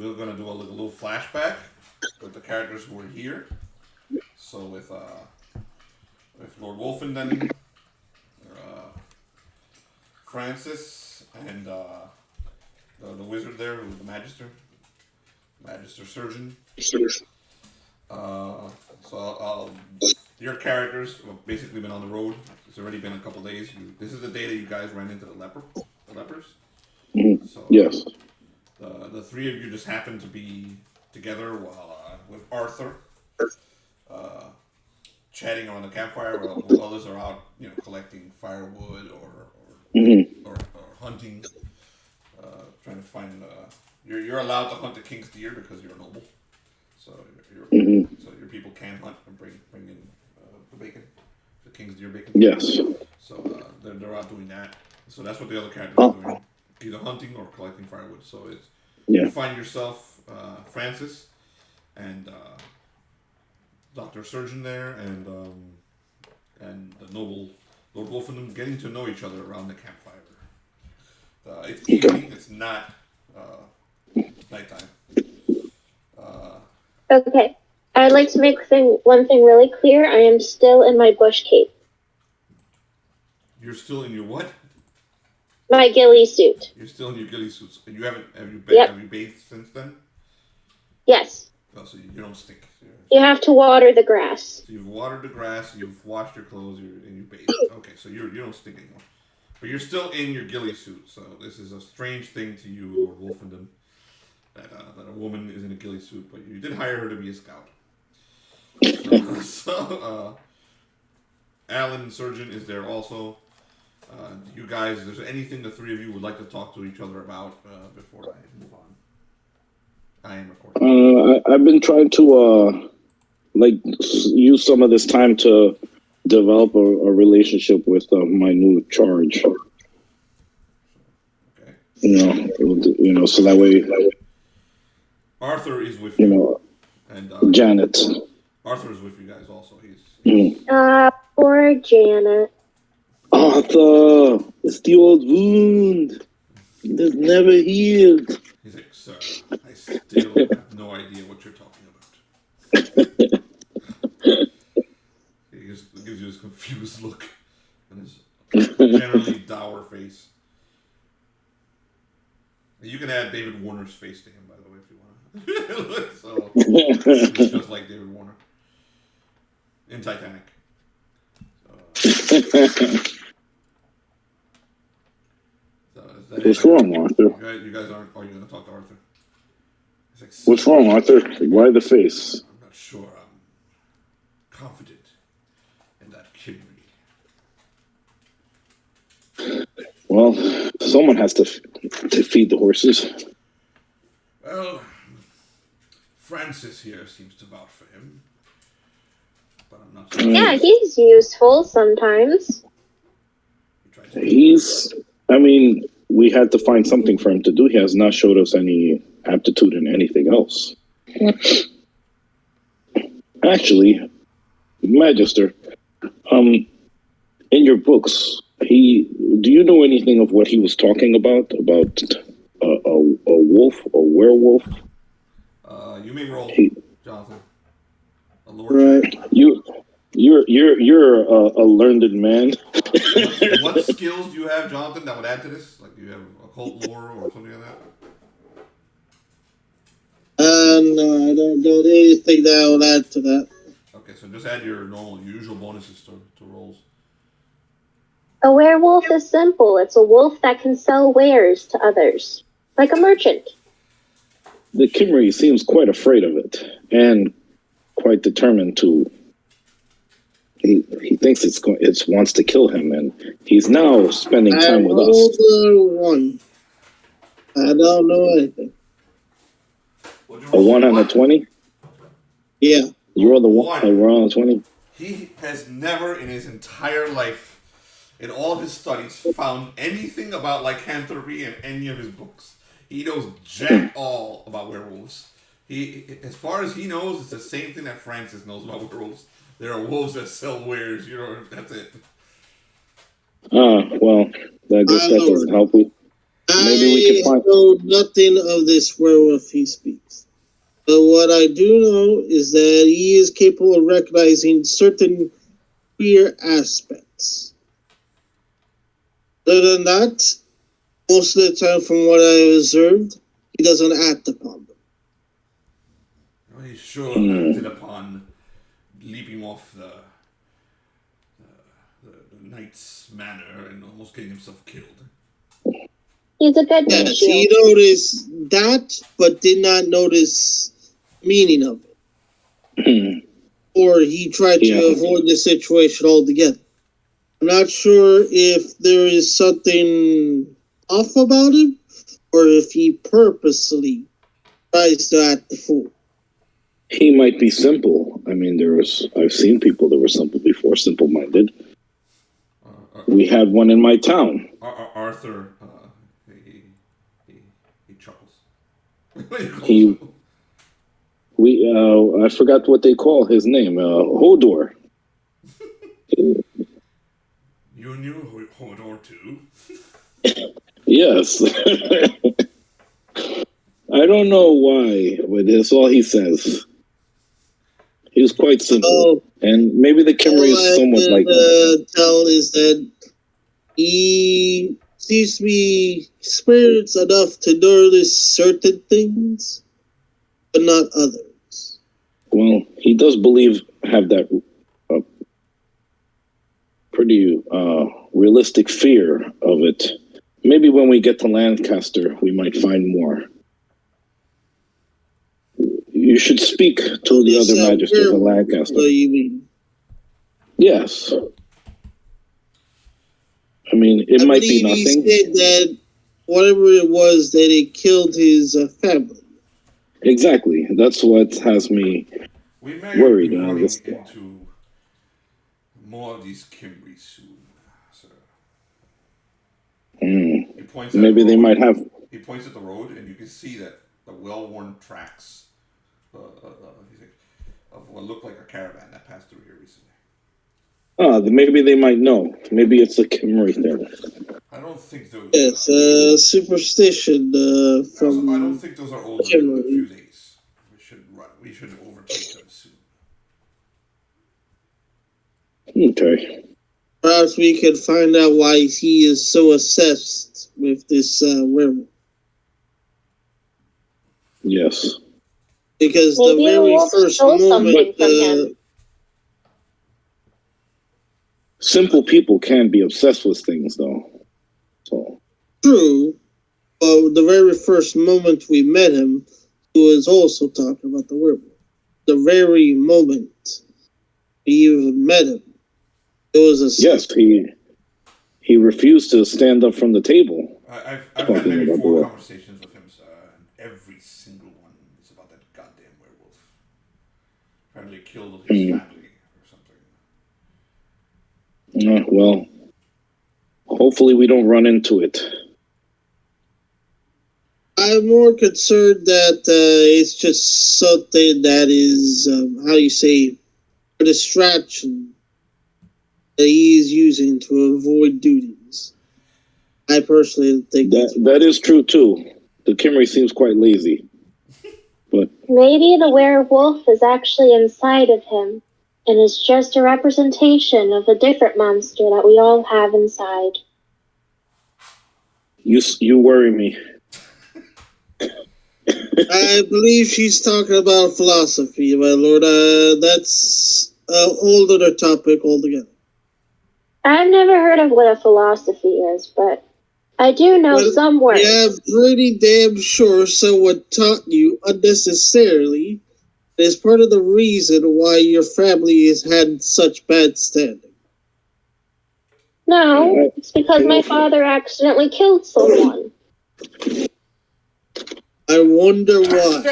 we're gonna do a little flashback with the characters who were here. So with Lord Wolfenden, Francis, and the wizard there, who was the Magister Surgeon. So your characters have basically been on the road. It's already been a couple days. This is the day that you guys ran into the lepers. So Yes. The three of you just happened to be together while with Arthur, chatting around the campfire while others are out, collecting firewood or hunting, trying to find. You're allowed to hunt the king's deer because you're a noble, so so your people can hunt and bring in the bacon, the king's deer bacon. Yes. So they're out doing that. So that's what the other characters are doing, either hunting or collecting firewood. So you find yourself, Francis, and Dr. Surgeon there, and the noble Lord Wolfenden getting to know each other around the campfire. It's evening. It's not nighttime. Okay. I'd like to make one thing really clear. I am still in my bush cape. You're still in your what? My ghillie suit. You're still in your ghillie suits. And have you bathed since then? Yes. Oh, so you don't stink. You have to water the grass. So you've watered the grass, you've washed your clothes, and you bathed. Okay, so you don't stink anymore. But you're still in your ghillie suit, so this is a strange thing to you, Lord Wolfenden, that a woman is in a ghillie suit, but you did hire her to be a scout. So Allan, Surgeon, is there also. You guys, is there anything the three of you would like to talk to each other about before I move on? I am recording. I've been trying to use some of this time to develop a relationship with my new charge. Okay. So that way. Arthur is with you. And Janet. Arthur is with you guys also. Poor Janet. Arthur, it's the old wound. That's never healed. He's like, sir, I still have no idea what you're talking about. He just gives you this confused look and his generally dour face. You can add David Warner's face to him, by the way, if you want. So, he's just like David Warner in Titanic. What's wrong, Arthur? You guys aren't. Are you going to talk to Arthur? Like, what's wrong, Arthur? Why the face? I'm not sure. I'm confident in that Cymri. Well, someone has to feed the horses. Well, Francis here seems to vouch for him, but I'm not sure. Yeah, he's useful sometimes. We had to find something for him to do. He has not showed us any aptitude in anything else. Actually, Magister, in your books, do you know anything of what he was talking about a wolf, a werewolf? You may roll, Jonathan. A lord. Right. You're a learned man. What skills do you have, Jonathan, that would add to this? Like, do you have occult lore or something like that? No, I don't know anything that will add to that. Okay, so just add your usual bonuses to rolls. A werewolf is simple. It's a wolf that can sell wares to others, like a merchant. The Cymri seems quite afraid of it, and quite determined to. He thinks it wants to kill him, and he's now spending time with us. One. I don't know anything. A 1 on a 20? Yeah. You rolled a 1 on a 20? He has never in his entire life, in all his studies, found anything about lycanthropy in any of his books. He knows jack all about werewolves. As far as he knows, it's the same thing that Francis knows about werewolves. There are wolves that sell wares, that's it. Well, I guess that doesn't help you. Maybe we can find. I know nothing of this werewolf he speaks. But what I do know is that he is capable of recognizing certain queer aspects. Other than that, most of the time, from what I have observed, he doesn't act upon them. Well, he sure acted upon leaping off the knight's manor and almost getting himself killed. He's a good Yes, he noticed that, but did not notice meaning of it. Or he tried to avoid the situation altogether. I'm not sure if there is something off about him, or if he purposely tries to act the fool. He might be simple. I mean, I've seen people that were simple before, simple-minded. We had one in my town. Arthur, he chuckles. I forgot what they call his name. Hodor. You knew Hodor too? Yes. I don't know why, but that's all he says. He was quite simple. And maybe the Cymri is somewhat like that. Tell is that he seems to be experienced enough to notice certain things, but not others. Well, he does have that pretty realistic fear of it. Maybe when we get to Lancaster, we might find more. You should speak to the other Magisters of Lancaster. What do you mean? Yes. I mean, it might be nothing. He said that whatever it was, that it killed his family. Exactly. That's what has me worried. We may be running into more of these Cymri soon, sir. Maybe they might have. He points at the road, and you can see that the well-worn tracks of what looked like a caravan that passed through here recently. Maybe they might know. Maybe it's a Cymri thing. I don't think those. It's a superstition from. I don't think those are older than a few days. We should overtake them soon. Okay. Perhaps we could find out why he is so obsessed with this werewolf. Yes. Because the very first moment... simple people can be obsessed with things, though. So. True. But the very first moment we met him, he was also talking about the werewolf. The very moment we even met him, it was a... Yes, he refused to stand up from the table. I've had maybe 4 conversations with him, sir, and every single one is about that goddamn werewolf. Apparently killed his family or something. Well, hopefully we don't run into it. I'm more concerned that it's just something that is, a distraction that he is using to avoid duties. I personally think that is true too. The Cymri seems quite lazy. But maybe the werewolf is actually inside of him and is just a representation of a different monster that we all have inside. You worry me. I believe she's talking about philosophy, my lord. That's a whole other topic altogether. I've never heard of what a philosophy is, but I do know some words. Yeah, pretty damn sure someone taught you unnecessarily. It's part of the reason why your family has had such bad standing. No, it's because my father accidentally killed someone. I wonder why.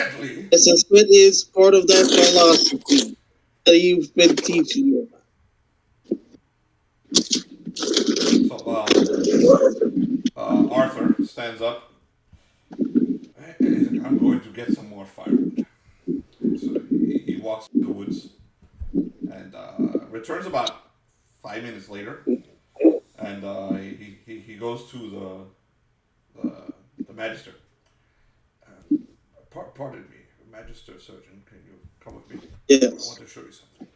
This is part of that philosophy that you've been teaching you about. So, Arthur stands up. I'm going to get some more firewood. So he walks to the woods and returns about 5 minutes later. And he goes to Magister. Pardon me, Magister Surgeon. Can you come with me? Yes. I want to show you something.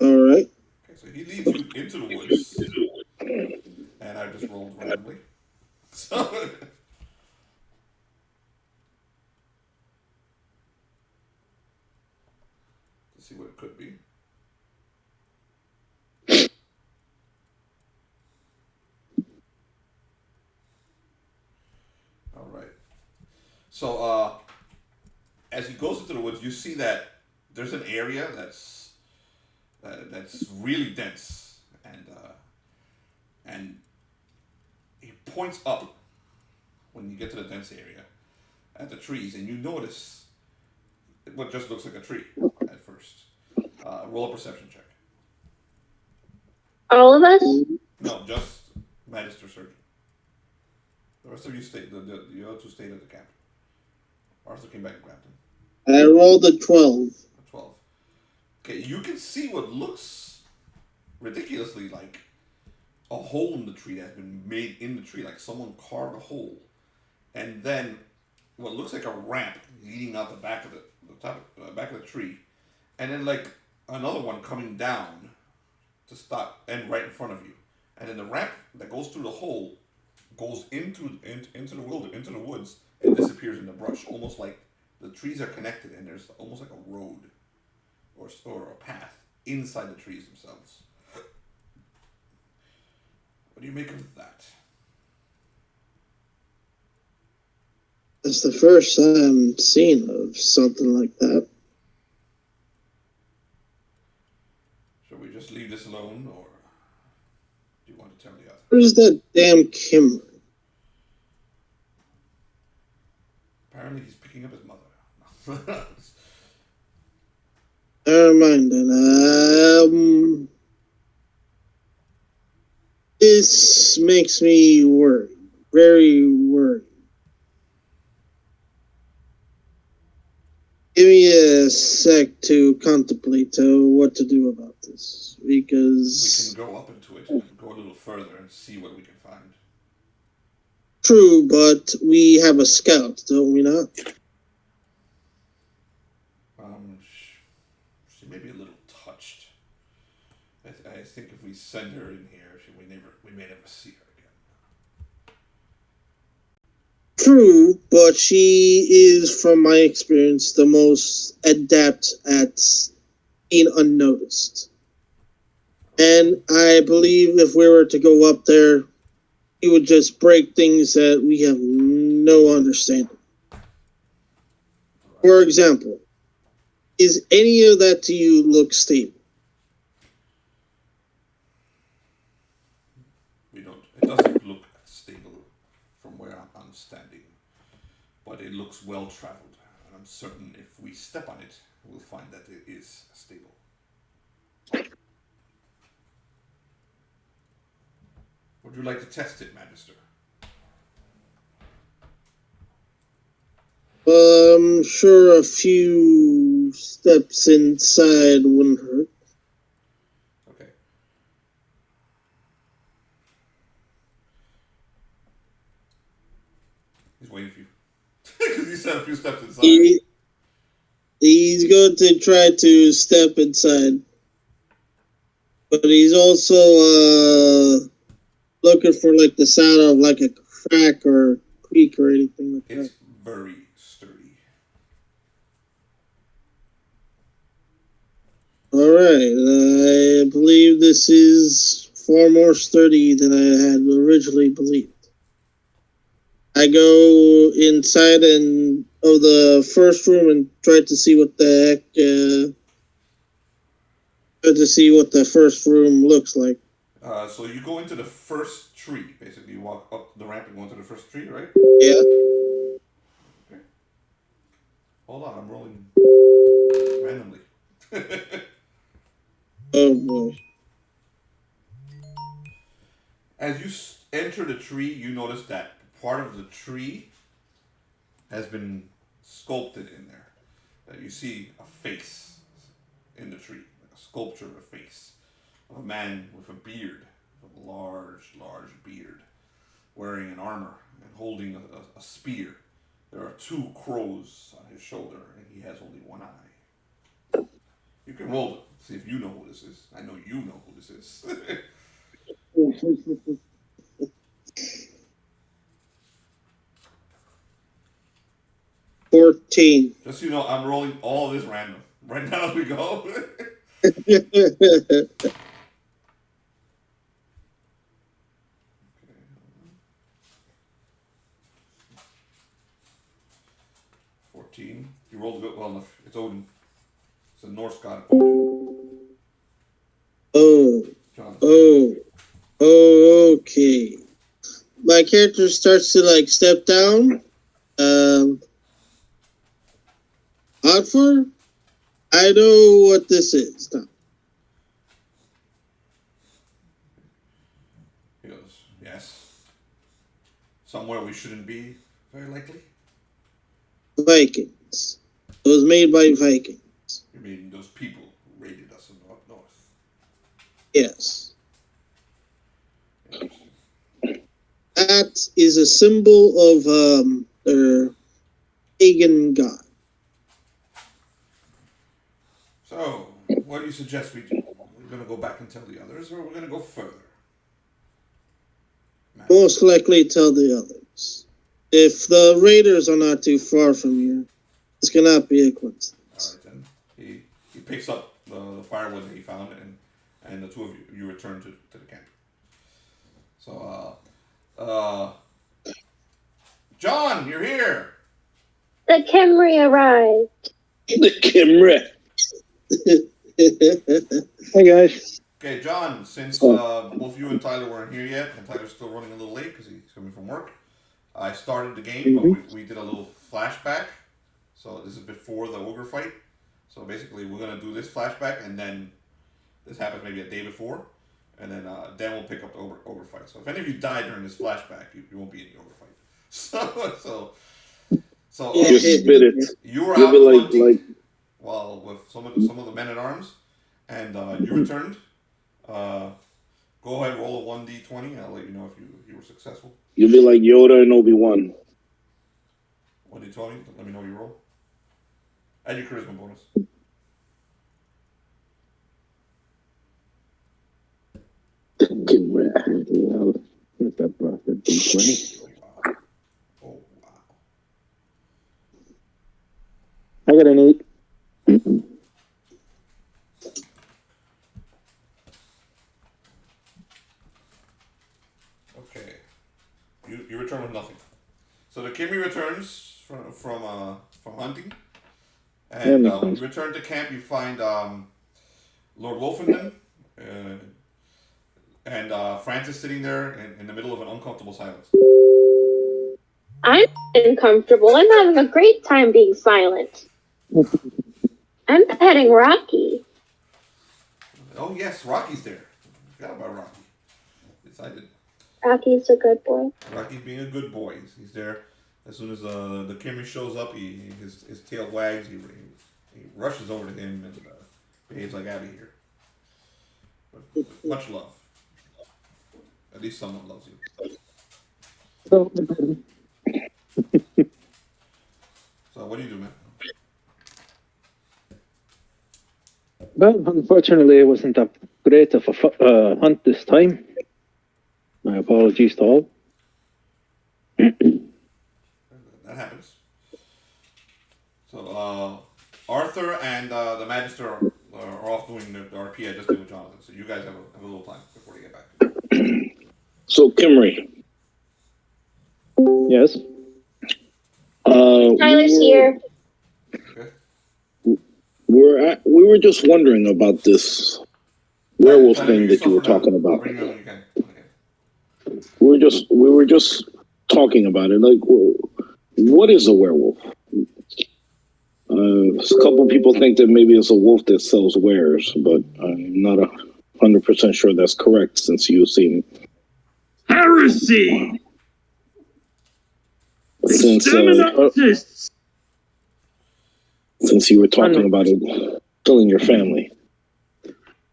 All right. Okay, so he leads you into the woods, and I just rolled randomly. So to see what it could be. All right. So as he goes into the woods, you see that there's an area that's really dense, and he points up when you get to the dense area at the trees, and you notice what just looks like a tree at first. Roll a perception check. All of us? No, just Magister Surgeon. The rest of you stayed. The other two stayed at the camp. Arthur came back and grabbed him. I rolled a 12. A 12. Okay, you can see what looks ridiculously like a hole in the tree that has been made in the tree, like someone carved a hole, and then what looks like a ramp leading out the back of back of the tree, and then like another one coming down to stop and right in front of you, and then the ramp that goes through the hole goes into the woods and disappears in the brush, almost like the trees are connected and there's almost like a road or a path inside the trees themselves. What do you make of that? That's the first I'm seen of something like that. Should we just leave this alone, or do you want to tell the others? Where's that damn Cymri? Apparently he's picking up his mother. Never mind then. This makes me worried. Very worried. Give me a sec to contemplate what to do about this, because we can go up into it and go a little further and see what we can find. True, but we have a scout, don't we not? She may be a little touched. I think if we send her in here, we may never see her again. True, but she is, from my experience, the most adept at being unnoticed. And I believe if we were to go up there, he would just break things that we have no understanding. For example, is any of that to you look stable? It doesn't look stable from where I'm standing, but it looks well traveled, and I'm certain if we step on it, we'll find that it is stable. Would you like to test it, Magister? I'm sure a few steps inside wouldn't hurt. Okay. He's waiting for you. Because you said a few steps inside. He's going to try to step inside. But he's also looking for like the sound of like a crack or creak or anything like that. It's very sturdy. Alright, I believe this is far more sturdy than I had originally believed. I go inside of the first room and try to see what the heck, try to see what the first room looks like. So you go into the first tree, basically. You walk up the ramp and go into the first tree, right? Yeah. Okay. Hold on, I'm rolling randomly. Oh boy. As you enter the tree, you notice that part of the tree has been sculpted in there. You see a face in the tree, like a sculpture of a face of a man with a beard, a large beard. wearing an armor and holding a spear. There are 2 crows on his shoulder, and he has only 1 eye. You can roll it. See if you know who this is. I know you know who this is. 14. Just so you know, I'm rolling all of this random. Right now as we go. 14. You rolled good. Well enough. It's Odin. It's a Norse god. Okay. My character starts to like step down. Outford, I know what this is now. He goes, yes. Somewhere we shouldn't be, very likely. Vikings. It was made by Vikings. You mean those people who raided us up north? Yes. That is a symbol of their pagan god. So, what do you suggest we do? We're going to go back and tell the others, or we're going to go further? Most likely tell the others. If the raiders are not too far from here, this cannot be a coincidence. All right, then. He picks up the firewood that he found, and the 2 of you return to the camp. So, John, you're here! The Cymri arrived. The Cymri. Hey guys. Okay, John, since both you and Tyler weren't here yet, and Tyler's still running a little late because he's coming from work, I started the game, but we did a little flashback. So this is before the ogre fight. So basically, we're going to do this flashback, and then this happens maybe a day before, and then we'll pick up the ogre fight. So if any of you die during this flashback, you won't be in the ogre fight. So just spit it. You were out hunting while with some of the men at arms, and you returned. Go ahead, roll a 1d20. I'll let you know if you were successful. You'll be like Yoda and Obi-Wan. 1d20. Let me know your roll. Add your charisma bonus. What's that bastard? 20? Oh wow. I got an 8. Okay. You return with nothing. So the Cymri returns from hunting, and when you return to camp, you find Lord Wolfenden and Francis sitting there in the middle of an uncomfortable silence. I'm uncomfortable. I'm having a great time being silent. I'm petting Rocky. Oh yes, Rocky's there. Forgot about Rocky. Yes, I did. Rocky's a good boy. Rocky's being a good boy. He's there. As soon as the Cymri shows up, his tail wags. He rushes over to him and behaves like Abby here. But much love. At least someone loves you. So what do you do, man? Well, unfortunately, it wasn't that great of a hunt this time. My apologies to all. That happens. So, Arthur and the Magister are off doing the RP I just did with Jonathan. So you guys have a little time before you get back. So, Cymri. Yes? Tyler's here. Okay. We were just wondering about this werewolf thing that you were talking about. Bring it on when you can. Okay. We were just talking about it. Like, what is a werewolf? A couple people think that maybe it's a wolf that sells wares, but I'm not 100% sure that's correct since you seem heresy. Since you were talking about it killing your family.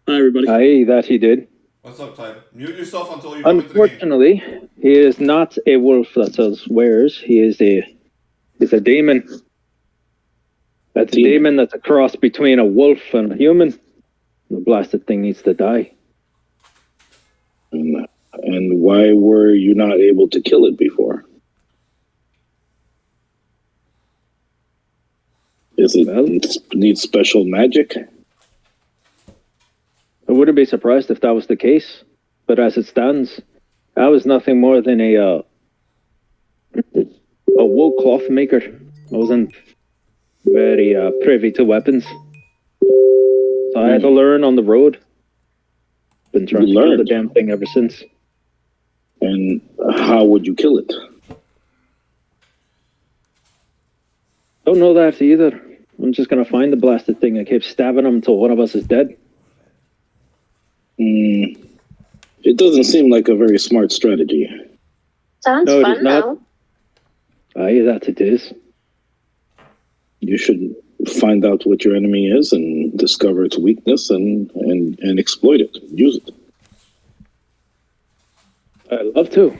Hi, everybody. Aye, that he did. What's up, Tyler? Mute yourself until you come into the game. Unfortunately, he is not a wolf that sells wares. He's a demon. That's a demon that's a cross between a wolf and a human. The blasted thing needs to die. And why were you not able to kill it before? Is it needs special magic? I wouldn't be surprised if that was the case, but as it stands, I was nothing more than a wool cloth maker. I wasn't very privy to weapons, so I had to learn on the road. Been trying to kill the damn thing ever since. And how would you kill it? Don't know that either. I'm just gonna find the blasted thing and keep stabbing him until one of us is dead. It doesn't seem like a very smart strategy. Sounds No, it fun, is not. though. Aye, that it is. You should find out what your enemy is and discover its weakness and exploit it. Use it. I'd love to,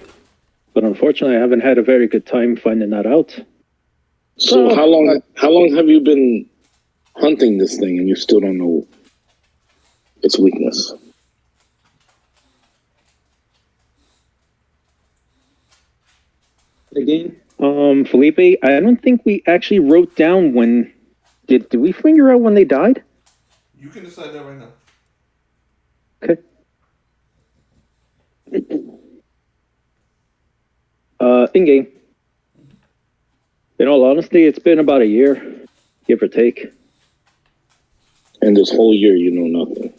but unfortunately I haven't had a very good time finding that out. So how long have you been hunting this thing and you still don't know its weakness? Again, Felipe, I don't think we actually wrote down when. Did we figure out when they died? You can decide that right now. Okay. In game. In all honesty, it's been about a year, give or take. And this whole year you know nothing.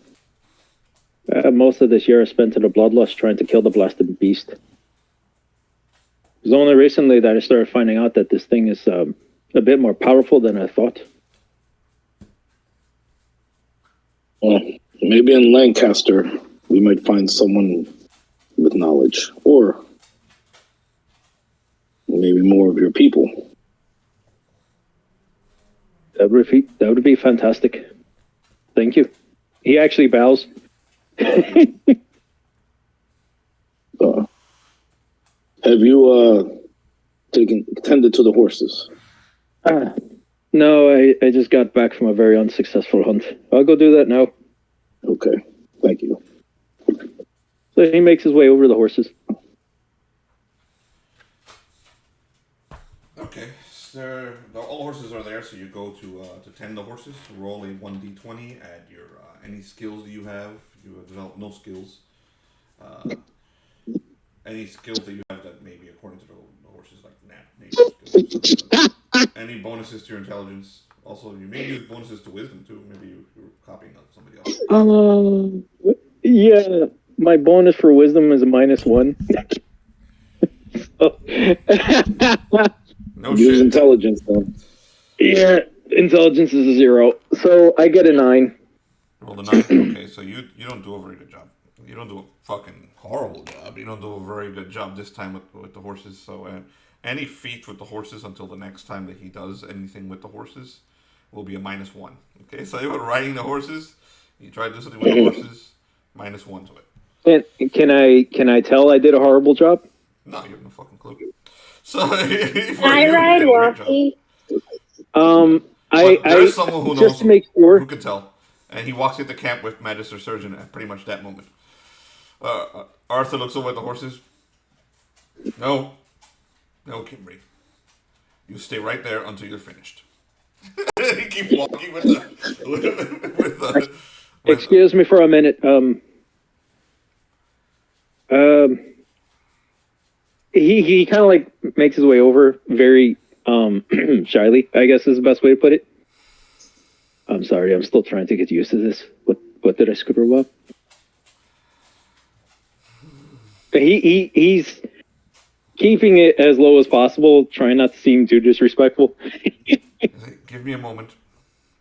Most of this year I spent in a bloodlust trying to kill the blasted beast. It was only recently that I started finding out that this thing is a bit more powerful than I thought. Well, maybe in Lancaster we might find someone with knowledge, or maybe more of your people. That would be fantastic. Thank you. He actually bows. Have you tended to the horses? No, I just got back from a very unsuccessful hunt. I'll go do that now. Okay, thank you. So he makes his way over the horses. Okay, so all horses are there, so you go to tend the horses. Roll a 1d20. Add your any skills that you have. You have developed no skills. Any skills that you have that maybe according to the horses, like nature skills. Any bonuses to your intelligence. Also, you may use bonuses to wisdom too. Maybe you're copying on somebody else. Yeah, my bonus for wisdom is a -1. No Use shit. intelligence then. Yeah, intelligence is a 0, so I get a 9. Roll the 9. Okay, so you don't do a very good job. You don't do a fucking horrible job. You don't do a very good job this time with the horses. So any feat with the horses until the next time that he does anything with the horses will be a -1. Okay, so you were riding the horses. You try to do something with the horses, -1 to it. And can I tell I did a horrible job? No, you have no fucking clue. So I ride walkie. There's someone who knows just to make sure. who can tell, and he walks into camp with Magister Surgeon at pretty much that moment. Arthur looks over at the horses. No, Cymri. You stay right there until you're finished. He keeps walking with the. Excuse me for a minute. He kind of like makes his way over very shyly, I guess is the best way to put it. I'm sorry, I'm still trying to get used to this. What did I screw up? He's keeping it as low as possible, trying not to seem too disrespectful. Give me a moment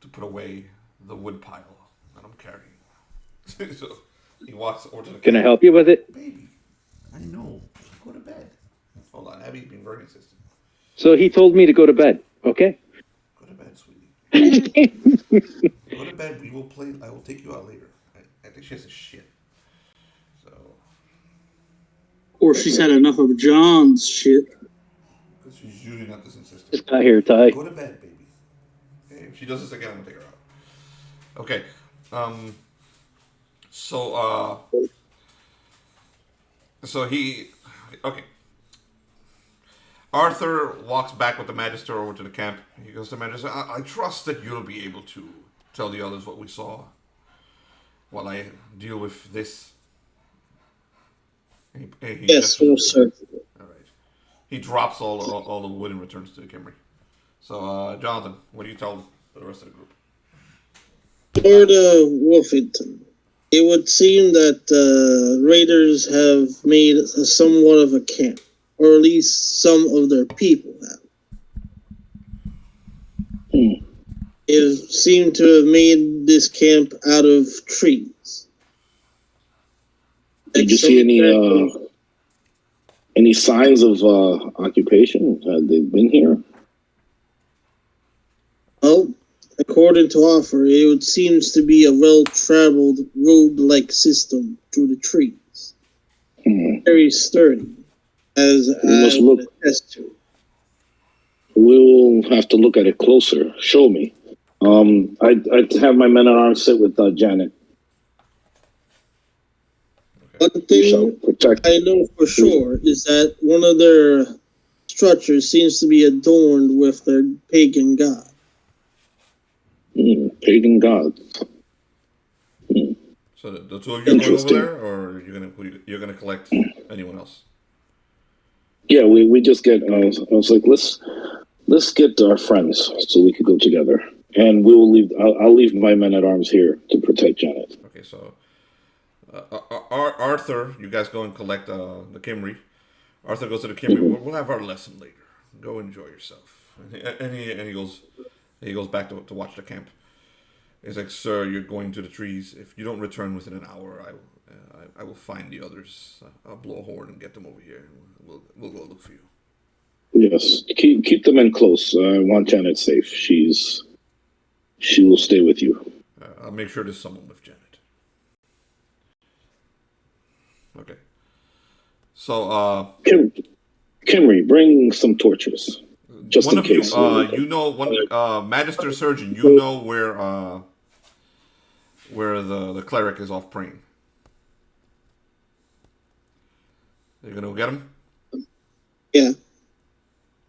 to put away the wood pile that I'm carrying. So he walks over to the. Can I help you with it? Baby, I know. Go to bed. Hold on, Abby's being very insistent. So he told me to go to bed. Okay. Go to bed, sweetie. Go to bed. We will play. I will take you out later. I think she has a shit. Or she's had enough of John's shit. Because she's usually not this insistent. Just got here, Ty. Go to bed, baby. Okay, if she does this again, I'm gonna take her out. Okay. So he. Okay. Arthur walks back with the Magister over to the camp. He goes to the Magister, I trust that you'll be able to tell the others what we saw while I deal with this. Yes, most certainly. All right. He drops all the wood and returns to the Cymri. So, Jonathan, what do you tell the rest of the group? For the Wolfenden, it would seem that raiders have made somewhat of a camp, or at least some of their people have. It seemed to have made this camp out of trees. Did you see any signs of occupation? Had they been here? Well, according to Offer, it seems to be a well-traveled road-like system through the trees. Very sturdy, as I would attest to. We'll have to look at it closer. Show me. I'd have my men-at-arms sit with Janet. One thing I know for sure is that one of their structures seems to be adorned with their pagan god. Pagan god. So the two of you are going over there, or you're gonna collect anyone else? Yeah, we just get. I was like, let's get our friends so we could go together, and we will leave. I'll leave my men at arms here to protect Janet. Okay, so Arthur, you guys go and collect the Cymri. Arthur goes to the Cymri. We'll have our lesson later. Go enjoy yourself. And he goes back to watch the camp. He's like, sir, you're going to the trees. If you don't return within an hour, I will find the others. I'll blow a horn and get them over here. We'll go look for you. Yes, keep the men close. I want Janet safe. She will stay with you. I'll make sure there's someone with Janet. Okay. So, Cymri, bring some torches. Just one in of case. Magister Surgeon, you know where the cleric is off praying. You're gonna go get him? Yeah.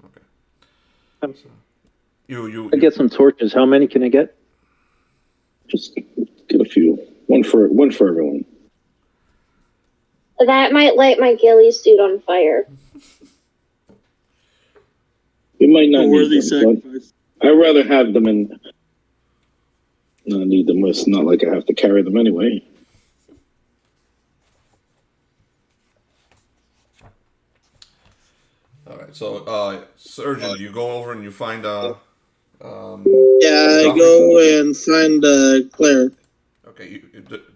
Okay. So, you I get some torches. How many can I get? Just get a few. One for everyone. That might light my ghillie suit on fire. We might not Worthy need them, sacrifice. I'd rather have them and not need them. It's not like I have to carry them anyway. all right. So, Surgeon, you go over and you find I go and find a cleric. Okay,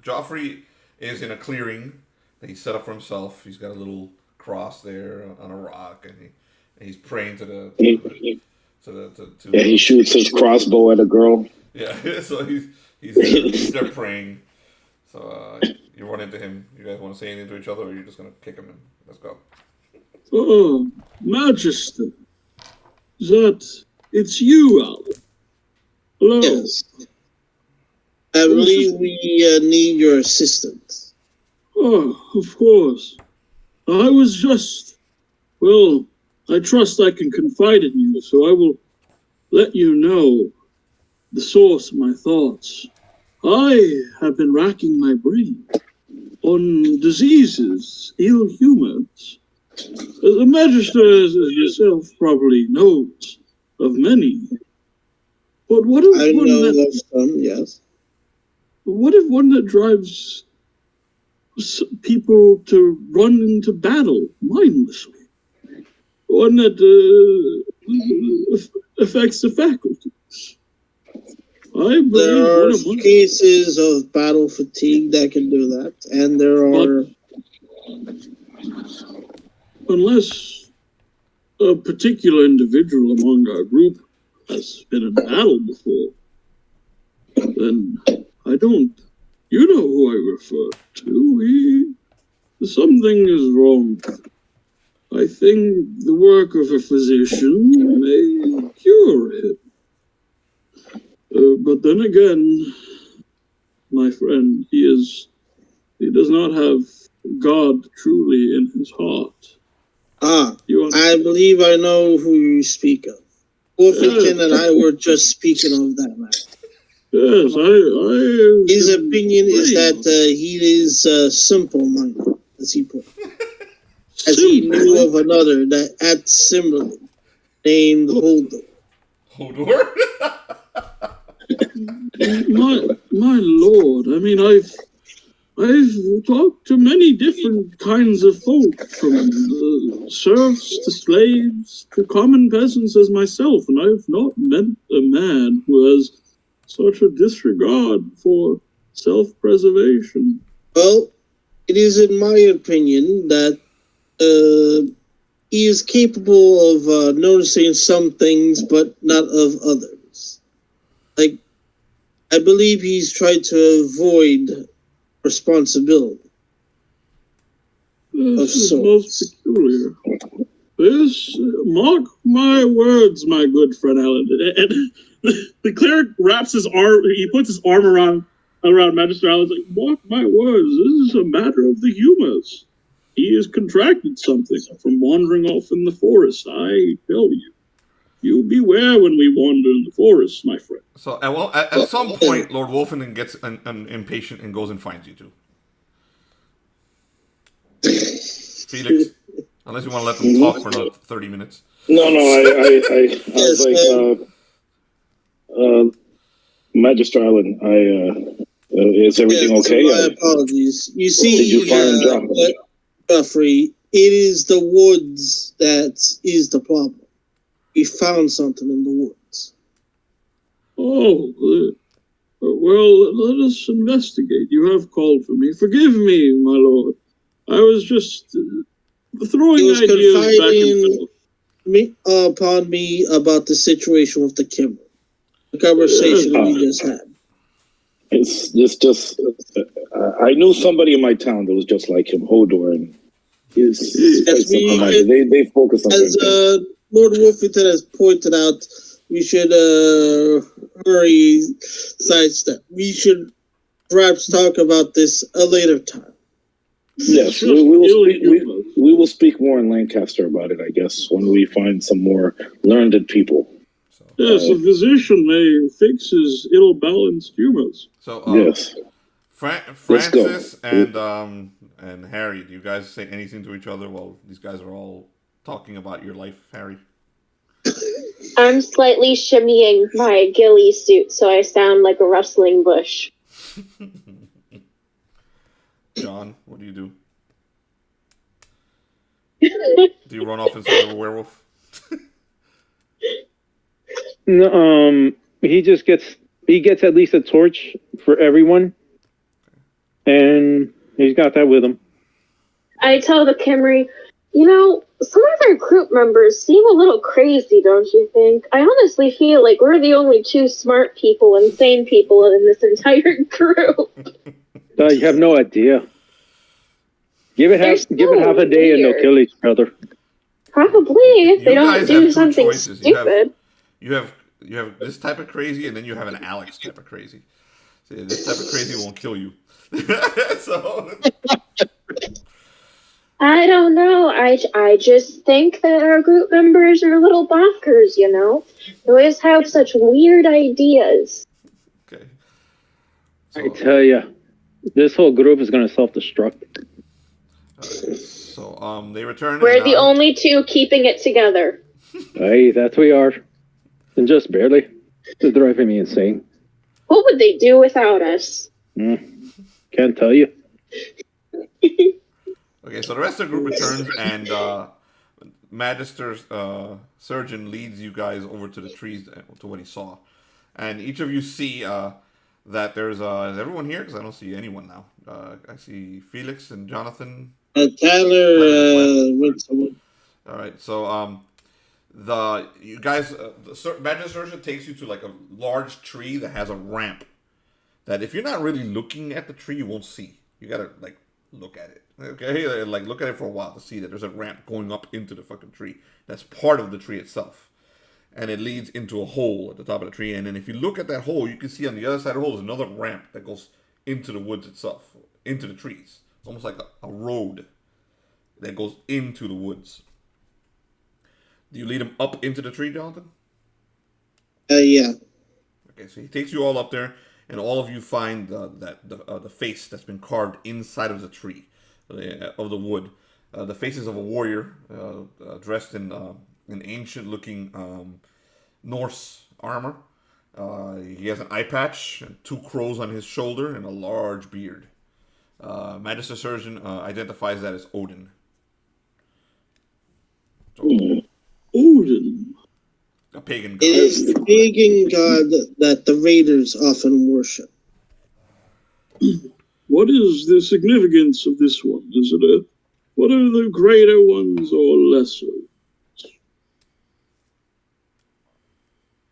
Geoffrey is in a clearing that he set up for himself. He's got a little cross there on a rock, and he's praying to the. Yeah, he shoots his crossbow at a girl. Yeah, so he's there praying. So you run into him. You guys want to say anything to each other, or you're just gonna kick him and let's go? Oh, Magister. It's you, Allan. Hello. Yes. I believe we need your assistance. Oh, of course. I was just... Well, I trust I can confide in you, so I will let you know the source of my thoughts. I have been racking my brain on diseases, ill humors. The Magister, as yourself probably knows of many. But what if I one know that, of some, yes. what if one that drives people to run into battle mindlessly? One that affects the faculties. I believe there are cases of battle fatigue that can do that, and there are... Unless a particular individual among our group has been in battle before, then I don't... You know who I refer to. something is wrong. I think the work of a physician may cure him. But then again, my friend, he does not have God truly in his heart. I believe I know who you speak of. Wolfenden and I were just speaking of that matter. Yes, His opinion is that he is simple-minded, as he put it. As he knew of another that at Cymri named Hodor. Hodor? my lord, I mean, I've talked to many different kinds of folk, from serfs to slaves to common peasants as myself, and I've not met a man who has such a disregard for self-preservation. Well, it is in my opinion that he is capable of noticing some things, but not of others. Like, I believe he's tried to avoid responsibility. This is most peculiar. This, mark my words, my good friend Allan. And the cleric wraps his arm, he puts his arm around Magister Allan's like, mark my words, this is a matter of the humors. He has contracted something from wandering off in the forest, I tell you. You beware when we wander in the forest, my friend. So, at some point, Lord Wolfenden gets impatient and goes and finds you two. Felix, unless you want to let them talk for another 30 minutes. No, I was like, Magister Allan, is everything okay? My apologies. You see, Geoffrey, it is the woods that is the problem. We found something in the woods. Oh, well, let us investigate. You have called for me. Forgive me, my lord. I was just throwing ideas back and forth. Upon me about the situation with the Cymri. The conversation we just had. It's just I knew somebody in my town that was just like him, Hodor, and they focus on as Lord Wolfenden has pointed out. We should hurry sidestep. We should perhaps talk about this a later time. Yes, we will speak more in Lancaster about it, I guess, when we find some more learned people. Yes, a physician may fix his ill-balanced humors. So, yes. Francis and Harry, do you guys say anything to each other while these guys are all talking about your life, Harry? I'm slightly shimmying my ghillie suit so I sound like a rustling bush. John, what do you do? Do you run off instead of a werewolf? No, he gets at least a torch for everyone, and he's got that with him. I tell the Cymri, some of our group members seem a little crazy, don't you think? I honestly feel like we're the only two smart people and sane people in this entire group. You have no idea. Give it half a day and they'll kill each other. Probably, if they don't do something stupid. You have this type of crazy, and then you have an Alex type of crazy. So this type of crazy won't kill you. So I don't know. I just think that our group members are little bonkers, They always have such weird ideas. Okay. So, I tell you, this whole group is going to self-destruct. So they return. We're the only two keeping it together. Hey, that we are. And just barely. It's driving me insane. What would they do without us? Can't tell you. Okay, so the rest of the group returns, and Magister's surgeon leads you guys over to the trees to what he saw. And each of you see that there's... is everyone here? Because I don't see anyone now. I see Felix and Jonathan. Tyler went somewhere. All right, so you guys... the Magister surgeon takes you to like a large tree that has a ramp that if you're not really looking at the tree, you won't see. You gotta like look at it. Okay, like look at it for a while to see that there's a ramp going up into the fucking tree. That's part of the tree itself, and it leads into a hole at the top of the tree. And then if you look at that hole, you can see on the other side of the hole is another ramp that goes into the woods itself, into the trees, almost like a road that goes into the woods. Do you lead him up into the tree, Jonathan? Yeah. Okay, so he takes you all up there, and all of you find the face that's been carved inside of the tree, of the wood. The faces of a warrior dressed in an ancient-looking Norse armor. He has an eye patch, and 2 crows on his shoulder, and a large beard. Magister Surgeon identifies that as Odin. So, Odin. A pagan god. It is the pagan god that the raiders often worship. What is the significance of this one? What are the greater ones or lesser?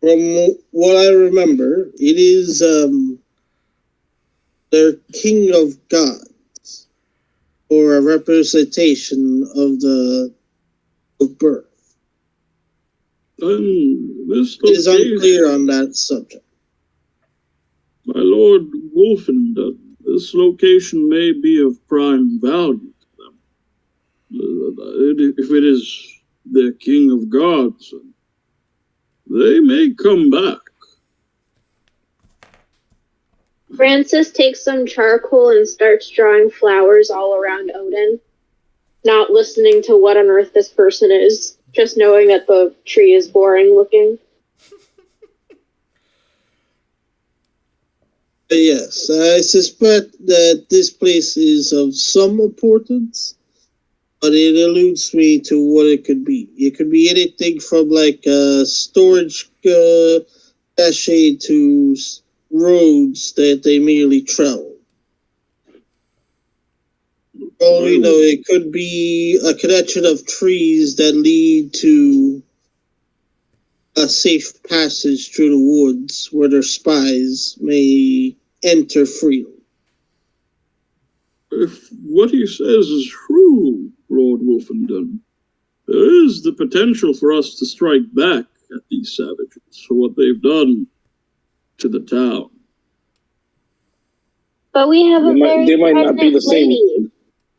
From what I remember, it is their king of gods, or a representation of the birth. This It is unclear on that subject. My lord Wolfenden, this location may be of prime value to them. If it is their king of gods, they may come back. Francis takes some charcoal and starts drawing flowers all around Odin, not listening to what on earth this person is, just knowing that the tree is boring looking. Yes, I suspect that this place is of some importance, but it eludes me to what it could be. It could be anything from like a storage cache to roads that they merely travel. Oh, you know, it could be a connection of trees that lead to a safe passage through the woods where their spies may enter freely. If what he says is true, Lord Wolfenden, there is the potential for us to strike back at these savages for what they've done to the town. But we have They might not be the same. lady.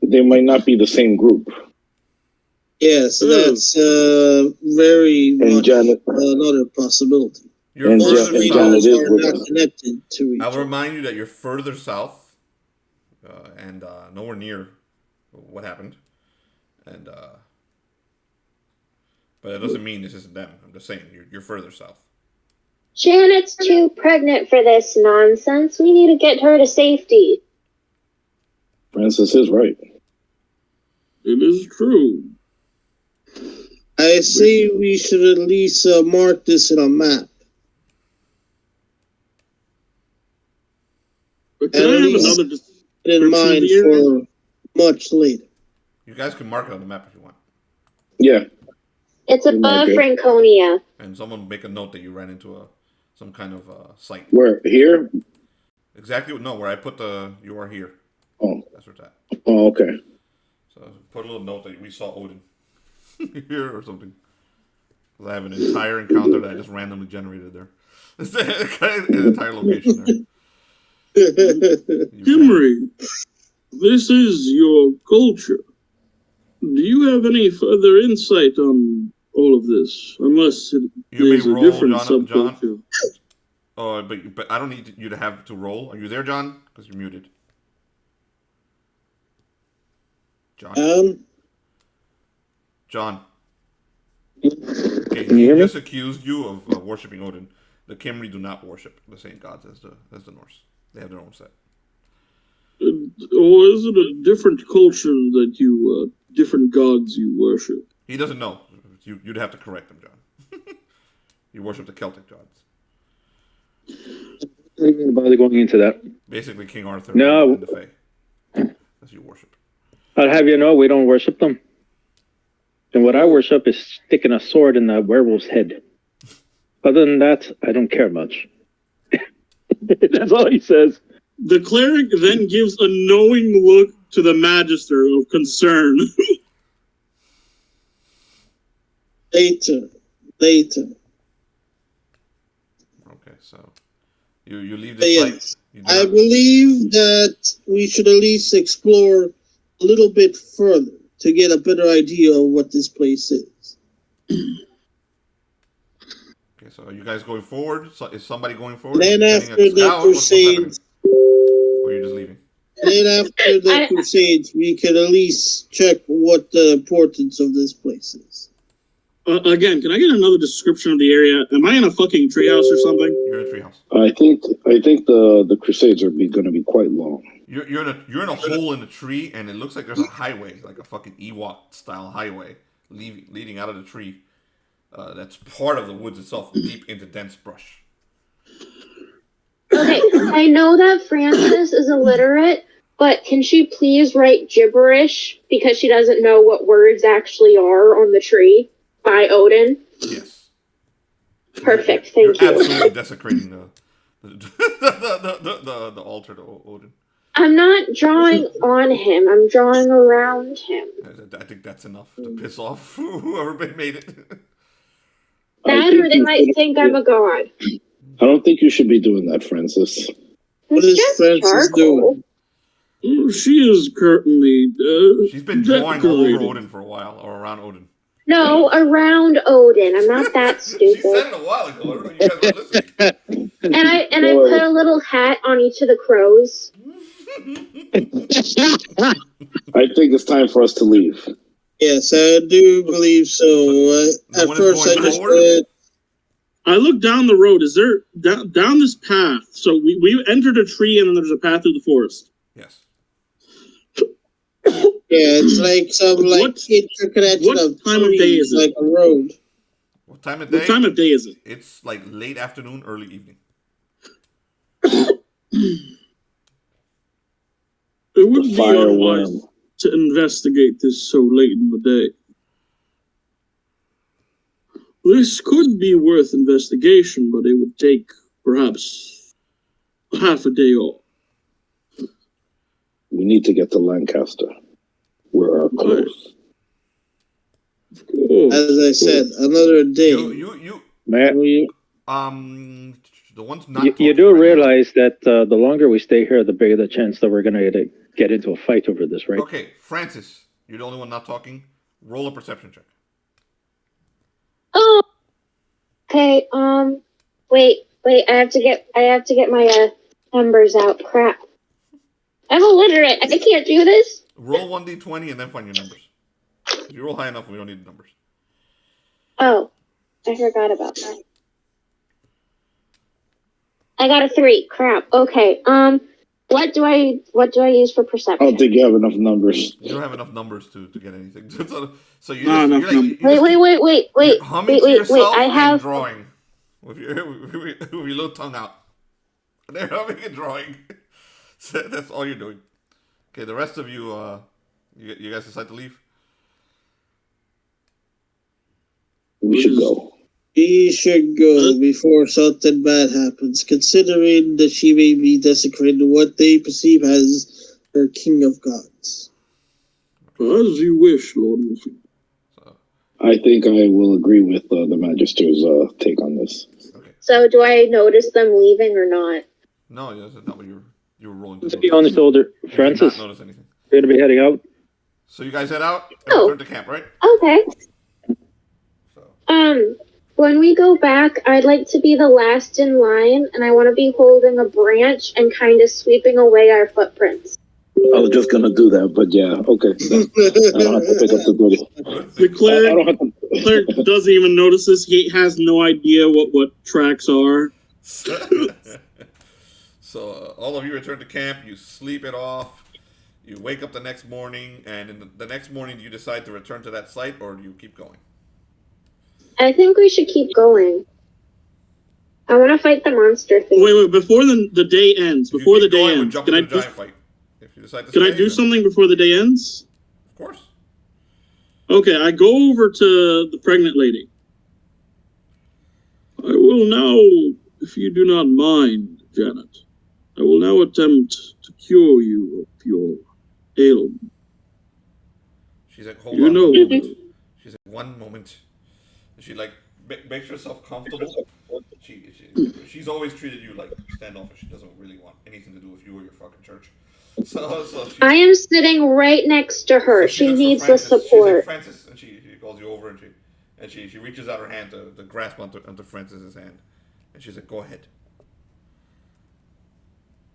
They might not be the same group. Yes, that's very much another possibility. You're further south. Janet is not connected to each I'll other. remind you that you're further south, and nowhere near what happened, and but it doesn't mean this isn't them. I'm just saying you're further south. Janet's too pregnant for this nonsense. We need to get her to safety. Francis is right. It is true. I say we should at least mark this in a map. But can I have another in mind for much later. You guys can mark it on the map if you want. Yeah. It's above Franconia. And someone make a note that you ran into some kind of site. Where? Here? Exactly. No, where I put you are here. Oh. That's where it's at. Oh, okay. So put a little note that we saw Odin here or something. Because I have an entire encounter that I just randomly generated there. An entire location there. Cymri, this is your culture. Do you have any further insight on all of this? Unless there's a different subculture. John? Oh, but I don't need you to have to roll. Are you there, John? Because you're muted. John. John. Okay, he just accused you of worshiping Odin. The Cymri do not worship the same gods as the Norse. They have their own set. Or is it a different culture that you, different gods you worship? He doesn't know. You'd have to correct him, John. You worship the Celtic gods. I don't bother going into that. Basically, King Arthur and the Fae. That's you worship. I'll have you know we don't worship them. And what I worship is sticking a sword in that werewolf's head. Other than that, I don't care much. That's all he says. The cleric then gives a knowing look to the Magister of concern. Later. Okay, so you leave the site. I believe that we should at least explore a little bit further to get a better idea of what this place is. Okay, so are you guys going forward? So is somebody going forward? Then after the Crusades, or you're just leaving? Then after the Crusades, we can at least check what the importance of this place is. Again, can I get another description of the area? Am I in a fucking treehouse or something? You're in a treehouse. I think the Crusades are going to be quite long. You're in a hole in the tree, and it looks like there's a highway, like a fucking Ewok style highway, leading out of the tree. That's part of the woods itself, deep into dense brush. Okay, I know that Frances is illiterate, but can she please write gibberish because she doesn't know what words actually are on the tree by Odin? Yes. Perfect, You're thank you. absolutely desecrating the altar to Odin. I'm not drawing on him, I'm drawing around him. I think that's enough to piss off whoever made it. That or they might think I'm a god. I don't think you should be doing that, Francis. What is Francis doing? She is currently She's been drawing all over Odin for a while, or around Odin. No, around Odin. I'm not that stupid. She said it a while ago. I don't know if you guys were listening. And I put a little hat on each of the crows. I think it's time for us to leave. Yes, I do believe so. At first, I just said... I look down the road. Is there down this path? So we entered a tree and then there's a path through the forest. Yes. Yeah, it's like some interconnection of time of day is it? Like a road. What time of day? What time of day is it? It's like late afternoon, early evening. It would be unwise to investigate this so late in the day. This could be worth investigation, but it would take perhaps half a day off. We need to get to Lancaster. We're our close. As I said, another day. The ones not. You do realize that the longer we stay here, the bigger the chance that we're going to get into a fight over this, right? Okay, Francis, you're the only one not talking. Roll a perception check. Oh. Okay. Wait. I have to get my numbers out. Crap. I'm illiterate. I can't do this. Roll 1d20 and then find your numbers. If you roll high enough, we don't need the numbers. Oh, I forgot about that. I got a 3. Crap. Okay. What do I use for perception? I don't think you have enough numbers. You don't have enough numbers to get anything. So you Wait. humming to yourself I have and drawing with your little tongue out. They're humming and drawing. So that's all you're doing. Okay, the rest of you, you guys decide to leave. We should go. We should go before something bad happens, considering that she may be desecrated what they perceive as her king of gods. As you wish, Lord Wolfenden. I think I will agree with the Magister's take on this. Okay. So do I notice them leaving or not? No, that's not what you were rolling. To be on the shoulder, Francis. Not notice anything. We're going to be heading out. So you guys head out and return to camp, right? Okay. When we go back, I'd like to be the last in line, and I want to be holding a branch and kind of sweeping away our footprints. I was just gonna do that, but yeah, okay. I don't have to pick up the booty. The cleric doesn't even notice this. He has no idea what tracks are. So all of you return to camp. You sleep it off. You wake up the next morning, and in the next morning, do you decide to return to that site, or do you keep going? I think we should keep going. I want to fight the monster thing. Wait, before the day ends. Before the day ends, can I do fight? If you decide to can stay, I do something before the day ends? Of course. Okay, I go over to the pregnant lady. I will now, if you do not mind, Janet, I will now attempt to cure you of your Ale. She's like, hold You on know. one moment. She's like, one moment. She like makes herself comfortable. She's always treated you like standoffish. She doesn't really want anything to do with you or your fucking church. So I am sitting right next to her. so she looks for needs the Francis. She's like, support. Francis, and she calls you over and she reaches out her hand to grasp onto Francis's hand, and she's like, go ahead.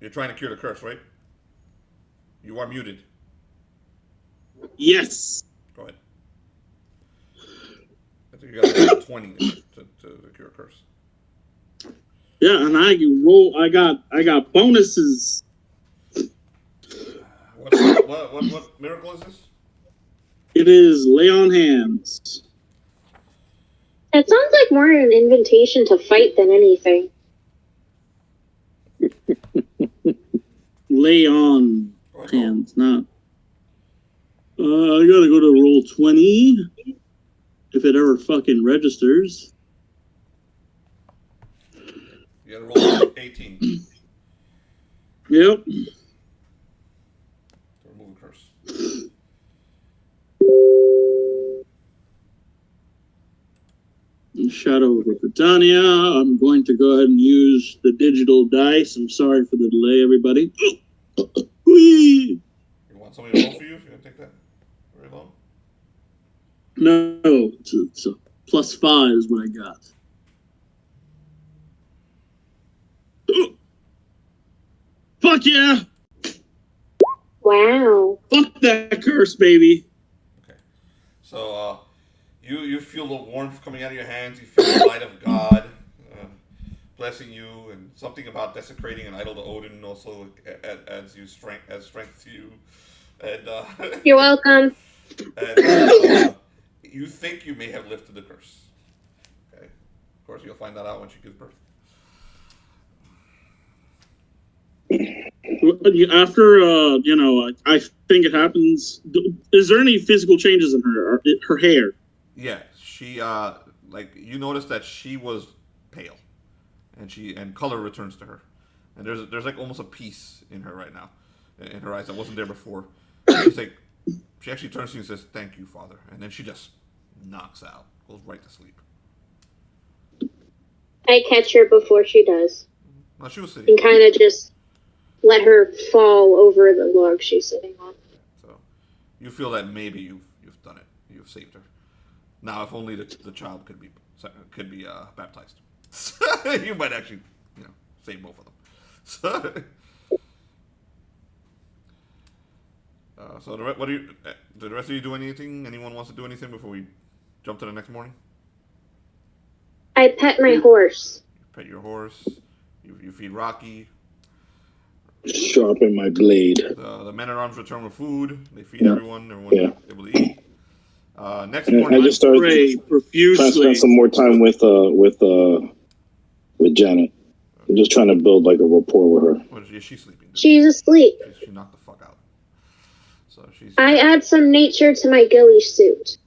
You're trying to cure the curse, right? You are muted. Yes. Go ahead. I think you got 20 to cure a curse. Yeah, and I got bonuses. What miracle is this? It is lay on hands. It sounds like more an invitation to fight than anything. Lay on hands, not. I gotta go to roll 20. If it ever fucking registers. You gotta roll 18. Yep. To remove a curse. Shadow over Britannia. I'm going to go ahead and use the digital dice. I'm sorry for the delay, everybody. Whee! You want somebody to roll for you if you're gonna take that very long? No, it's a +5 is what I got. Fuck yeah! Wow. Fuck that curse, baby. Okay. So you feel the warmth coming out of your hands. You feel the light of God blessing you, and something about desecrating an idol to Odin also adds strength to you. And You're welcome. and you think you may have lifted the curse. Okay. Of course, you'll find that out when she gives birth. After, I think it happens. Is there any physical changes in her hair? Yeah, she you notice that she was pale, and color returns to her, and there's like almost a peace in her right now, in her eyes that wasn't there before. She's like, she actually turns to you and says, "Thank you, Father," and then she just knocks out, goes right to sleep. I catch her before she does. No, she was sitting. And kind of just let her fall over the log she's sitting on. So you feel that maybe you've done it. You've saved her. Now, if only the child could be baptized, you might actually save both of them. So did the rest of you do anything? Anyone wants to do anything before we jump to the next morning? I pet my horse. You pet your horse. You feed Rocky. Sharpen my blade. The men at arms return with food. They feed everyone. Everyone's able to eat. Next morning, I just started trying to spend some more time with Janet. I'm just trying to build like a rapport with her. Is she sleeping? She's asleep. She knocked the fuck out. So she's. I add some nature to my ghillie suit.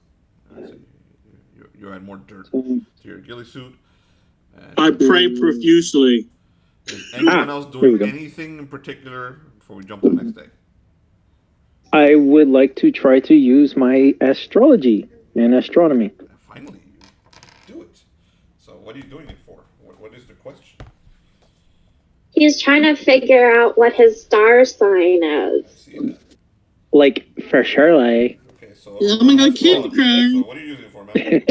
You add more dirt to your ghillie suit. I pray profusely. Is anyone else doing anything in particular before we jump to the next day? I would like to try to use my astrology and astronomy. Finally, you do it. So what are you doing it for? What is the question? He's trying to figure out what his star sign is. I see that. Like, for sure, Okay, so... Oh my god, kid crying. So what are you using it for, man?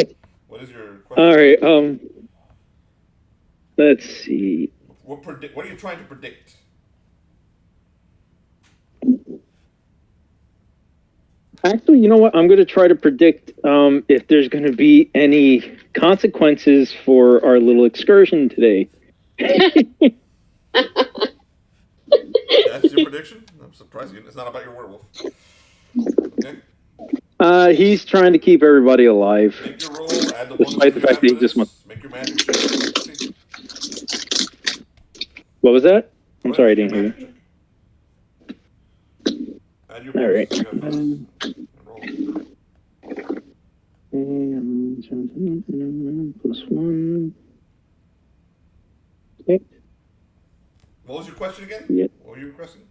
What is your question? Alright, let's see. What are you trying to predict? Actually, you know what? I'm going to try to predict if there's going to be any consequences for our little excursion today. That's your prediction? I'm surprised it's not about your werewolf. Okay. He's trying to keep everybody alive. Make your roll, add the bonus Despite the fact that he just wants. Make your magic check. What was that? I'm sorry, I didn't hear you. Add your bonus. Plus 1. Okay. What was your question again? Yeah. What were you requesting?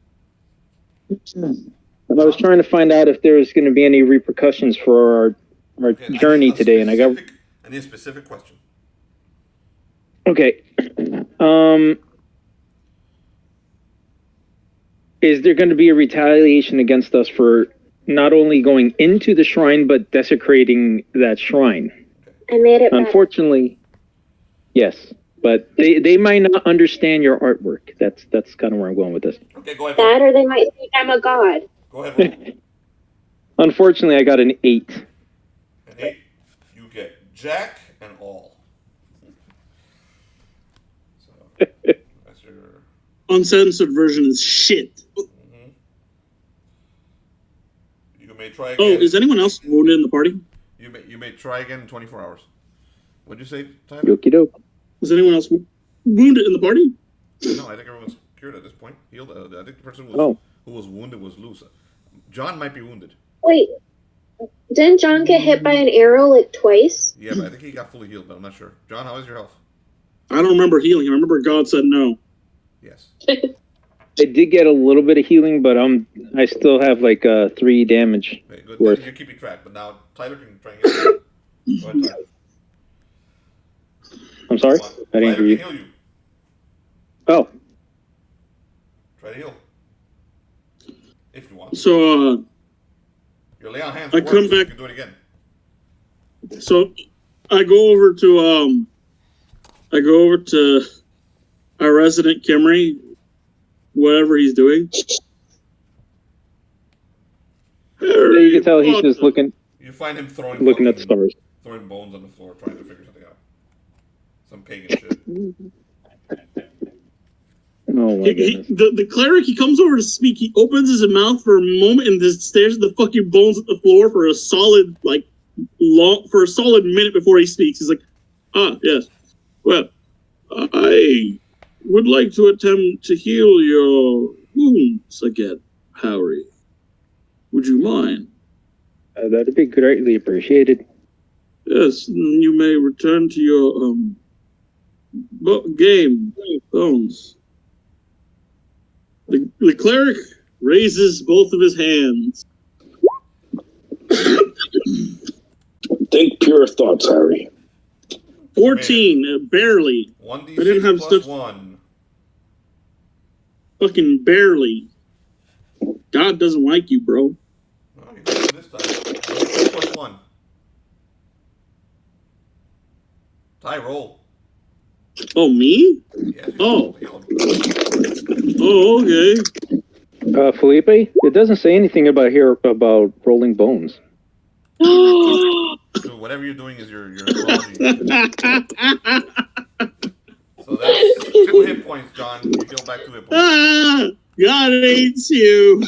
And I was trying to find out if there was going to be any repercussions for our journey today, and I got... I need a specific question. Okay. Is there going to be a retaliation against us for not only going into the shrine, but desecrating that shrine? I made it better. Unfortunately, yes. But they might not understand your artwork. That's kind of where I'm going with this. Okay, go ahead. That, or they might think I'm a god. Go ahead. Unfortunately, I got an 8. An 8. You get Jack and all. So that's your uncensored version is shit. Mm-hmm. You may try again. Oh, is anyone else wounded in the party? You may try again in 24 hours. What'd you say, Tyler? Okie doke. Is anyone else wounded in the party? No, I think everyone's cured at this point. Healed. I think the person who was wounded was loose. John might be wounded. Wait, didn't John get hit by an arrow like twice? Yeah, but I think he got fully healed, but I'm not sure. John, how is your health? I don't remember healing. I remember God said no. Yes. I did get a little bit of healing, but I still have like 3 damage. Okay, good. Worth. You're keeping track, but now Tyler can try and heal you. Go ahead, Tyler. I'm sorry? I didn't hear you. Heal you. Oh. Try to heal. If you want. So, your lay on hands I works, come so back. you can do it again. So, I go over to our resident Cymri, whatever he's doing. You can tell he's just looking You find him looking at the stars. Throwing bones on the floor, trying to figure something out. Some pagan shit. Oh my goodness. The cleric, he comes over to speak. He opens his mouth for a moment and just stares at the fucking bones at the floor for a solid, minute before he speaks. He's like, yes. Well, I would like to attempt to heal your wounds again, Harry. Would you mind? That'd be greatly appreciated. Yes, you may return to your game, Bones. The cleric raises both of his hands. Think pure thoughts, Harry. 14, barely. 1d6 I didn't have plus such 1. fucking barely. God doesn't like you, bro. No, you didn't do this time. 1d6 plus 1. Ty, roll. Oh, me? Yes, Oh. heal. Oh, okay. Felipe, it doesn't say anything about rolling bones. Dude, whatever you're doing is your astrology. So that's 2 hit points, John. You heal back 2 hit points. God hates you.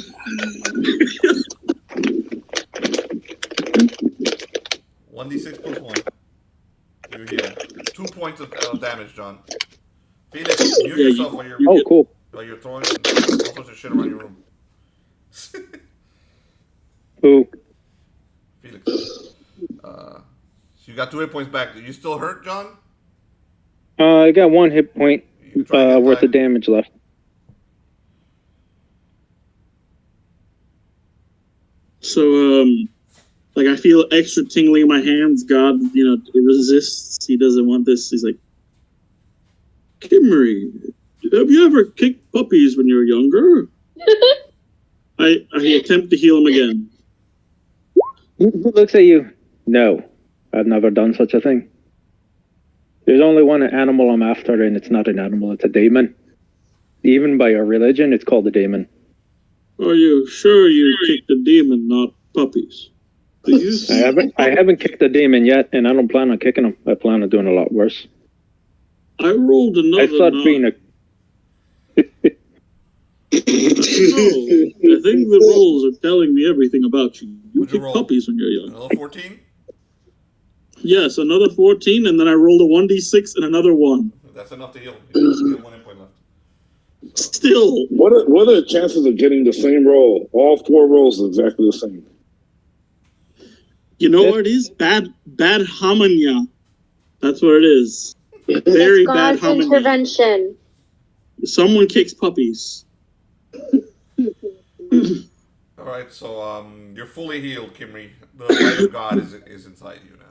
1d6 plus 1. You heal. 2 points of damage, John. Felix, mute yourself while you're Cool. while you're throwing all sorts of shit around your room. Who? Felix. So you got 2 hit points back. Are you still hurt, John? I got 1 hit point worth of damage left. So, I feel extra tingling in my hands. God, resists. He doesn't want this. He's like, Cymri, have you ever kicked puppies when you were younger? I attempt to heal him again. Who looks at you? No, I've never done such a thing. There's only one animal I'm after, and it's not an animal, it's a demon. Even by our religion, it's called a demon. Are you sure you kicked a demon, not puppies? I haven't kicked a demon yet, and I don't plan on kicking him. I plan on doing a lot worse. I rolled another. I thought being a... I think the rolls are telling me everything about you. You kick puppies when you're young. Another 14? Yes, another 14, and then I rolled a 1d6 and another 1. That's enough to heal. You have 1 hit point left. So. Still. What are the chances of getting the same roll? All 4 rolls are exactly the same. You know what it is? Bad harmonia. That's what it is. Very it's bad God's harmonia. Intervention. Someone kicks puppies. Okay. Alright, so you're fully healed, Cymri. The light of God is inside you now.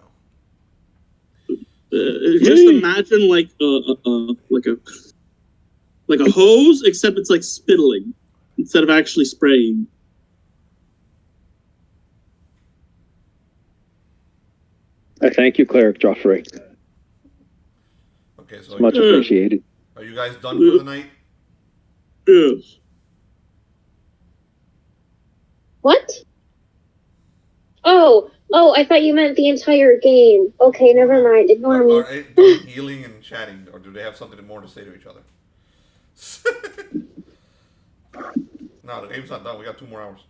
Just imagine like a hose, except it's like spittling instead of actually spraying. I thank you, Cleric Geoffrey. Okay, so It's much appreciated. are you guys done for the night? Yes. What? Oh, I thought you meant the entire game. Okay, never mind. Ignore me. Are they done healing and chatting, or do they have something more to say to each other? No, the game's not done. We got 2 more hours.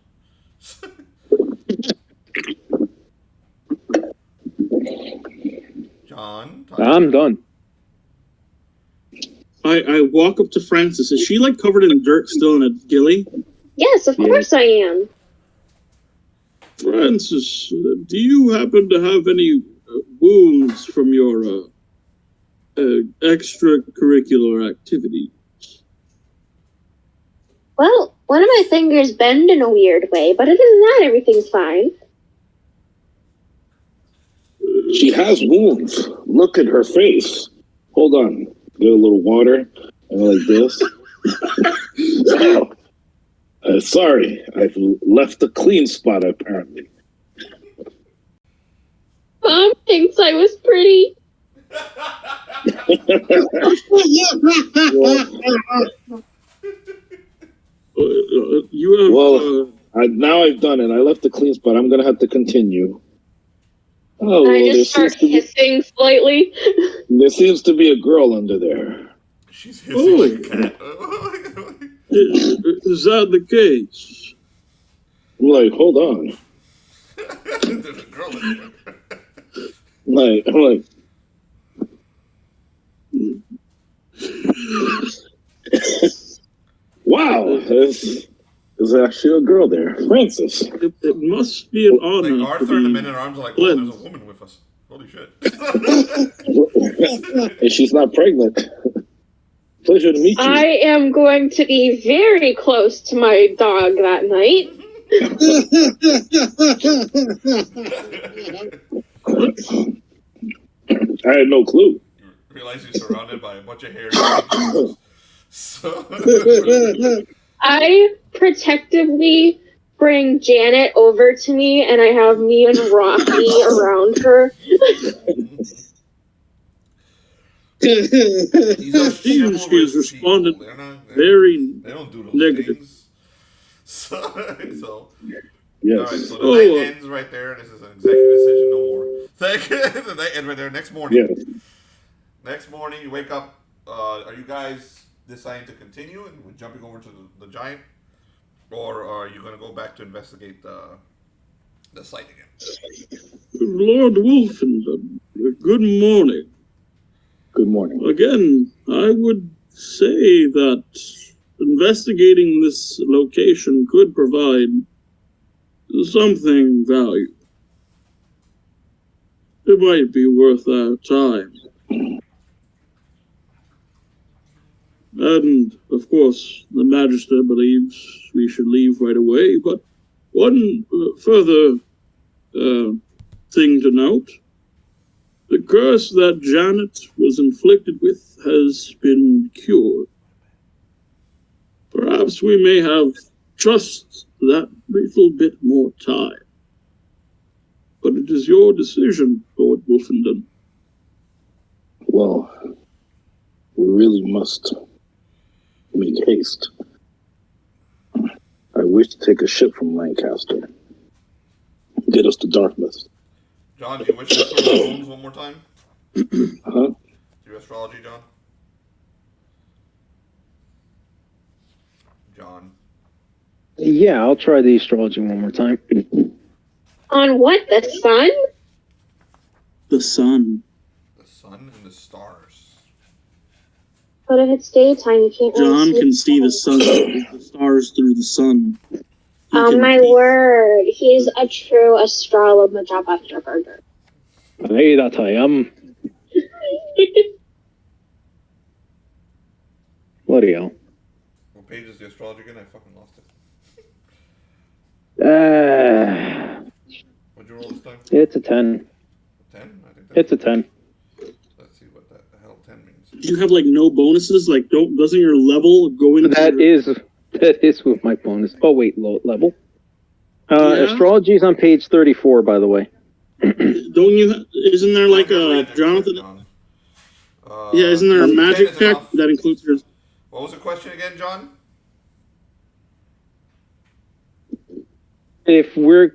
John? I'm done. I walk up to Francis. Is she like covered in dirt still in a gilly? Yes, of course I am. Francis, do you happen to have any wounds from your extracurricular activity? Well, one of my fingers bend in a weird way, but other than that, everything's fine. She has wounds. Look at her face. Hold on. Get a little water and like this. Sorry, I've left a clean spot apparently. Mom thinks I was pretty. You have. Well, now I've done it. I left a clean spot. I'm gonna have to continue. Oh, I just start hissing slightly. There seems to be a girl under there. She's hissing like a cat. Is that the case? I'm like, hold on. There's a girl in there. I'm like, wow, there's actually a girl there. Francis. It must be an honor. Like Arthur and the Men in Arms are like, oh, there's a woman with us. Holy shit. And she's not pregnant. Pleasure to meet you. I am going to be very close to my dog that night. I had no clue. You realize you're surrounded by a bunch of hairy creatures. So I protectively bring Janet over to me, and I have me and Rocky around her. these are She has responded they don't do those negative. things. So Yes. alright, so the night ends right there. This is an executive decision, no more. Thank you. The night ends right there. Next morning. Yes. Next morning, you wake up. Are you guys deciding to continue and we're jumping over to the giant? Or are you going to go back to investigate the site again? Lord Wolfenden, good morning. Good morning. Again, I would say that investigating this location could provide something valuable. It might be worth our time. And, of course, the Magister believes we should leave right away, but one further thing to note. The curse that Janet was inflicted with has been cured. Perhaps we may have just that little bit more time. But it is your decision, Lord Wolfenden. Well, we really must make haste. I wish to take a ship from Lancaster. Get us to Dartmouth. John, do you wish to throw the bones one more time? Huh? Your astrology, John? John. Yeah, I'll try the astrology one more time. On what? The sun? The sun. The sun and the stars. But if it's daytime, you can't really John see can see the sun, the stars through the sun. Oh my word. He's a true astrologer. Hey, that I am. Bloody hell. What page is the astrology again? I fucking lost it. What'd you roll this time? It's a 10. 10? I think it's a 10. Let's see what the hell 10 means. Do you have like no bonuses? Like, doesn't your level go into That is with my bonus. Oh wait, low level. Yeah? Astrology is on page 34, by the way. Don't you? Isn't there like a Jonathan? Yeah, isn't there a magic check that includes your? What was the question again, John? If we're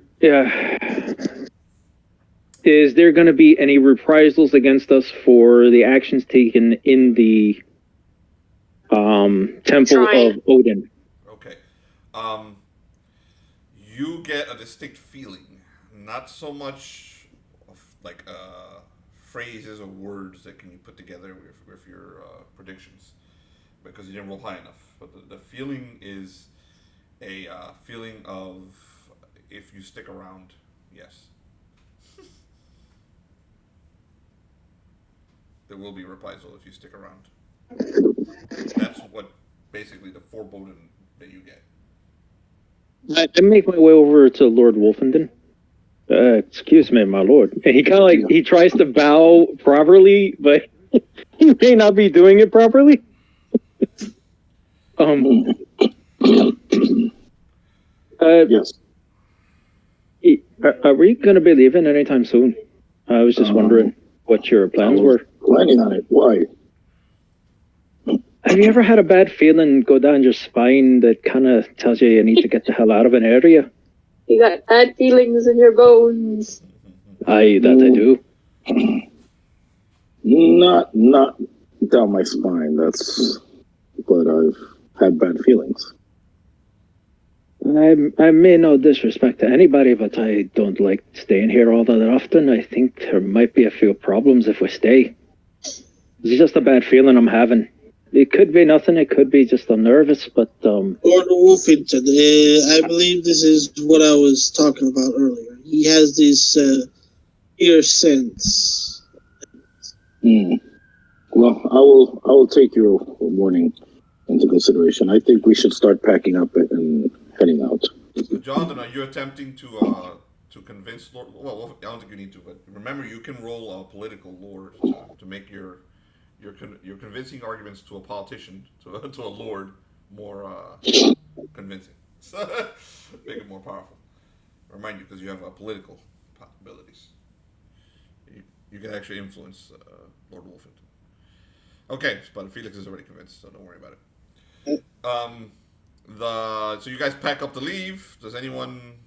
is there going to be any reprisals against us for the actions taken in the Temple of Odin? Okay. You get a distinct feeling, not so much of like phrases or words that can you put together with your predictions, because you didn't roll high enough. But the feeling is a feeling of, if you stick around, yes. There will be reprisal if you stick around. That's what basically the foreboding that you get. I make my way over to Lord Wolfenden. Excuse me, my lord. And he kind of like, he tries to bow properly, but he may not be doing it properly. Yes. Are we going to be leaving anytime soon? I was just wondering what your plans were. Planning on it. Why? Have you ever had a bad feeling go down your spine that kind of tells you need to get the hell out of an area? You got bad feelings in your bones. Aye, that I do. Not down my spine. But I've had bad feelings. I mean no disrespect to anybody, but I don't like staying here all that often. I think there might be a few problems if we stay. It's just a bad feeling I'm having. It could be nothing. It could be just I'm nervous, but Lord Wolfenden, I believe this is what I was talking about earlier. He has this ear sense. Well, I will take your warning into consideration. I think we should start packing up and heading out. So Jonathan, are you attempting to convince Lord? Well, I don't think you need to, but remember, you can roll a political lord to make your convincing arguments to a politician, to a lord, more convincing. Make it more powerful. Remind you, because you have political abilities. You can actually influence Lord Wolfenden. Okay, but Felix is already convinced, so don't worry about it. So you guys pack up to leave. Does anyone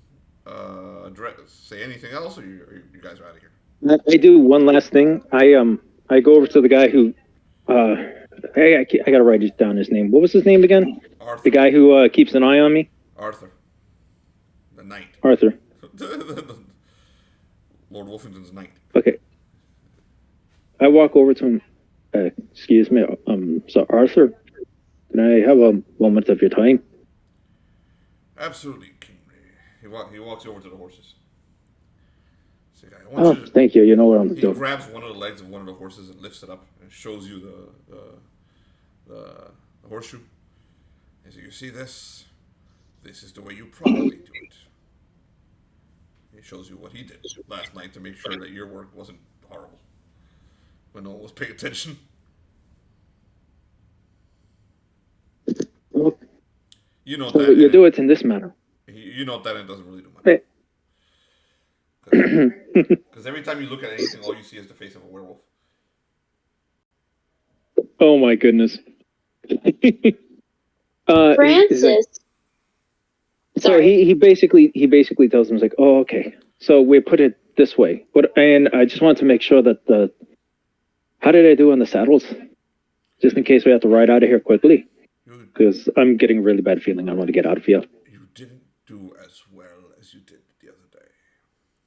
say anything else, or you guys are out of here? I do one last thing. I go over to the guy who. Hey, I gotta write down his name. What was his name again? Arthur. The guy who keeps an eye on me. Arthur. The knight. Arthur. Lord Wolfenden's knight. Okay. I walk over to him. Excuse me, so Arthur, can I have a moment of your time? Absolutely, Cymri. He walks over to the horses. Thank you. You know what I'm doing. He grabs one of the legs of one of the horses and lifts it up and shows you the horseshoe. He says, "You see this? This is the way you properly do it." He shows you what he did last night to make sure that your work wasn't horrible when no one was paying attention. Well, You know so that you do it in this manner. You know that it doesn't really do much. Because every time you look at anything, all you see is the face of a werewolf. Oh my goodness. Francis. So he basically tells him, he's like, oh, okay. So we put it this way. And I just wanted to make sure that how did I do on the saddles? Just in case we have to ride out of here quickly. Because I'm getting a really bad feeling I want to get out of here. You didn't do as well as you did the other day.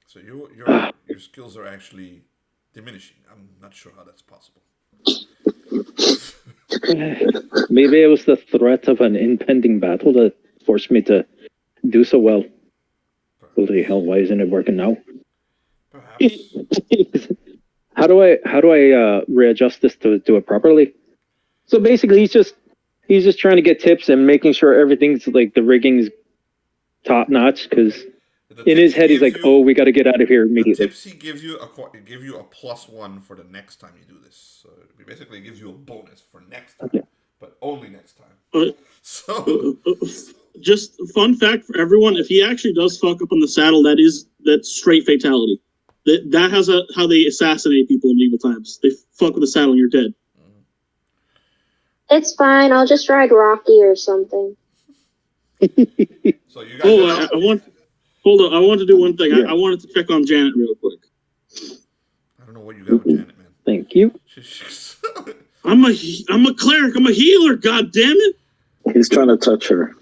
So your skills are actually diminishing. I'm not sure how that's possible. Maybe it was the threat of an impending battle that forced me to do so well. Holy hell, why isn't it working now? Perhaps. How do I readjust this to do it properly? So basically he's just trying to get tips and making sure everything's like the rigging's top notch because in his head he's like, "Oh, we got to get out of here immediately." The tips he gives you a +1 for the next time you do this. So it basically gives you a bonus for next time, but only next time. Just fun fact for everyone: if he actually does fuck up on the saddle, that's straight fatality. That has how they assassinate people in medieval times. They fuck with the saddle and you're dead. It's fine. I'll just ride Rocky or something. So you guys. Hold on. I want to do one thing. I wanted to check on Janet real quick. I don't know what you got with Janet, man. Thank you. I'm a cleric. I'm a healer. God damn it! He's trying to touch her.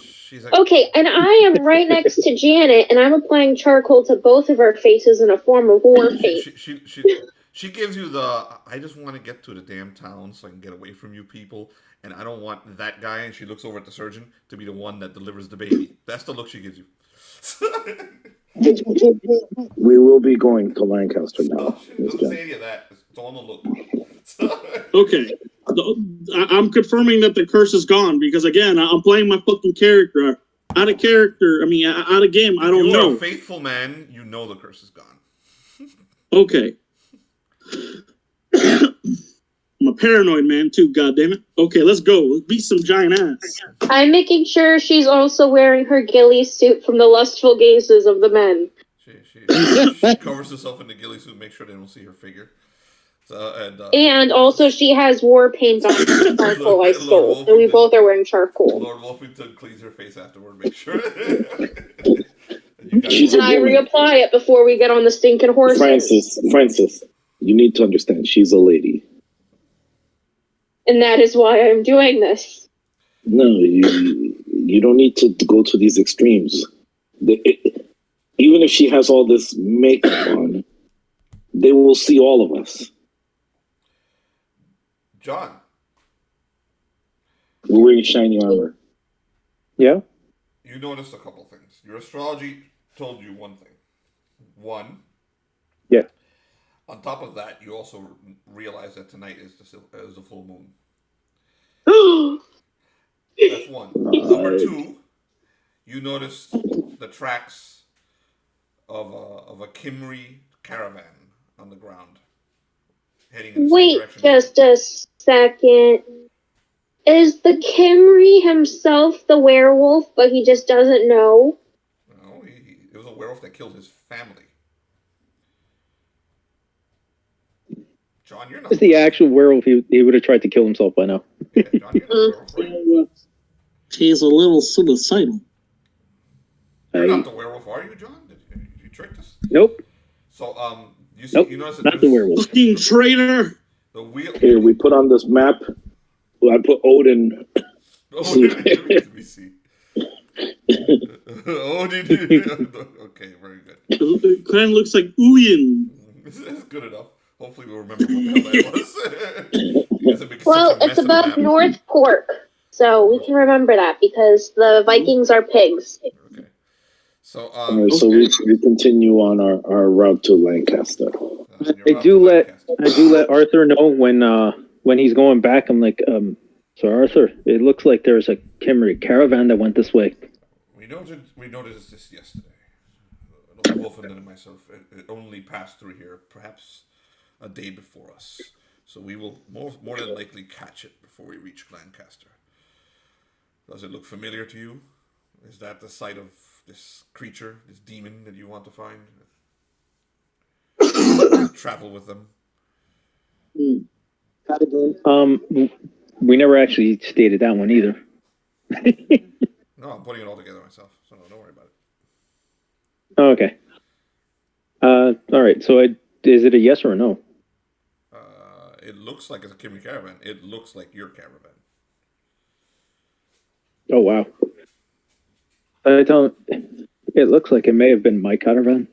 She's like, okay, and I am right next to Janet, and I'm applying charcoal to both of our faces in a form of war paint. She gives you the, I just want to get to the damn town so I can get away from you people, and I don't want that guy, and she looks over at the surgeon, to be the one that delivers the baby. That's the look she gives you. We will be going to Lancaster now. Doesn't say any of that. It's all on the look. Okay. I'm confirming that the curse is gone because, again, I'm playing my fucking character. Out of character, out of game, I don't know. If you're a faithful man, you know the curse is gone. Okay. I'm a paranoid man, too, goddammit. Okay, let's go. Let's beat some giant ass. I'm making sure she's also wearing her ghillie suit from the lustful gazes of the men. She covers herself in the ghillie suit, make sure they don't see her figure. And also she has war paint on her charcoal I stole. And we both are wearing charcoal. Lord Wolfenden cleans her face afterward, make sure. And I reapply it before we get on the stinking horse. Francis, you need to understand, she's a lady. And that is why I'm doing this. No, you don't need to go to these extremes. Even if she has all this makeup on, they will see all of us. John. We're wearing shiny armor. Yeah? You noticed a couple things. Your astrology told you one thing. One. Yeah. On top of that, you also realize that tonight is the full moon. That's one. Number two, you noticed the tracks of a Cymri caravan on the ground. Heading in the same direction. Wait just a second. Is the Cymri himself the werewolf, but he just doesn't know? No, it was a werewolf that killed his family. John, you're not. If the actual werewolf, he would have tried to kill himself by now. Yeah, John, you're not the werewolf. He's a little suicidal. You're not the werewolf, are you, John? Did you trick us? Nope. So, you see, nope, you notice that not the werewolf. Fucking traitor! The wheel. Here, we put on this map. I put Odin. Let me see. Odin. Okay, very good. It kind of looks like Uyin. That's good enough. Hopefully we'll remember what the hell that was. Well, it's above North Cork, so we can remember that because the Vikings are pigs. Okay. So, so we continue on our route to Lancaster. I do let Arthur know when he's going back. I'm like, so Arthur, it looks like there's a Cymri caravan that went this way. We noticed this yesterday. Wolfenden and myself, it only passed through here, perhaps a day before us. So we will more than likely catch it before we reach Lancaster. Does it look familiar to you? Is that the site of this creature, this demon that you want to find? Travel with them? We never actually stated that one either. No, I'm putting it all together myself, so don't worry about it. Oh, okay. All right. So, is it a yes or a no? It looks like it's a Cymri caravan. It looks like your caravan. Oh wow! I don't. It looks like it may have been my caravan.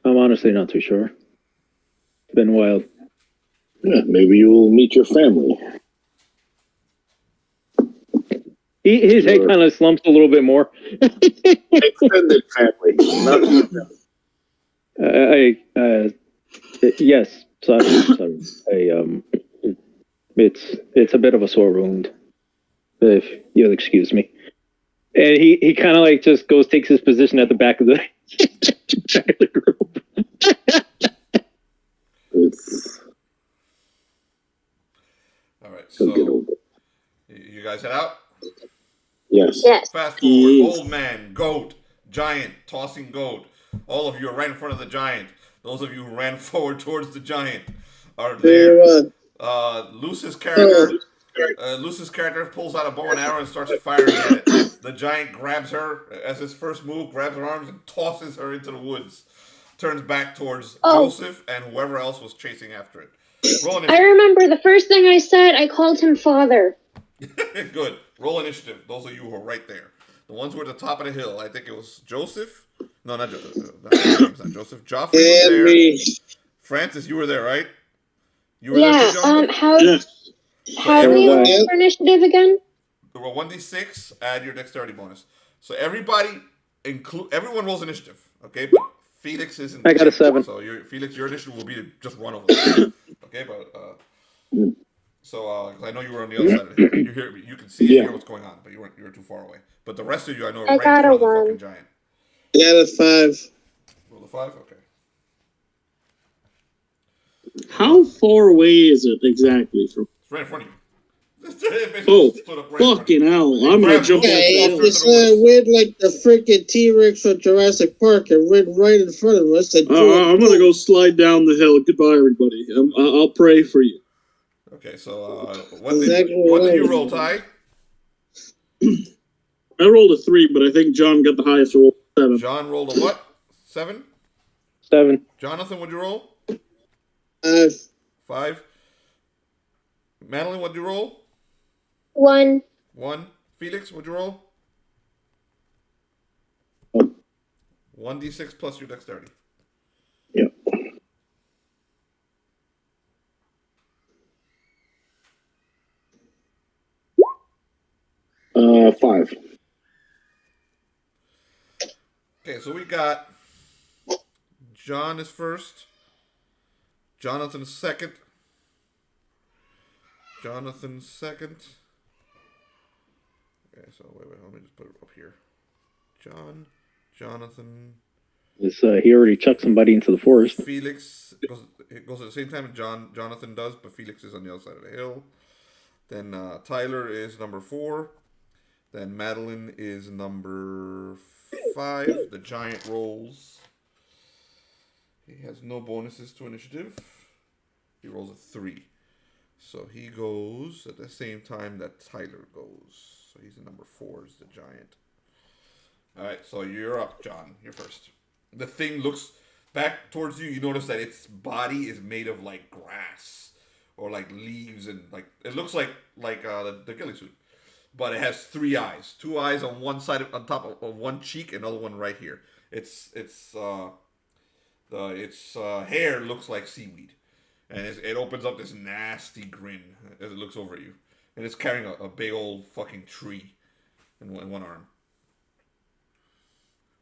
I'm honestly not too sure. It's been wild. Yeah, maybe you'll meet your family. His head kind of slumps a little bit more. Extended family. Yes. Sorry. It's a bit of a sore wound, if you'll excuse me. And he kind of like just takes his position at the back of the group. All right, so you guys head out? Yes. Fast forward, old man, goat, giant, tossing goat. All of you are right in front of the giant. Those of you who ran forward towards the giant are there. Luce's character pulls out a bow and arrow and starts firing at it. The giant grabs her as his first move, grabs her arms and tosses her into the woods. Turns back towards Joseph and whoever else was chasing after it. I remember the first thing I said, I called him father. Good. Roll initiative. Those of you who are right there. The ones who are at the top of the hill. I think it was Joseph. No, not Joseph. Not Joseph. Geoffrey was there. Francis, you were there, right? You were there too, John? How do we roll for initiative again? Roll 1d6, add your dexterity bonus. So everyone rolls initiative, okay? But Felix isn't. I got a 7. So Felix, your initiative will be to just run over them. Okay, but I know you were on the other side of the hill. You can see and hear what's going on, but you were too far away. But the rest of you, I know, are right in front of the fucking giant. I got a 5. Roll a 5, okay. How far away is it exactly from? It's right in front of you. Fucking hell! I'm gonna jump. It's weird like the freaking T-Rex from Jurassic Park and ran right in front of us. I'm gonna go slide down the hill. Goodbye, everybody. I'll pray for you. Okay, so what did you roll, Ty? I rolled a 3, but I think John got the highest roll. 7. John rolled a what? 7? 7. Jonathan, what'd you roll? 5. Madeline, what'd you roll? 1. 1. Felix, what'd you roll? 1d6 plus your dexterity. Yep. Uh, 5. Okay, so we got John is first, Jonathan is second, Jonathan's second. Okay, so wait, let me just put it up here. Jonathan. He already chucked somebody into the forest. Felix it goes at the same time Jonathan does, but Felix is on the other side of the hill. Then Tyler is number 4. Then Madeline is number 5. The giant rolls. He has no bonuses to initiative. He rolls a 3. So he goes at the same time that Tyler goes. So he's in number 4 is the giant. Alright, so you're up, John. You're first. The thing looks back towards you. You notice that its body is made of like grass or like leaves, and like it looks like the ghillie suit. But it has 3 eyes. 2 eyes on one side, on top of one cheek, another one right here. Its hair looks like seaweed, and it opens up this nasty grin as it looks over at you. And it's carrying a big old fucking tree in one arm.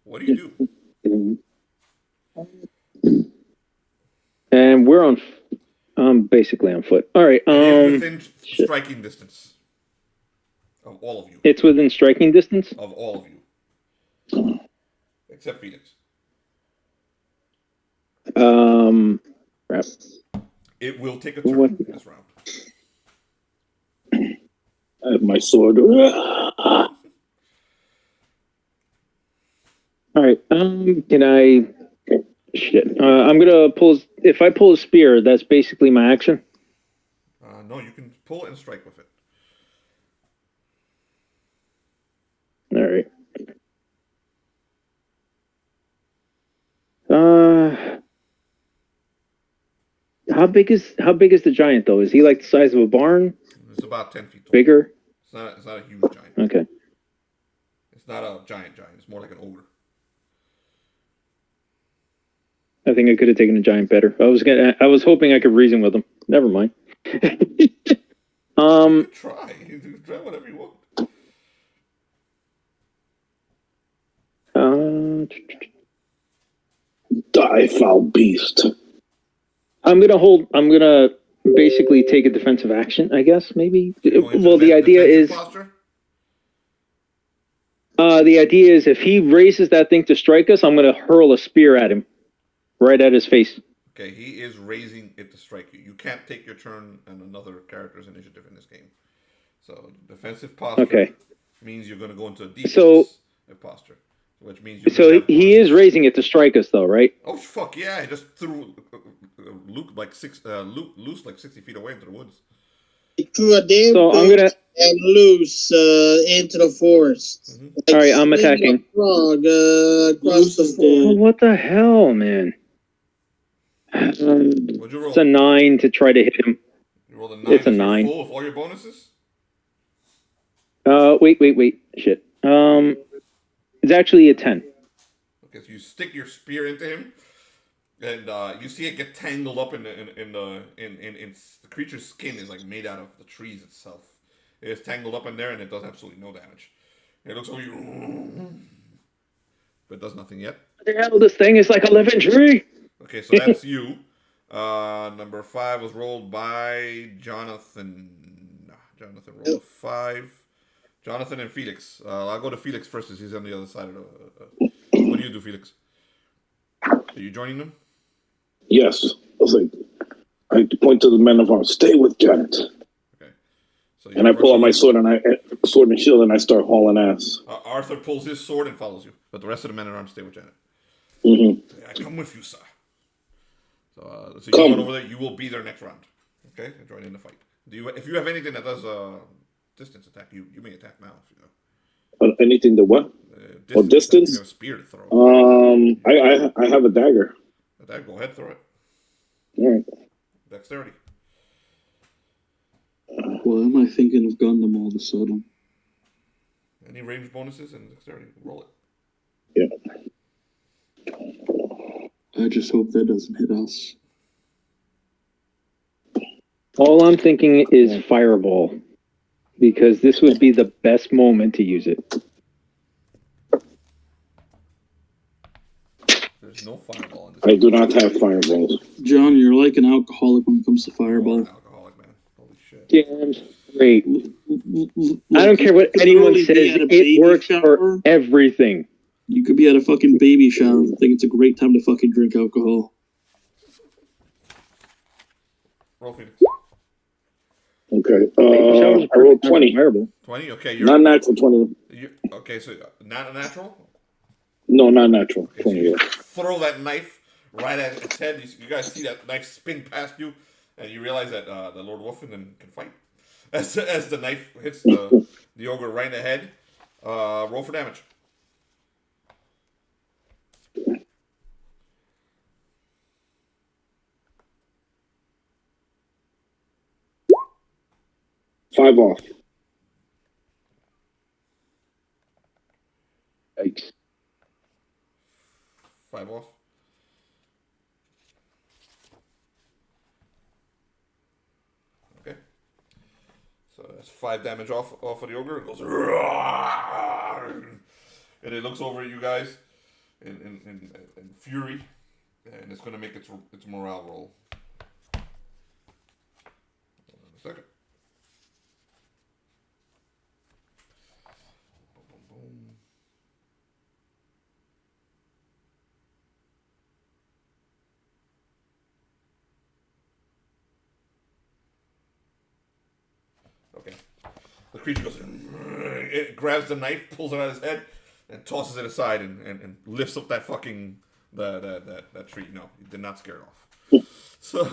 What do you do? And we're on. Basically on foot. All right. It's within striking distance of all of you. It's within striking distance of all of you, except Felix. Crap. It will take a turn this round. I have my sword. All right. Can I? Shit. I'm gonna pull. If I pull a spear, that's basically my action. No, you can pull and strike with it. All right. How big is the giant though? Is he like the size of a barn? It's about 10 feet tall. Bigger? It's not a huge giant. Okay. It's not a giant. It's more like an ogre. I think I could have taken a giant better. I was hoping I could reason with him. Never mind. You could try. You can try whatever you want. Die, foul beast. I'm gonna basically take a defensive action, I guess, maybe. Well, the idea is... Posture? The idea is if he raises that thing to strike us, I'm going to hurl a spear at him. Right at his face. Okay, he is raising it to strike you. You can't take your turn and another character's initiative in this game. So defensive posture means you're going to go into a defense posture, which means he is raising it to strike us, though, right? Oh fuck yeah! He just threw Luke like loose like 60 feet away into the woods. He threw a damn and loose into the forest. Mm-hmm. Like, all right, I'm attacking. Frog across the forest. What the hell, man? What'd you roll? It's a 9 to try to hit him. You rolled a 9. It's a 9. Full of all your bonuses? Wait. Shit. It's actually a 10. Okay, so you stick your spear into him, and you see it get tangled up in the creature's skin is like made out of the trees itself. It is tangled up in there, and it does absolutely no damage. It looks over you, but it does nothing yet. What the hell? This thing is like a living tree. Okay, so that's you. Number 5 was rolled by Jonathan. Jonathan rolled a 5. Jonathan and Felix. I'll go to Felix first, as he's on the other side of the. What do you do, Felix? Are you joining them? Yes. I point to the men of arms. Stay with Janet. Okay. So and I pull out my sword and shield, and I start hauling ass. Arthur pulls his sword and follows you, but the rest of the men at arms stay with Janet. Mm-hmm. I come with you, sir. So you go over there. You will be there next round. Okay, join in the fight. If you have anything that does distance attack, you may attack now. If you know. Anything to what? Distance? You have a spear to throw. I have a dagger. A dagger. Go ahead, throw it. All right. Dexterity. Why am I thinking of Gundam all of a sudden? Any range bonuses and dexterity? Roll it. Yeah. I just hope that doesn't hit us. All I'm thinking is fireball, because this would be the best moment to use it. There's no fireball in this. I do not have fireballs. John, you're like an alcoholic when it comes to fireball. An alcoholic, man. Holy shit. Damn straight. I don't care what anyone says. It works for everything. You could be at a fucking baby shower and think it's a great time to fucking drink alcohol. Roll Phoenix. Okay. I rolled 20. 20? Okay. Not natural 20. Okay, so not a natural? No, not natural. Okay, 20. so you throw that knife right at its head. You guys see that knife spin past you, and you realize that the Lord Wolfenden can fight. As the knife hits the ogre right in the head, roll for damage. Five off. Yikes. 5 off. Okay. So that's 5 damage off of the ogre. It goes, and it looks over at you guys in fury, and it's going to make its morale roll. Hold on a second. Okay. The creature goes, it grabs the knife, pulls it out of his head, and tosses it aside and lifts up that fucking that tree. No, he did not scare it off. So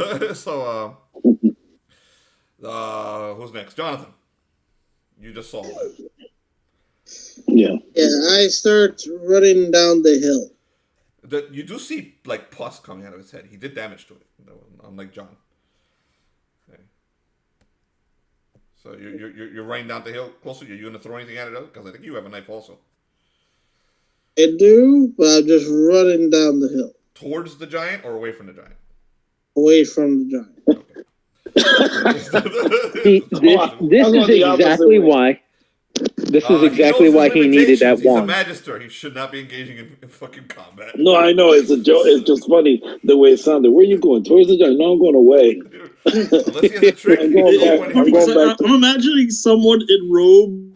who's next? Jonathan. You just saw that. Yeah. Yeah, I start running down the hill. You do see like pus coming out of his head. He did damage to it, unlike John. Okay. So you're running down the hill closer. Are you going to throw anything at it? Because I think you have a knife also. I do, but I'm just running down the hill. Towards the giant or away from the giant? Away from the giant. Okay. This is exactly why. This is exactly why he needed that wand. He's a magister. He should not be engaging in fucking combat. No, I know. It's a joke. It's just funny the way it sounded. Where are you going? Towards the giant? No, I'm going away. Unless he has a trick. I'm imagining someone in robe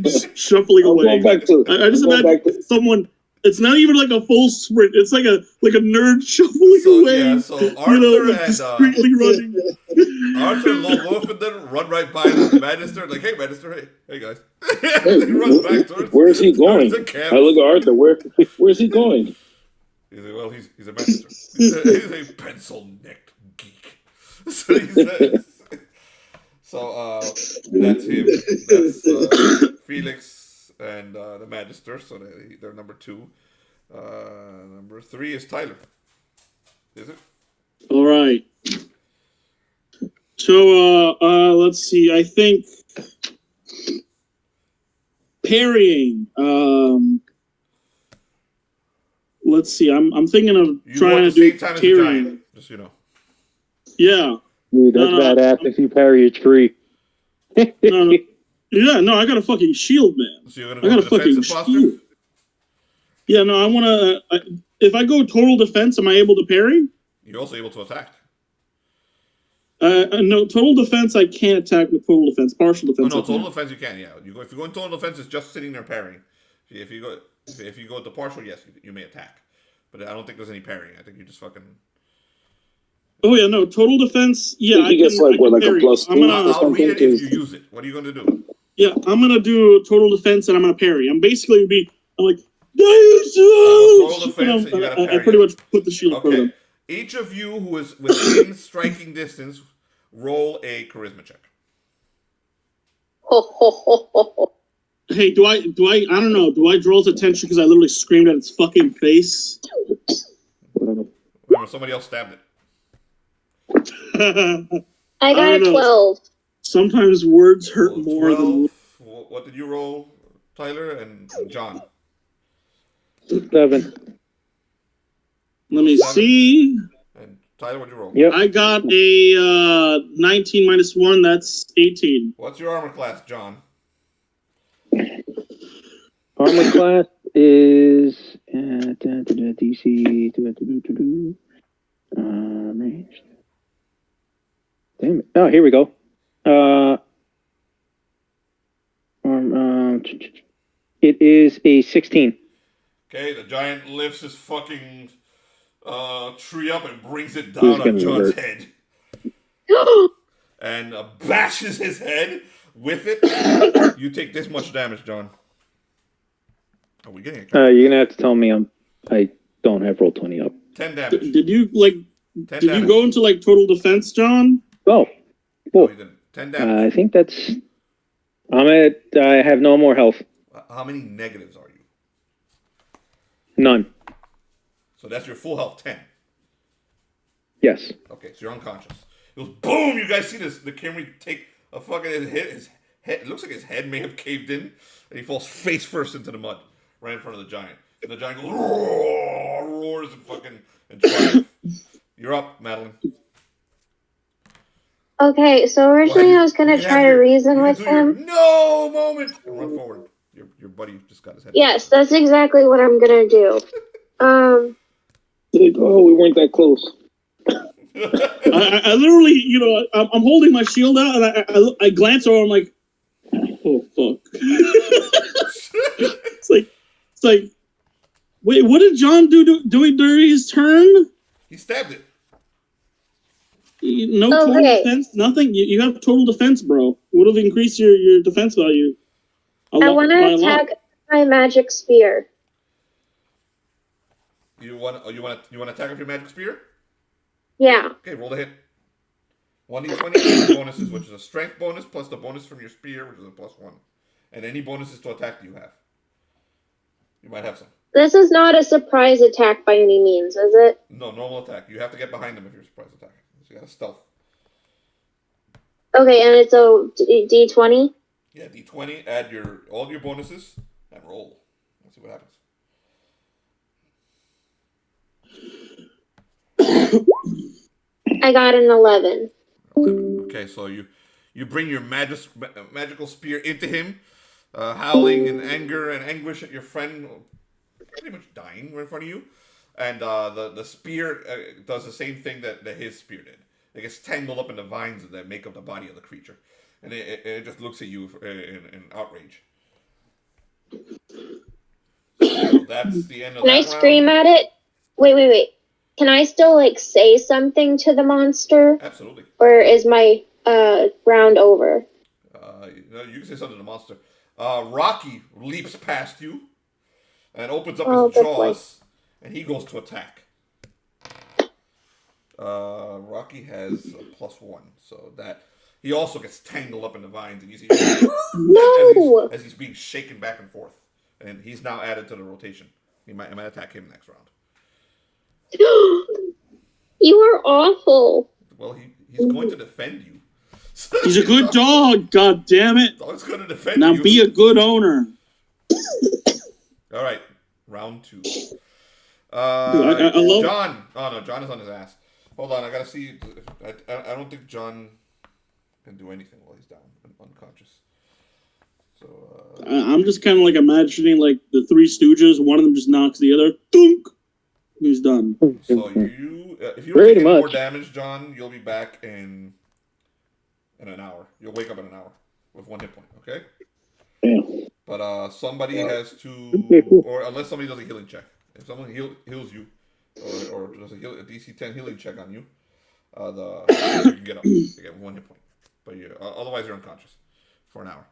Just shuffling away. I just imagine someone. It's not even like a full sprint. It's like a nerd shuffling away. Yeah, so Arthur and discreetly running. Arthur and Lord Wolfenden run right by the Magister, like, hey Magister, hey guys. He runs back towards. Where is he going? I look at Arthur. Where's he going? He's like, well, he's a Magister. He's a pencil-necked geek. So he says. So that's him. That's Felix and the Magister. So they're number 2. Number 3 is Tyler. Is it? All right. So let's see. I think parrying. Let's see. I'm thinking of trying to do parrying. Just Yeah. Dude, that's badass if you parry a tree. no. Yeah, no, I got a fucking shield, man. So you're gonna go I got a fucking shield. Yeah, no, I want to. If I go total defense, am I able to parry? You're also able to attack. No, total defense I can't attack with total defense. Partial defense. No, total defense you can. Yeah, if you go in total defense, it's just sitting there parrying. If you go to partial, yes, you may attack, but I don't think there's any parrying. I think you just fucking. Oh yeah, no, total defense. Yeah, I guess like a plus 2. I'll read it if you use it. What are you going to do? Yeah, I'm gonna do total defense and I'm gonna parry. I'm basically I'm like. Total defense, and you gotta parry. I pretty much put the shield for them. Each of you who is within striking distance, roll a charisma check. Hey, do I don't know. Do I draw its attention because I literally screamed at its fucking face? Remember, somebody else stabbed it. I got a 12. Sometimes words hurt more than. What did you roll, Tyler and John? 7. Let me see. And Tyler, what'd you roll? Yep. I got a 19 minus 1. That's 18. What's your armor class, John? Armor class is DC. Damn it! Oh, here we go. It is a 16. Okay, the giant lifts his fucking tree up and brings it down on John's head. And bashes his head with it. You take this much damage, John. Are we getting it? You're going to have to tell me I don't have roll 20 up. 10 damage. Did you go into like total defense, John? Oh. Cool. No, 10 damage. I think that's... I have no more health. How many negatives are you? None. So that's your full health, 10. Yes. Okay, so you're unconscious. It goes boom! You guys see this? The Cymri take a fucking his head. It looks like his head may have caved in, and he falls face first into the mud, right in front of the giant. And the giant goes roars and fucking and triumph. You're up, Madeline. Okay, so originally I was gonna try to reason with him. No moment. Run forward. Your buddy just got his head. Yes, that's exactly what I'm gonna do. We weren't that close. I literally, I'm holding my shield out, and I glance over. I'm like, oh fuck! It's like, wait, what did John do during his turn? He stabbed it. No total defense, nothing. You have total defense, bro. Would have increased your defense value. I want to attack my magic spear. You want to attack with your magic spear? Yeah. Okay, roll the hit. 1d20 bonuses, which is a strength bonus plus the bonus from your spear, which is a +1, and any bonuses to attack you have. You might have some. This is not a surprise attack by any means, is it? No, normal attack. You have to get behind them if you're surprise attacking. So you got to stealth. Okay, and it's a D20? Yeah, D20, add all your bonuses, and roll. Let's see what happens. I got an 11. Okay, so you bring your magical spear into him, howling in anger and anguish at your friend, pretty much dying right in front of you. And the spear does the same thing that his spear did. It gets tangled up in the vines that make up the body of the creature. and it just looks at you in outrage. So that's the end of Can I that scream round. at it? Wait. Can I still, like, say something to the monster? Absolutely. Or is my round over? You can say something to the monster. Rocky leaps past you and opens up his jaws, and he goes to attack. Rocky has a +1, so that he also gets tangled up in the vines, and you see as he's being shaken back and forth, and he's now added to the rotation. I might attack him next round. You are awful. Well, he's going to defend you. He's a good dog. God damn it! Dog's going to defend now you. Now be a good owner. All right, round 2. I love John. Oh no, John is on his ass. Hold on, I gotta see. I don't think John can do anything while he's down and unconscious. So I'm just kind of like imagining like the Three Stooges. One of them just knocks the other. Dunk. He's done. So if you don't take any more damage, John, you'll be back in an hour. You'll wake up in an hour with 1 hit point. Okay. Yeah. But somebody has to, or unless somebody does a healing check. If someone heals you, or does a DC 10 healing check on you, you can get up. You get 1 hit point. But otherwise you're unconscious for an hour.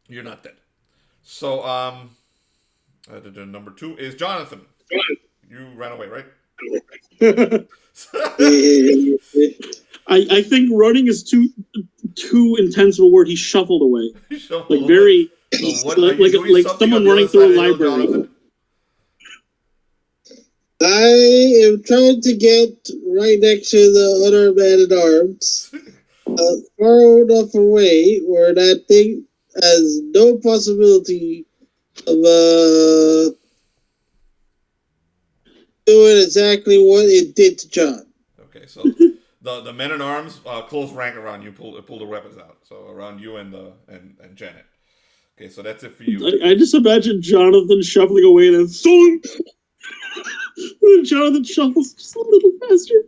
You're not dead. So number 2 is Jonathan. You ran away, right? I think running is too intense of a word. He shuffled away. Very like someone running through a library. Jonathan? I am trying to get right next to the other man at arms, far enough away where that thing has no possibility of doing exactly what it did to John. Okay, so the men at arms close rank around you, pull their weapons out. So around you and Janet. Okay, so that's it for you. I just imagine Jonathan shuffling away and then thunk. Jonathan shuffles just a little faster.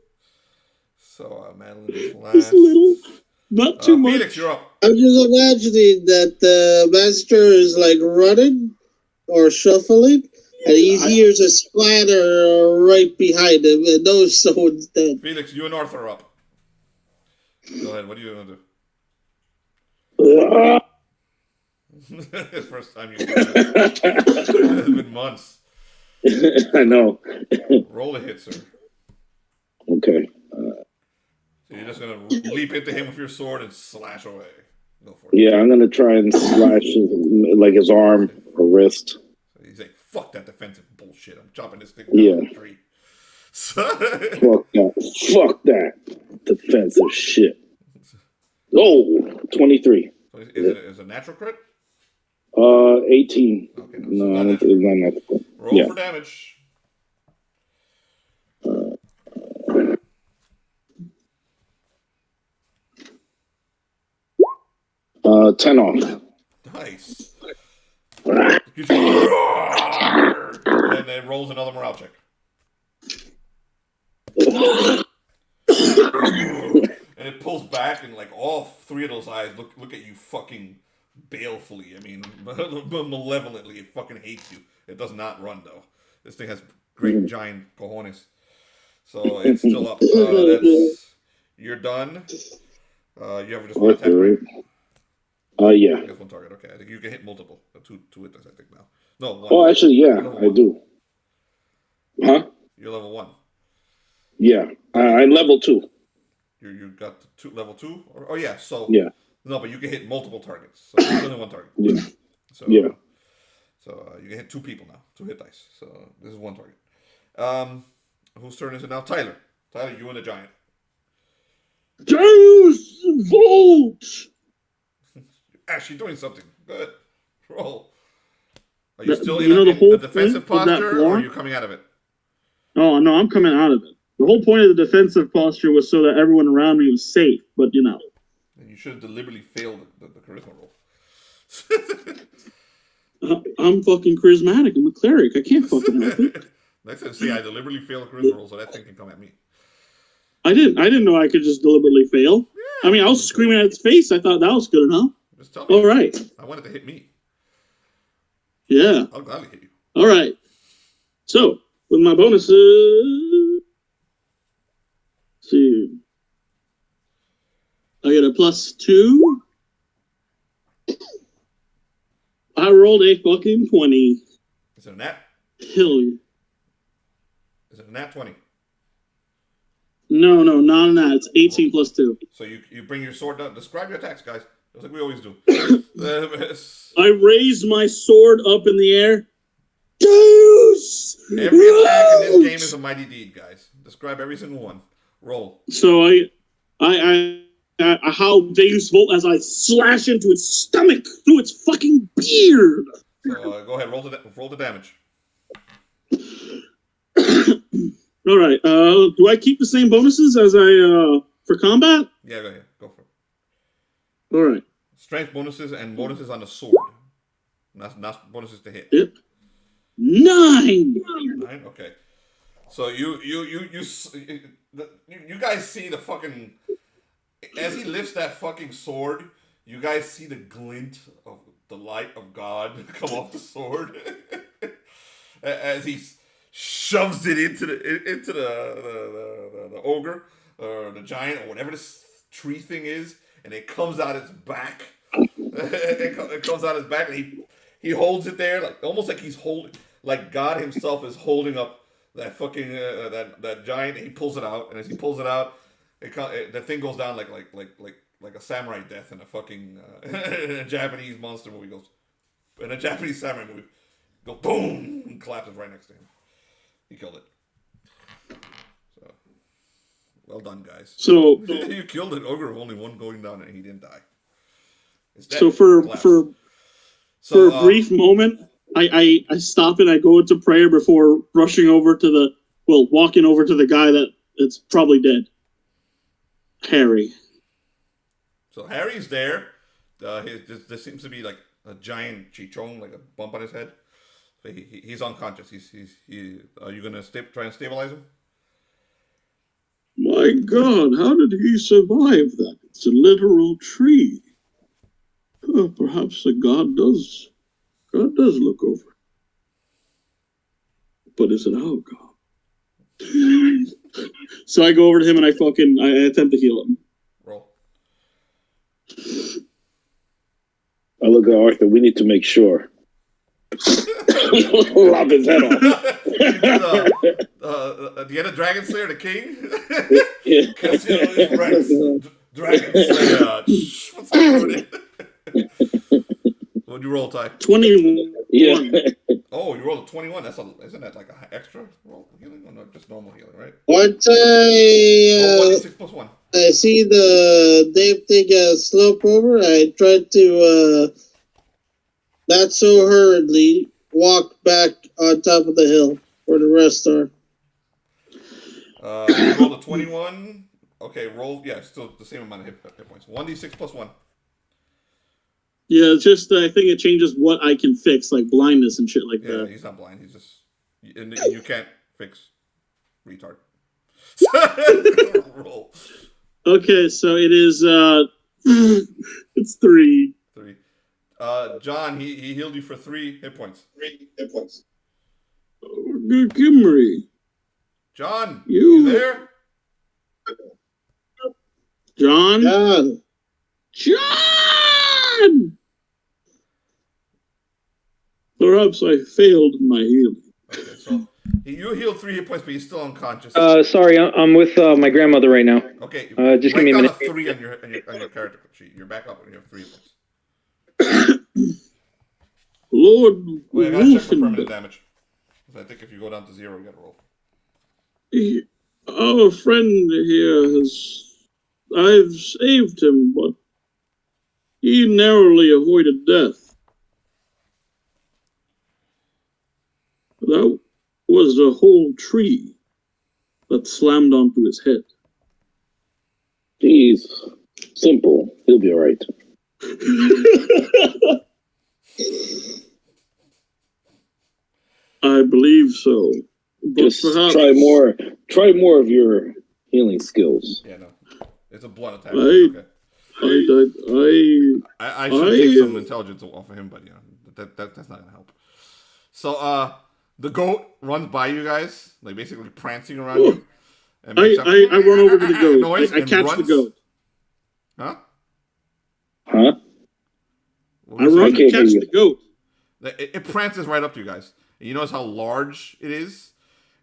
So Madeline is last. Just a little, not too much. Felix, you're up. I'm just imagining that the master is like running or shuffling, and he hears a splatter right behind him and knows someone's dead. Felix, you and Arthur are up. Go ahead. What are you gonna do? First time you've done it. It's been months. I know. Roll a hit, sir. Okay. So you're just gonna leap into him with your sword and slash away. Go for it. Yeah, I'm gonna try and slash his arm or wrist. So he's like, "Fuck that defensive bullshit! I'm chopping this thing down the tree." Fuck that defensive shit. Oh, 23. So is it a natural crit? 18. Okay, no, it's not natural. Roll for damage. 10 off. Nice. And then rolls another morale check. And it pulls back, and like all 3 of those eyes look at you fucking balefully. I mean, malevolently. It fucking hates you. It does not run though. This thing has great giant cojones. So it's still up. You're done. You have just one attack, right? Yeah. I guess one target. Okay, I think you can hit multiple. Two hit dice, I think now. No, one. Oh, actually, yeah, I do. Huh? You're level 1. Yeah, I'm level 2. You got level 2? Oh yeah. So yeah. No, but you can hit multiple targets. So there's only one target. Yeah. So yeah. So you can hit 2 people now. 2 hit dice. So this is one target. Whose turn is it now? Tyler. Tyler, you and the giant. Deus Volt! Actually doing something. Good. Roll. Are you still in a defensive posture, or are you coming out of it? Oh, no, I'm coming out of it. The whole point of the defensive posture was so that everyone around me was safe, but you know. And you should have deliberately failed the charisma roll. I'm fucking charismatic. I'm a cleric. I can't fucking help it. Next time, see, I deliberately failed a charisma roll, so that thing can come at me. I didn't know I could just deliberately fail. I mean, I was screaming at its face. I thought that was good enough. Just tell me. All right. I wanted to hit me. Yeah. I'll gladly hit you. All right. So, with my bonuses, let's see. I get a +2. I rolled a fucking 20. Is it a nat? Hell yeah. Is it a nat 20? No, not a nat. It's 18 +2. So you bring your sword down. Describe your attacks, guys. Just like we always do. I raised my sword up in the air. Deuce! Every attack in this game is a mighty deed, guys. Describe every single one. Roll. So I howl Deus Volt as I slash into its stomach through its fucking beard. So go ahead, roll the damage. All right. Do I keep the same bonuses as I for combat? Yeah, go ahead. Go for it. All right. Strength bonuses and bonuses on the sword. Not bonuses to hit. Yep. 9. 9. Okay. So you guys see the fucking as he lifts that fucking sword. You guys see the glint of the light of God come off the sword as he shoves it into the ogre or the giant or whatever this tree thing is, and it comes out its back. It comes out his back, and he holds it there like almost like he's holding, like God Himself is holding up that fucking that giant. And he pulls it out, and as he pulls it out, the thing goes down like a samurai death in a fucking in a Japanese monster movie. Goes in a Japanese samurai movie. Go boom and collapses right next to him. He killed it. So well done, guys. So you killed an ogre of only one going down, and he didn't die. So for a brief moment, I stop and I go into prayer before walking over to the guy that it's probably dead. Harry. So Harry's there. There seems to be like a giant chichong, like a bump on his head. So he's unconscious. Are you gonna try and stabilize him? My God, how did he survive that? It's a literal tree. Perhaps the God does look over. But is it our God? So I go over to him and I attempt to heal him. Roll. I look at Arthur. We need to make sure. Lop his head off. The end of Dragon Slayer, the king? Yeah. Dragon Slayer. What's happening? What'd you roll, Ty? 21. Yeah. Oh, you rolled a 21. Isn't that like an extra roll healing? Or not just normal healing, right? Once 1d6 plus 1. I see the damn thing slope over, I tried to not so hurriedly walk back on top of the hill where the rest are. You rolled a 21. Okay, roll. Yeah, still the same amount of hit points. 1d6 plus 1. Yeah, it's just I think it changes what I can fix, like blindness and shit like that. Yeah, he's not blind. He's just and you can't fix retard. Roll. Okay, so it is it's 3. 3. John, he healed you for 3 hit points. Cymri. John, you there? John. Perhaps I failed in my healing. Okay, so you healed 3 hit points, but you're still unconscious. Sorry, I'm with my grandmother right now. Okay, just give me a minute. 3 on your character sheet. You're back up and you have 3 hit points. Lord Wait, I gotta check for Wolfenden. permanent damage. I think if you go down to 0, you gotta roll. Our friend here I've saved him, but he narrowly avoided death. That was a whole tree that slammed onto his head. He's simple. He'll be all right. I believe so. But Just perhaps try more of your healing skills. Yeah, no. It's a blunt attack. I should take some intelligence off of him, but that's not gonna help. So the goat runs by you guys, like basically prancing around you. And I run over to the goat. Noise I catch the goat. Huh? Huh? I run to catch the goat. It prances right up to you guys. And you notice how large it is,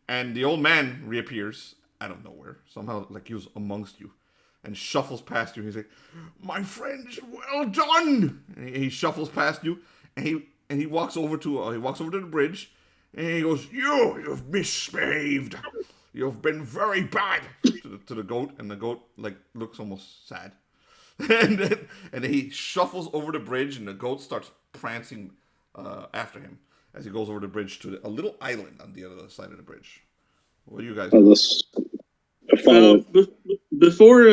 and the old man reappears out of nowhere, somehow like he was amongst you, and shuffles past you. He's like, "My friends, well done!" And he shuffles past you, and he walks over to the bridge, and he goes, "You've misbehaved. You've been very bad," to the goat, and the goat like looks almost sad, and then he shuffles over the bridge, and the goat starts prancing after him as he goes over the bridge to a little island on the other side of the bridge. What do you guys do? Before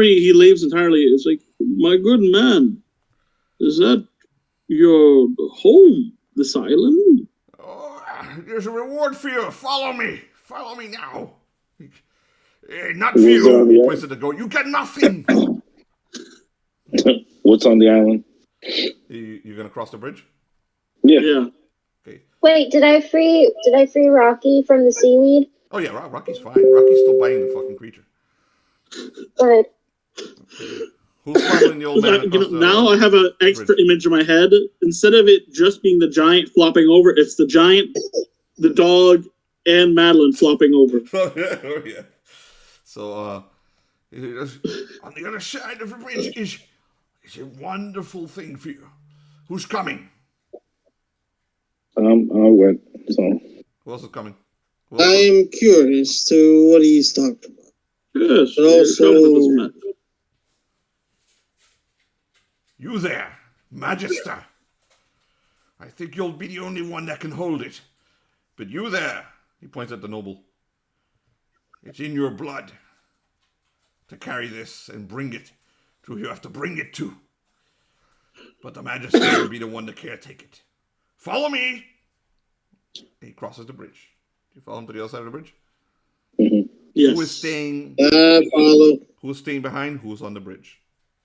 he leaves entirely, it's like, "My good man, is that your home, this island?" "Oh, there's a reward for you. Follow me. Follow me now." "Not for you," points at the goat. "You get nothing." What's on the island? You're gonna cross the bridge? Yeah. Okay. Wait, did I free Rocky from the seaweed? Oh yeah, Rocky's fine. Rocky's still biting the fucking creature. Good. Who's following the old man? Now I have an extra image in my head. Instead of it just being the giant flopping over, it's the giant, the dog, and Madeline flopping over. Oh yeah. So on the other side of the bridge is a wonderful thing for you. Who's coming? I went. So Who else is coming? I'm curious to what he's talking about. Yes. But also, You there, Magister. I think you'll be the only one that can hold it. But you there, he points at the noble. It's in your blood to carry this and bring it to who you have to bring it to. But the Magister will be the one to caretake it. Follow me! He crosses the bridge. Do you follow him to the other side of the bridge? Mm-hmm. Yes. Who is staying? follow. Who's staying behind? Who's on the bridge?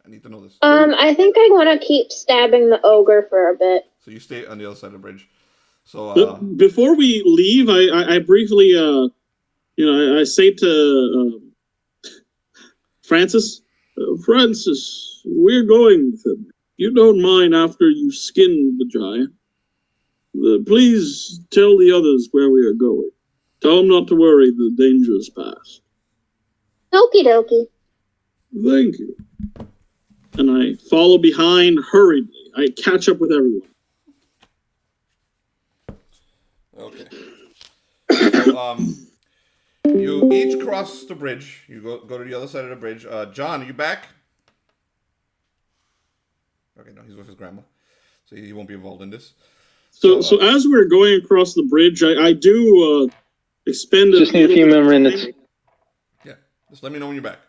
I need to know this. I think I want to keep stabbing the ogre for a bit. So you stay on the other side of the bridge. So before we leave, I briefly, I say to Francis, Francis, we're going. You don't mind after you skin the giant. Please tell the others where we are going. Tell them not to worry, the danger is past. Okie dokie. Thank you. And I follow behind hurriedly. I catch up with everyone. Okay. So, you each cross the bridge. You go to the other side of the bridge. John, are you back? Okay, no, he's with his grandma, so he won't be involved in this. So as we're going across the bridge, I do expend. Just need a few more minutes. Yeah, just let me know when you're back.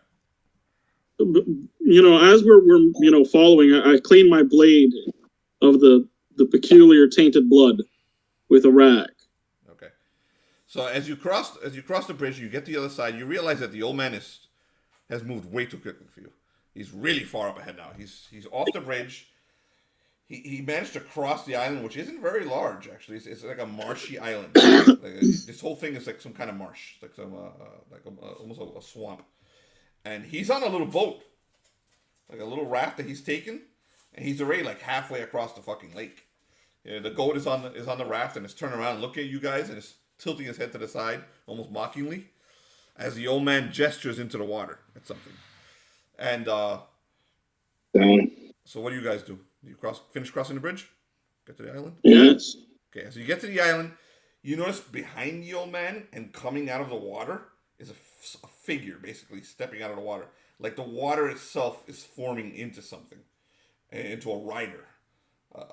As we're following, I clean my blade of the peculiar tainted blood with a rag. Okay. So as you cross the bridge, you get to the other side. You realize that the old man has moved way too quickly for you. He's really far up ahead now. He's off the bridge. He managed to cross the island, which isn't very large actually. It's like a marshy island. This whole thing is like some kind of marsh, like some almost a swamp. And he's on a little boat, like a little raft that he's taken, and he's already like halfway across the fucking lake. The goat is on the raft and is turning around, looking at you guys, and is tilting his head to the side, almost mockingly, as the old man gestures into the water at something. And so what do you guys do? Do you finish crossing the bridge? Get to the island? Yes. Okay, so you get to the island. You notice behind the old man and coming out of the water is a figure, basically stepping out of the water. Like the water itself is forming into something, into a rider,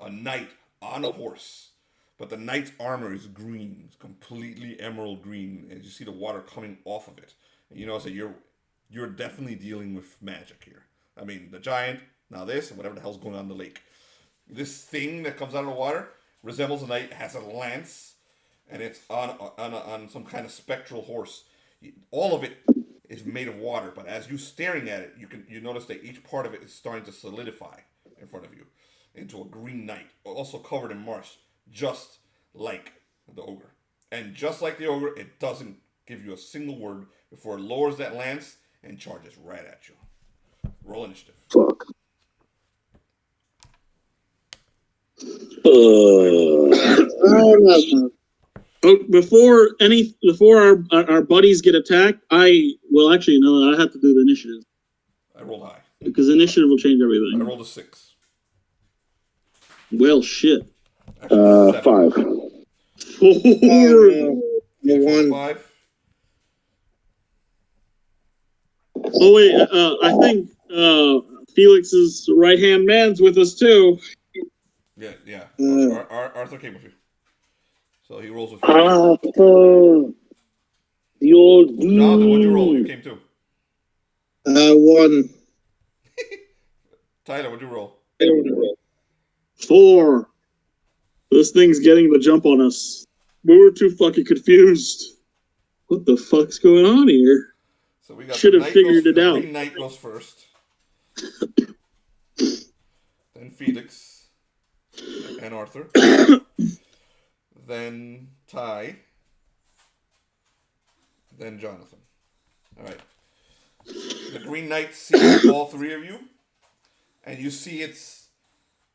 a knight on a horse. But the knight's armor is green, it's completely emerald green, and you see the water coming off of it. And you notice that you're definitely dealing with magic here. I mean, the giant, now this, and whatever the hell's going on in the lake. This thing that comes out of the water resembles a knight, has a lance, and it's on some kind of spectral horse. All of it is made of water, but as you staring at it, you notice that each part of it is starting to solidify in front of you into a green night, also covered in marsh, just like the ogre. And just like the ogre, it doesn't give you a single word before it lowers that lance and charges right at you. Roll initiative. Fuck. Before our buddies get attacked, I have to do the initiative. I rolled high. Because initiative will change everything. I rolled a 6. Well, shit. Actually, 5. 1. 5. Oh wait, I think Felix's right-hand man's with us too. Yeah. Mm. Arthur came with you. So he rolls with Arthur! The old dude. Jonathan, what'd you roll? You came too. 1. Tyler, what'd you roll? 4. This thing's getting the jump on us. We were too fucking confused. What the fuck's going on here? So we got should have figured it out. Green Knight goes first. Then Felix. And Arthur. Then Ty. Then Jonathan. Alright. The Green Knight sees all three of you. And you see its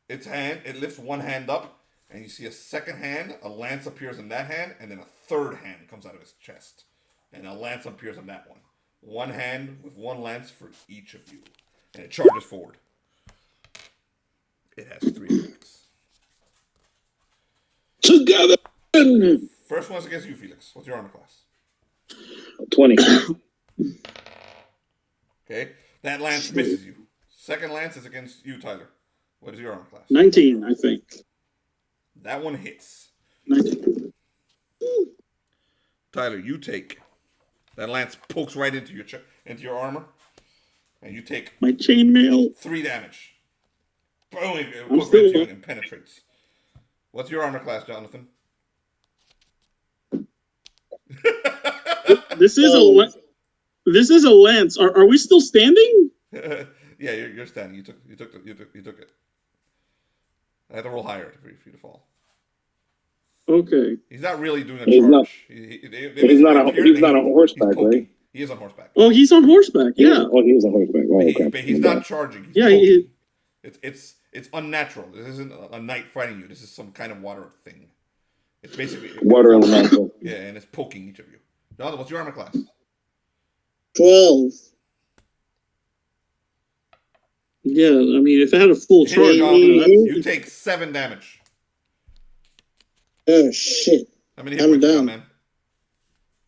hand. It lifts one hand up. And you see a second hand. A lance appears in that hand. And then a third hand comes out of his chest. And a lance appears in that one. One hand with one lance for each of you. And it charges forward. It has 3 attacks. Together! First one's against you, Felix. What's your armor class? 20. Okay. That lance misses you. Second lance is against you, Tyler. What is your armor class? 19, I think. That one hits. 19. Tyler, you take. That lance pokes right into your armor. And you take my chainmail. 3 damage. Boom, it pokes right into you and penetrates. What's your armor class, Jonathan? This is a lance. Are we still standing? Yeah, you're standing. You took it. I had to roll higher for you to fall. Okay. He's not really doing a charge. He's not on horseback, right? He is on horseback. Oh, he's on horseback. Yeah. He is on horseback. Oh, okay. But he's not charging. It's unnatural. This isn't a knight fighting you. This is some kind of water thing. It's basically water elemental. Yeah, and it's poking each of you. Jonathan, what's your armor class? 12. Yeah, I mean, if I had a full charge, you take 7 damage. Oh shit! How many hit points you got, man?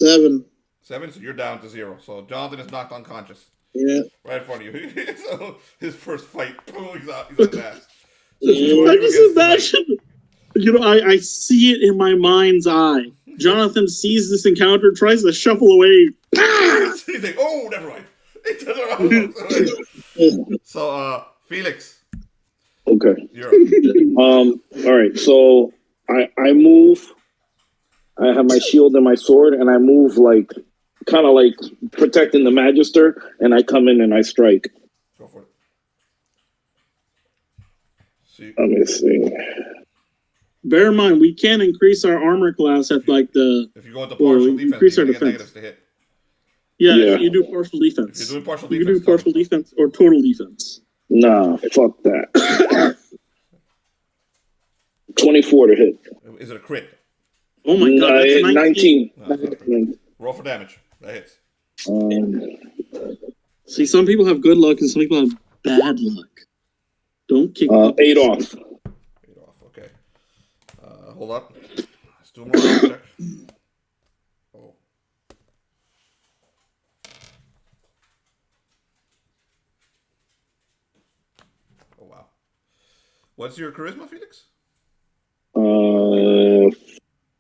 7. 7, so you're down to 0. So Jonathan is knocked unconscious. Yeah. Right in front of you. So his first fight, boom, he's on his ass. So I just imagine, I see it in my mind's eye. Jonathan sees this encounter, tries to shuffle away. He's like, oh, never mind. He turns around. So, Felix. Okay. You're up. All right. So I move. I have my shield and my sword, and I move kind of like protecting the Magister, and I come in and I strike. Go for it. See. Let me see. Bear in mind, we can increase our armor class at if you go into partial defense, you get negatives to hit. Yeah, you do partial defense. If you're doing partial you defense, can do partial defense or total defense. Nah, fuck that. 24 to hit. Is it a crit? Oh my god, that's 19. 19. Roll for damage. That hits. See, some people have good luck and some people have bad luck. Don't kick 8 off. 8 off, okay. Hold up. Let's do a more check. Oh. Oh, wow. What's your charisma, Felix?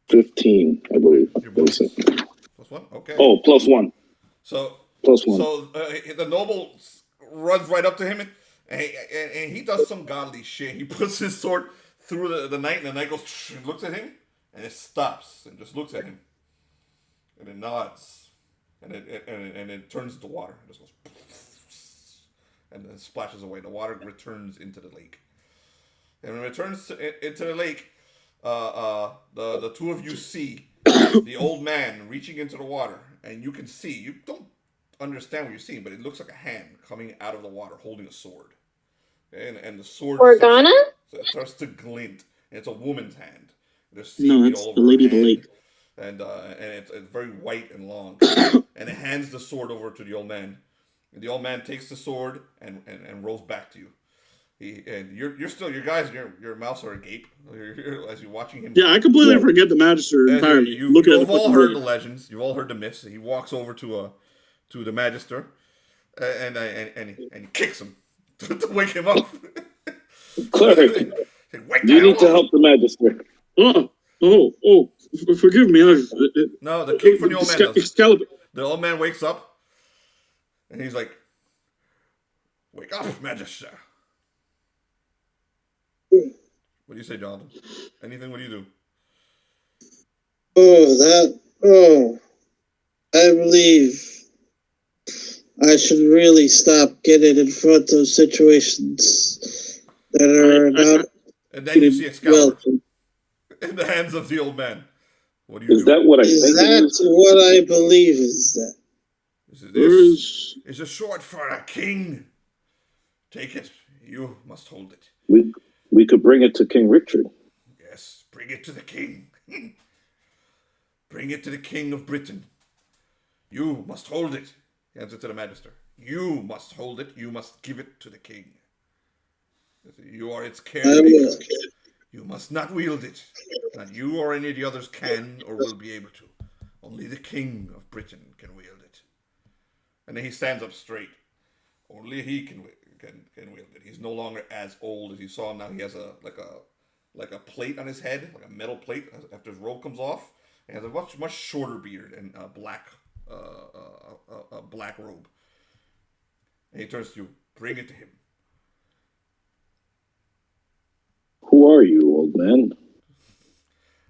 15, I believe. Your bonus. +1? Okay. Oh, +1. So, +1. So the noble runs right up to him and he does some godly shit. He puts his sword through the knight, and the knight goes and looks at him, and it stops and just looks at him. And it nods. and it turns into water. It just goes, and then splashes away. The water returns into the lake, and when it returns into the lake, the two of you see the old man reaching into the water, and you can see, you don't understand what you're seeing, but it looks like a hand coming out of the water holding a sword. And the sword starts to glint. And it's a woman's hand. There's seaweed all over the Lady of the Lake. And it's very white and long. And it hands the sword over to the old man. And the old man takes the sword and rolls back to you. You're still, your guys, your mouths are agape as you're watching him. Yeah, I completely forget the Magister entirely. You've all heard the legends. You've all heard the myths. He walks over to the Magister and he kicks him to wake him up. Cleric, you need to help the Magister. Forgive me. No, the kick from the old man. Excalibur. The old man wakes up and he's like, "Wake up, Magister." What do you say, Jonathan? Anything? What do you do? I believe I should really stop getting in front of situations that are not. And then you see Excalibur in the hands of the old man. What do you do? Is that what I think? Is that what I believe? Is that? This is a sword for a king. Take it. You must hold it. We could bring it to King Richard. Yes, bring it to the king. Bring it to the king of Britain. You must hold it. He hands it to the Magister. You must hold it. You must give it to the king. You are its caretaker. You must not wield it. Not you or any of the others can or will be able to. Only the king of Britain can wield it. And then he stands up straight. Only he can wield it. He's no longer as old as you saw him now. He has like a plate on his head, like a metal plate. After his robe comes off, he has a much shorter beard and a black robe. And he turns to you. Bring it to him. Who are you, old man?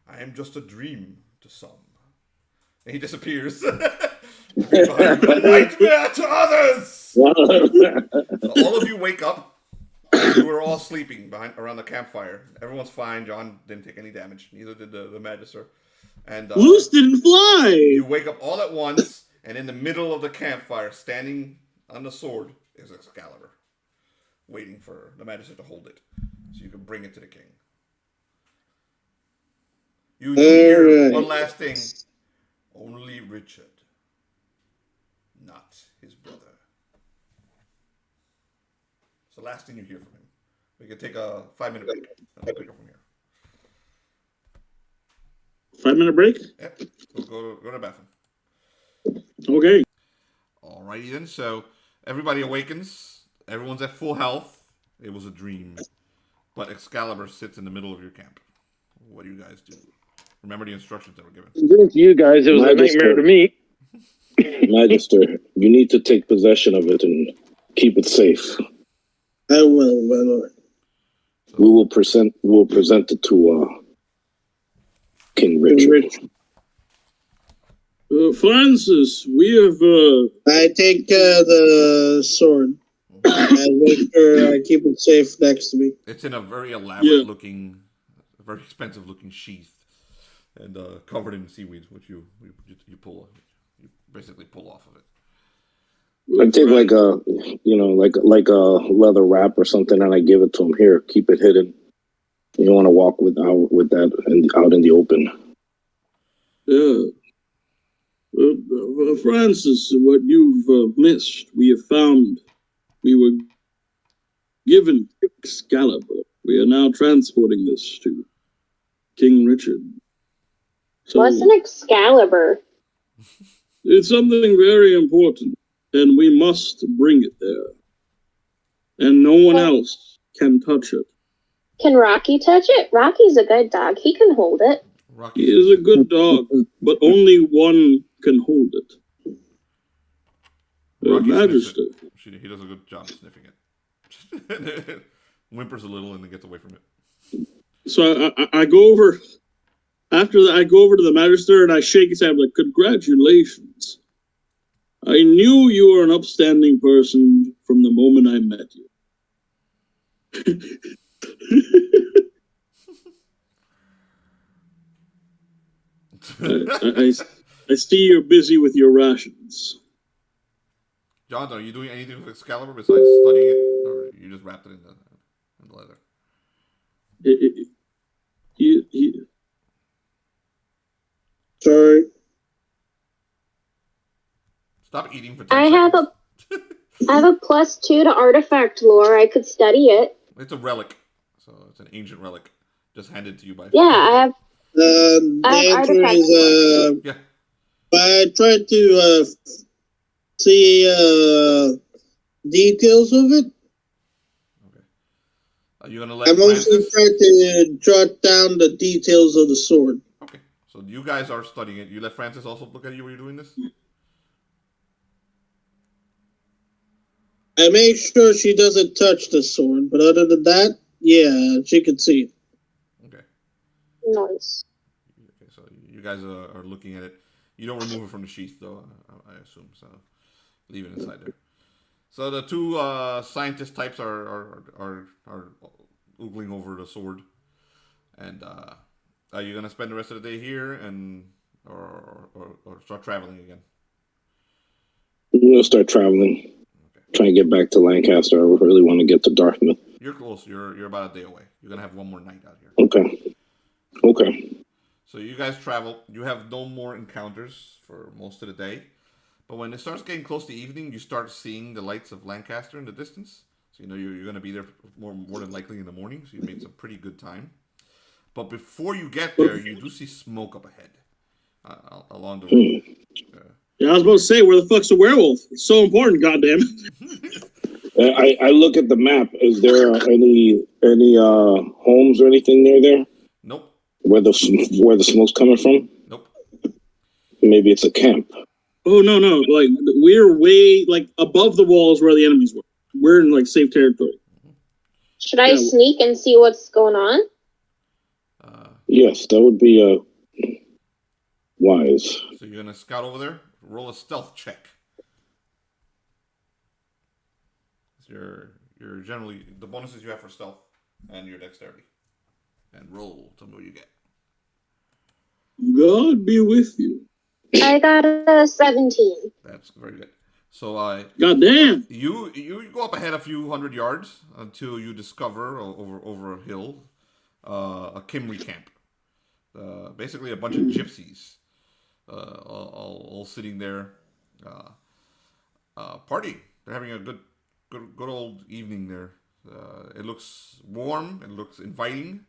I am just a dream to some. And he disappears. Nightmare to others! All of you wake up. You were all sleeping around the campfire. Everyone's fine. John didn't take any damage. Neither did the Magister. And Loose didn't fly! You wake up all at once, and in the middle of the campfire, standing on the sword, is Excalibur, waiting for the Magister to hold it, so you can bring it to the king. You do hear one last thing. Only Richard, not his brother. It's the last thing you hear from him. We can take a 5-minute break, and we'll pick up from here. 5-minute break? Yep. We'll go to the bathroom. Okay. Alrighty then. So everybody awakens. Everyone's at full health. It was a dream. But Excalibur sits in the middle of your camp. What do you guys do? Remember the instructions that were given. To you guys, it was a nightmare to me. Magister, you need to take possession of it and keep it safe. I will, my lord. We'll present it to King Richard. Francis, we have. I take the sword. I make sure I keep it safe next to me. It's in a very elaborate looking, very expensive looking sheath, and covered in seaweed, which you basically pull off of it. I take like a leather wrap or something, and I give it to him. Here, keep it hidden. You don't want to walk with that and out in the open. Yeah. Francis, what you've missed, we have found. We were given Excalibur. We are now transporting this to King Richard. So, what's an Excalibur? It's something very important, and we must bring it there. And no one else can touch it. Can Rocky touch it? Rocky's a good dog. He can hold it. He is a good dog, but only one can hold it. Magister. He does a good job sniffing it. Whimpers a little and then gets away from it. So I go over. After that, I go over to the Magister and I shake his hand like, "Congratulations! I knew you were an upstanding person from the moment I met you. I see you're busy with your rations. John, are you doing anything with Excalibur besides studying it, or you just wrapped it in the leather? Sorry. Stop eating for 10 seconds. I have a +2 to artifact lore. I could study it. It's a relic, so it's an ancient relic, just handed to you by. Yeah, I have. The answer is yeah. I tried to see details of it. Okay. Are you gonna let? I mostly Francis... tried to jot down the details of the sword. Okay, so you guys are studying it. You let Francis also look at you while you're doing this. I make sure she doesn't touch the sword, but other than that, yeah, she can see it. Okay. Nice. Okay, so you guys are looking at it. You don't remove it from the sheath, though, I assume. So leave it inside there. So the two scientist types are oogling over the sword. And are you gonna spend the rest of the day here and or start traveling again? We'll start traveling. Trying to get back to Lancaster. I really want to get to Dartmouth. You're close. You're about a day away. You're gonna have one more night out here. Okay. So you guys travel. You have no more encounters for most of the day, but when it starts getting close to evening, you start seeing the lights of Lancaster in the distance. So you know you're gonna be there more than likely in the morning. So you made some pretty good time. But before you get there, you do see smoke up ahead along the road. Yeah, I was about to say, where the fuck's the werewolf? It's so important, goddamn. I look at the map. Is there any homes or anything near there? Nope. Where the smoke's coming from? Nope. Maybe it's a camp. Oh no! Like we're way like above the walls where the enemies were. We're in like safe territory. Should I sneak and see what's going on? Yes, that would be wise. So you're gonna scout over there. Roll a stealth check. You're generally the bonuses you have for stealth and your dexterity, and roll. Tell me what you get. God be with you. I got a 17. That's very good. So goddamn, you go up ahead a few hundred yards until you discover over a hill a Cymri camp. Basically a bunch of gypsies, all sitting there, partying. They're having a good old evening there. It looks warm. It looks inviting.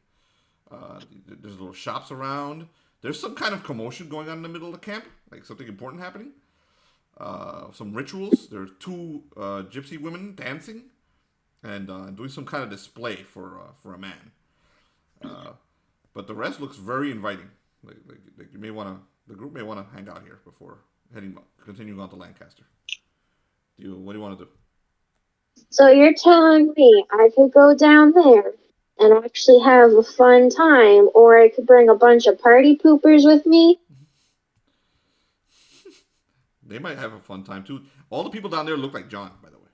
There's little shops around. There's some kind of commotion going on in the middle of the camp, like something important happening. Some rituals. There are two gypsy women dancing and doing some kind of display for a man. But the rest looks very inviting. Like you may want to. The group may want to hang out here before continuing on to Lancaster. What do you want to do? So you're telling me I could go down there and actually have a fun time, or I could bring a bunch of party poopers with me? They might have a fun time too. All the people down there look like John, by the way.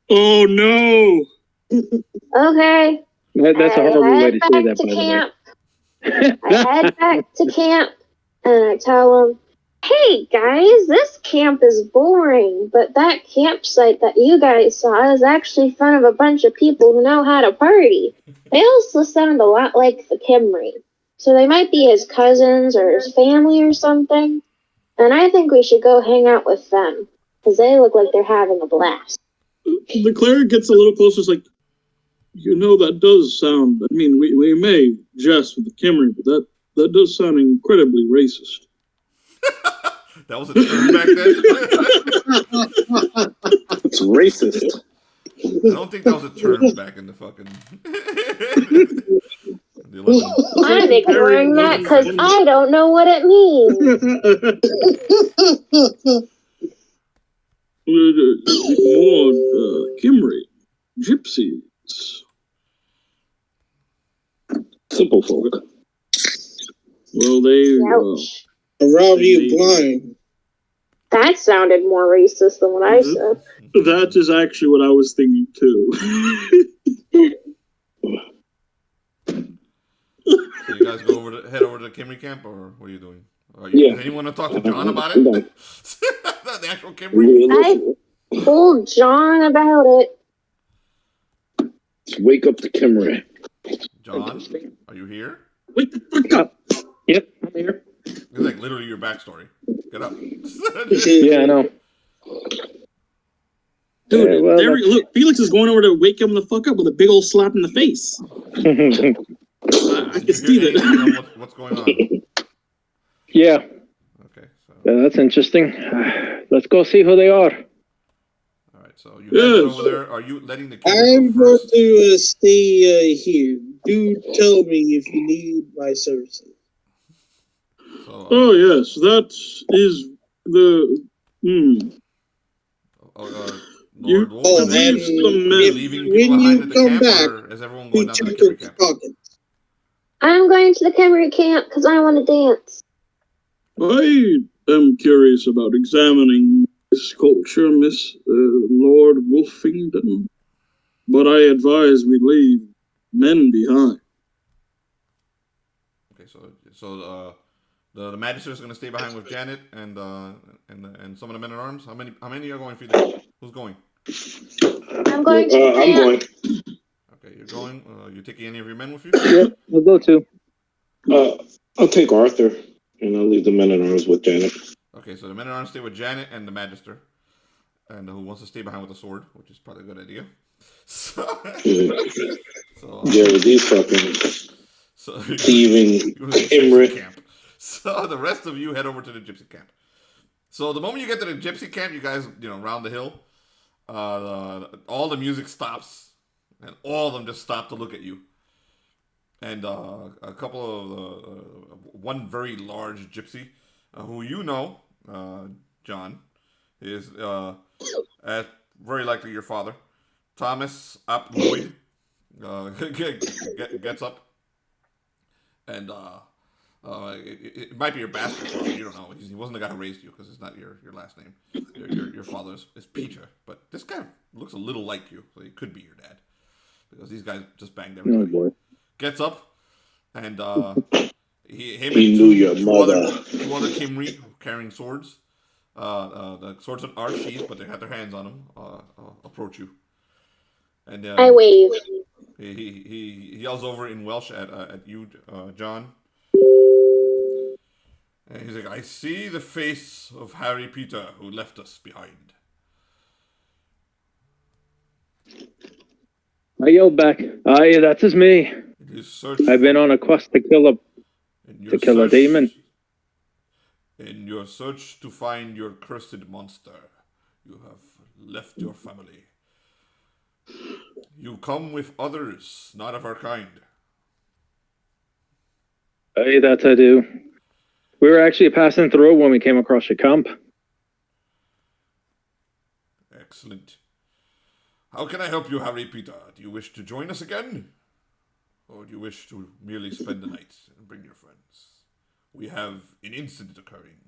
Oh no! Okay. That's a horrible way to say that, by camp. The way. I head back to camp and I tell them, hey guys, this camp is boring, but that campsite that you guys saw is actually fun of a bunch of people who know how to party. They also sound a lot like the Cymri, so they might be his cousins or his family or something. And I think we should go hang out with them, because they look like they're having a blast. The cleric gets a little closer. It's like, you know, that does sound. I mean, we may jest with the Cymri, but that does sound incredibly racist. That was a term back then. It's racist. I don't think that was a term back in the fucking. I'm ignoring that because I don't know what it means. More Cymri, gypsies, simple folk. Well, they rob you blind. That sounded more racist than what I said. That is actually what I was thinking too. So you guys head over to the Cymri camp, or what are you doing? Does anyone want to talk to John about it? The actual Cymri? I told John about it. Let's wake up the Cymri. John, are you here? Wake the fuck up! Yep, I'm here. It's like literally your backstory. Get up. Yeah, I know. Dude, look, Felix is going over to wake him the fuck up with a big old slap in the face. I can see that. What's going on? Yeah. Okay. So. Yeah, that's interesting. Let's go see who they are. All right. So you guys over there. Are you letting the kids I'm go going first? to stay here. Do tell me if you need my services. So, oh yes, that is the. Lord Wolfenden, leaving people behind at the camp, back, or is everyone going down to the Cymri camp? I'm going to the Cymri camp because I want to dance. I am curious about examining this culture, Miss Lord Wolfenden, but I advise we leave men behind. Okay, so the Magister is going to stay behind with Janet and some of the men at arms. How many are going, Felix? Who's going? I'm going to the camp. I'm going. Okay, you're going. You taking any of your men with you? Yep, we'll go too. I'll take Arthur, and I'll leave the men at arms with Janet. Okay, so the men at arms stay with Janet and the Magister, and who wants to stay behind with a sword, which is probably a good idea. So these fucking thieving Cymri camp. So the rest of you head over to the gypsy camp. So the moment you get to the gypsy camp, you guys, round the hill. All the music stops, and all of them just stop to look at you. And a couple of one very large gypsy, who John, is very likely your father, Thomas Ap Lloyd, gets up, and it might be your bastard father. You don't know. He wasn't the guy who raised you, because it's not your last name. Your father is Peter, but this guy looks a little like you, so he could be your dad, because these guys just banged everybody. Oh boy. Gets up, and he knew your mother. Two other Cymri carrying swords. The swords are sheathed, but they have their hands on them. Approach you, and I wave. He yells over in Welsh at you, John. And he's like, "I see the face of Harry Peter, who left us behind." I yelled back, "Aye, that is me. I've been on a quest to kill a demon." In your search to find your cursed monster, you have left your family. You come with others, not of our kind. Aye, that I do. We were actually passing through when we came across your camp. Excellent. How can I help you, Harry Peter? Do you wish to join us again? Or do you wish to merely spend the night and bring your friends? We have an incident occurring.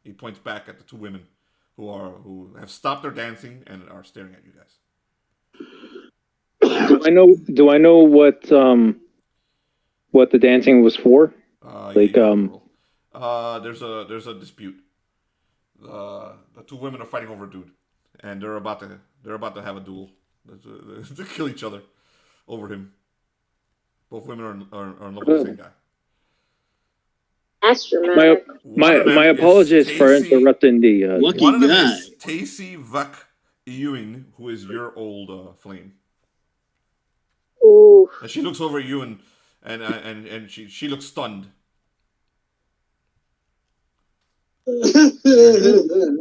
He points back at the two women who have stopped their dancing and are staring at you guys. Do I know what the dancing was for? There's a dispute. The two women are fighting over a dude, and they're about to have a duel to kill each other over him. Both women are in love with the same guy. That's dramatic. My apologies for interrupting the. One of them is Tacy Vuk Ewing, who is your old flame. Ooh. And she looks over at you and she looks stunned.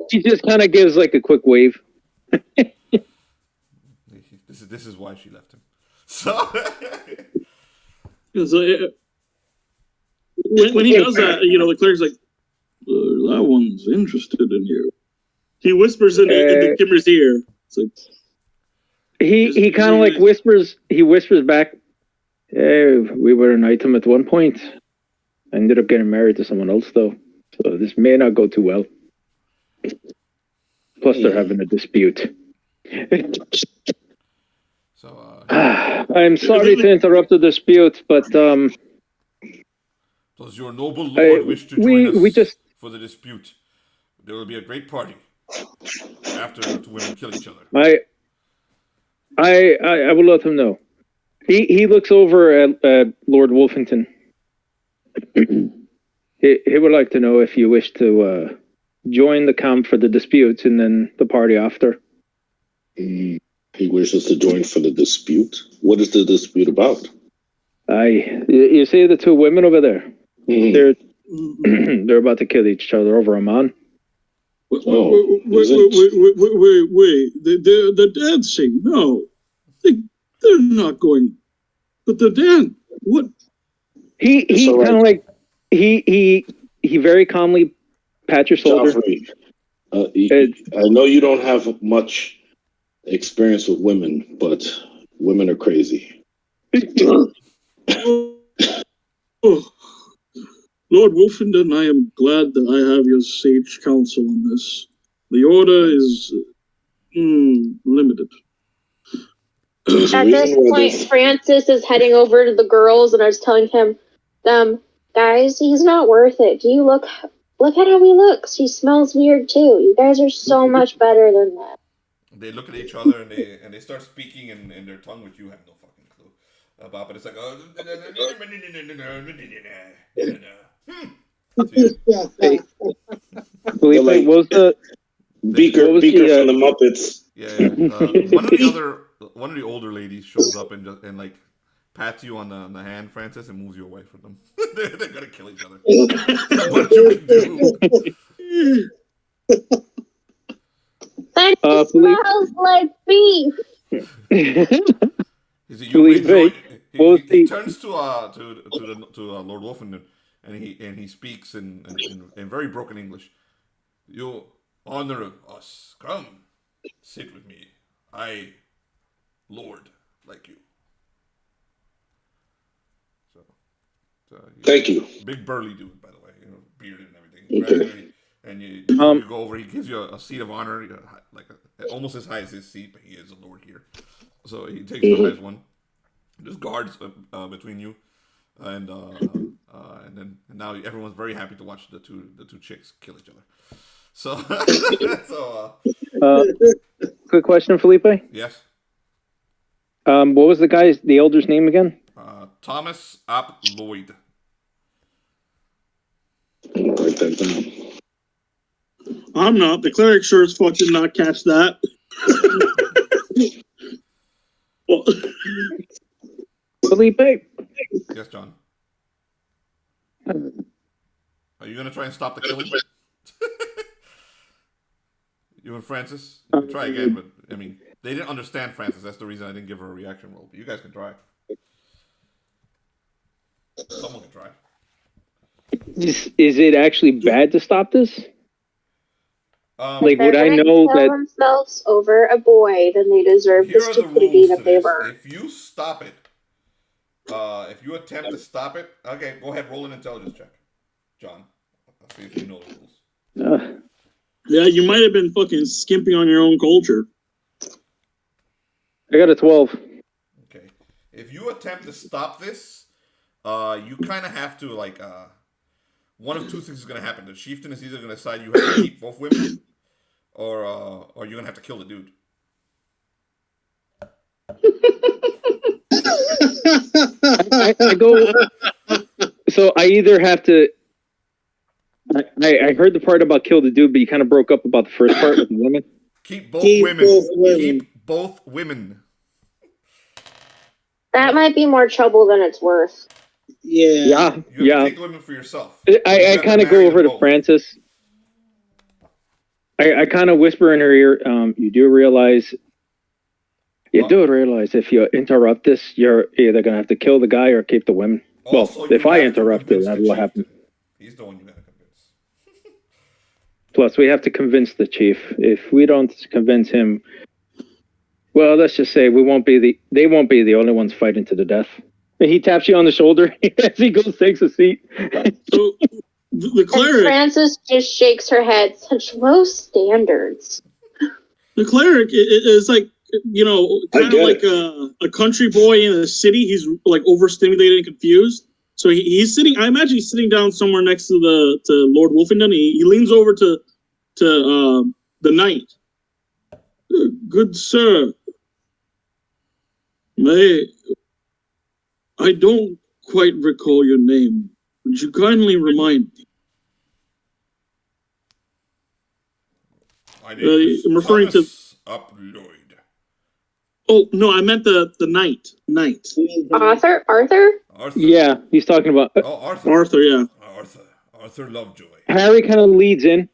She just kind of gives like a quick wave. This is why she left him. So. When he does that, the cleric's like, that one's interested in you. He whispers in the Cymri's ear. It's like, he kind of like whispers. He whispers back. Hey, we were an item at one point. I ended up getting married to someone else, though. So this may not go too well. Plus, they're having a dispute. So, I'm sorry to interrupt the dispute, but does your noble lord wish to join us for the dispute? There will be a great party after the two women kill each other. I will let him know. He looks over at Lord Wolfenden. he would like to know if you wish to join the camp for the dispute and then the party after. He wishes to join for the dispute. What is the dispute about? You see the two women over there? They're about to kill each other over a man. Wait. The dancing? No. They're not going. But the dance? What? He kind of like he very calmly pats your shoulder. Geoffrey, I know you don't have much experience with women, but women are crazy. Lord Wolfenden, I am glad that I have your sage counsel on this. The order is limited. At this point, Francis is heading over to the girls, and I was telling him, guys, he's not worth it. Do you look at how he looks? He smells weird too. You guys are so much better than that. They look at each other and they start speaking in their tongue, which you have no fucking clue about. But it's like, Hey, Felipe, what was the Beaker from the Muppets? Yeah. One of the older ladies shows up and like pats you on the hand, Francis, and moves you away from them. They're gonna kill each other. What you can do? That smells like beef. He turns to Lord Wolfenden and he speaks in very broken English. You honor us. Come, sit with me. I, Lord, like you. So thank you. Big burly dude, by the way. Bearded and everything. Okay. And you go over. He gives you a seat of honor, like almost as high as his seat, but he is a lord here. So he takes the highest one. There's guards between you, and now everyone's very happy to watch the two chicks kill each other. So, quick question, Felipe. Yes. What was the elder's name again? Thomas Ap Lloyd. Write that down. I'm not. The cleric sure as fuck did not catch that. Felipe. Yes, John. Are you gonna try and stop the killing? You and Francis? You can try again, but I mean, they didn't understand Francis. That's the reason I didn't give her a reaction roll. But you guys can try. Someone can try. Is it actually bad to stop this? Would I know that themselves over a boy, then they deserve the stupidity that they were. If you stop it, if you attempt to stop it, okay, go ahead, roll an intelligence check, John. I'll see if you know the rules. Yeah, you might have been fucking skimping on your own culture. I got a 12. Okay, if you attempt to stop this, you kind of have to one of two things is going to happen. The chieftain is either going to decide you have to keep both women, or you're going to have to kill the dude. I go. So I either have to. I heard the part about kill the dude, but you kind of broke up about the first part with the women. Keep both women. Keep both women. That might be more trouble than it's worth. Yeah. You have to take women for yourself. I kind of go over to Francis. I kind of whisper in her ear, you do realize if you interrupt this, you're either going to have to kill the guy or keep the women. Also, well, if I interrupt it, that will happen. He's the one you got to convince. Plus, we have to convince the chief. If we don't convince him, well, let's just say they won't be the only ones fighting to the death. He taps you on the shoulder as he goes takes a seat. So, the cleric. And Frances just shakes her head. Such low standards. The cleric is like, you know, kind of like a country boy in a city. He's like overstimulated and confused. So he's sitting. I imagine he's sitting down somewhere next to Lord Wolfenden. He leans over to the knight. Good sir, I don't quite recall your name. Would you kindly remind me? My name is I'm referring Thomas Uployd. Oh no, I meant the knight. Knight. Arthur? Yeah, he's talking about Arthur. Arthur, yeah. Arthur Lovejoy. Harry. Kind of leads in.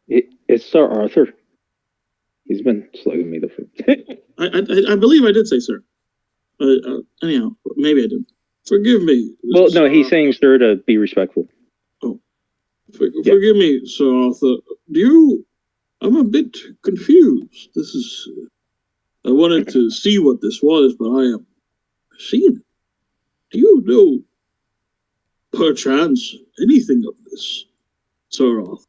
It's Sir Arthur. He's been slugging me the food. I believe I did say sir. Anyhow, maybe I didn't. Forgive me. Well, no, he's saying sir to be respectful. Oh, forgive me, Sir Arthur. I'm a bit confused. I wanted to see what this was, but I am seeing it. Do you know, perchance, anything of this, Sir Arthur?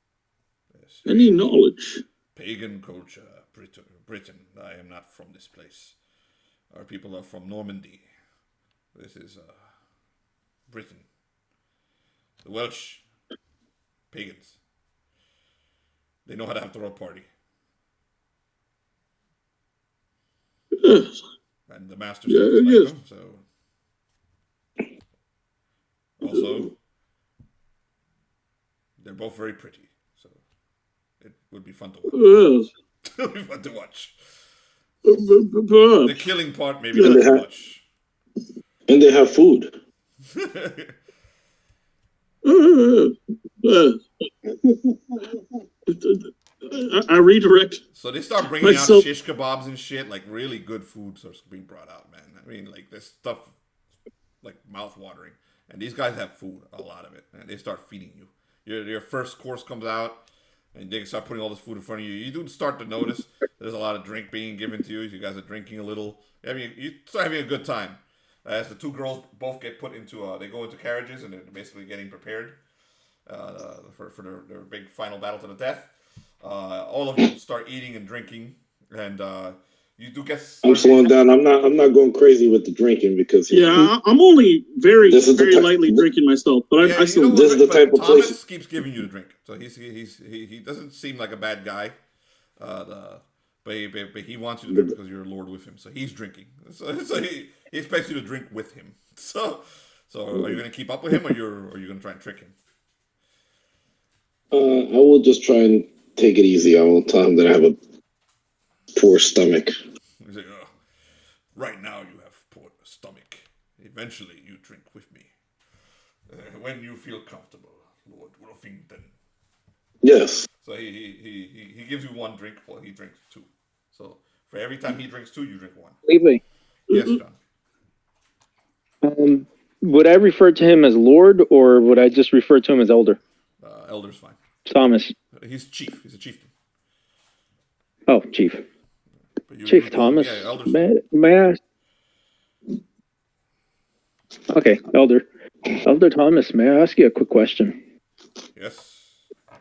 Yes, any knowledge? Pagan culture, Britain. I am not from this place. Our people are from Normandy. This is Britain. The Welsh, pagans. They know how to have the royal party. Yes. And the Master like them, so. Also, they're both very pretty, so it would be fun to watch. Yes. It would be fun to watch. Perhaps. The killing part, maybe not so much. And they have food. I redirect. So they start bringing out shish kebabs and shit, like really good food starts being brought out, man. I mean, like this stuff, like mouth-watering. And these guys have food, a lot of it, and they start feeding you. Your first course comes out, and they start putting all this food in front of you. You do start to notice there's a lot of drink being given to you. You guys are drinking a little. I mean, you start having a good time. As the two girls both get put into, they go into carriages, and they're basically getting prepared for their big final battle to the death. All of you start eating and drinking, and you do get. I'm slowing down. I'm not going crazy with the drinking because I'm only very lightly drinking myself, but I still. This is the type of place. Thomas keeps giving you the drink, so he doesn't seem like a bad guy, but he wants you to drink because you're a lord with him, so he's drinking. So he expects you to drink with him. So are you going to keep up with him, or are you going to try and trick him? I will just try and take it easy. I will tell him that I have a poor stomach. He's like, oh, right now you have poor stomach. Eventually you drink with me. When you feel comfortable, Lord Wolfenden. Yes. So he gives you one drink while he drinks two. So for every time he drinks two, you drink one. Leave. Yes, John. Would I refer to him as Lord, or would I just refer to him as Elder? Elder's fine. Thomas. He's chief. He's a chieftain. Oh, Chief. Chief Thomas. Yeah, may I ask? Okay, Elder. Elder Thomas, may I ask you a quick question? Yes.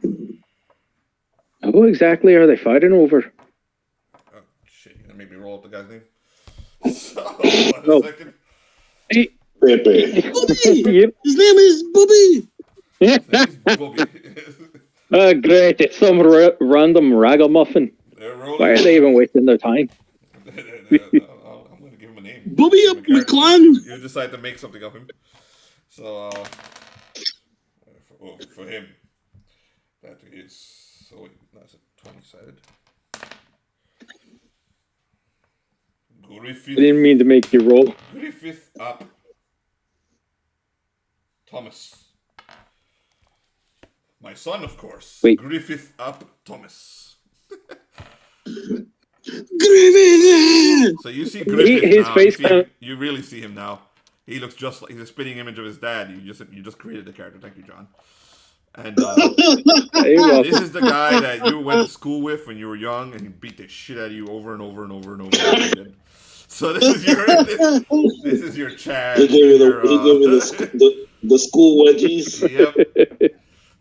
Who exactly are they fighting over? Oh, shit. You gonna make me roll up the guy's name? Oh. Second. Hey. Pepe. Bobby! Yep. His name is Bobby! Great. It's some random ragamuffin. Why are they even wasting their time? I'm going to give him a name. Bobby up McClan! You decide to make something of him. So, for him, that is... So, that's a 20-sided. I didn't mean to make you roll. Griffith up. Thomas. My son, of course. Wait. Griffith up Thomas. Griffith! So you see Griffith his now. face You really see him now. He looks just like he's a spitting image of his dad. You just created the character. Thank you, John. And this is the guy that you went to school with when you were young, and he beat the shit out of you over and over and over and over again. So this is your Chad. He gave me the school wedgies. Yep.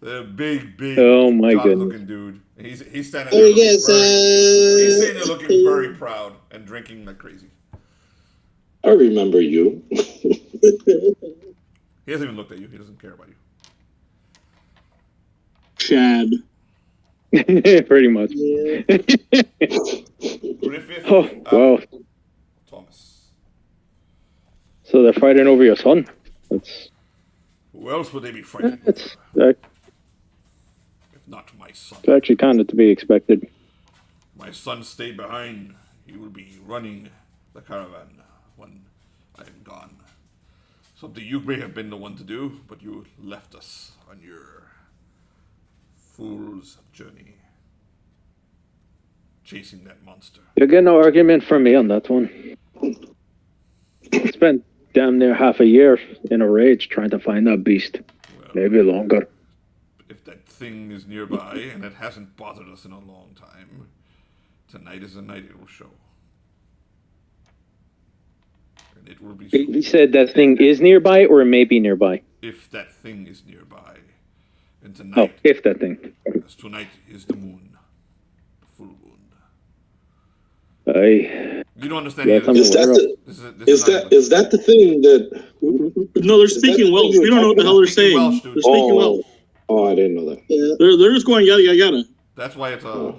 The big, Oh my looking dude. He's standing Oh, there. yes. He's sitting there looking very proud and drinking like crazy. I remember you. He hasn't even looked at you. He doesn't care about you. Chad. Pretty much. Yeah. Griffith. Oh, wow. Thomas. So they're fighting over your son. That's. Who else would they be fighting? It's If not my son. actually kind of to be expected. My son stayed behind. He will be running the caravan when I am gone. Something you may have been the one to do, but you left us on your fool's journey. Chasing that monster. You'll get no argument from me on that one. I spent damn near half a year in a rage trying to find that beast. Well, Maybe longer. if that thing is nearby, and it hasn't bothered us in a long time, tonight is the night it will show. And it will be shown. He said that thing is nearby or may be nearby. If that thing is nearby. And Oh, tonight, if that thing. because tonight is the moon. The full moon. You don't understand Yeah, either. Is that Is that the thing that? No, they're speaking Welsh. We don't know what the hell they're saying. Welsh, dude. They're speaking Welsh. Oh, I didn't know that. Yeah. They're just going yada yada yada. That's why it's like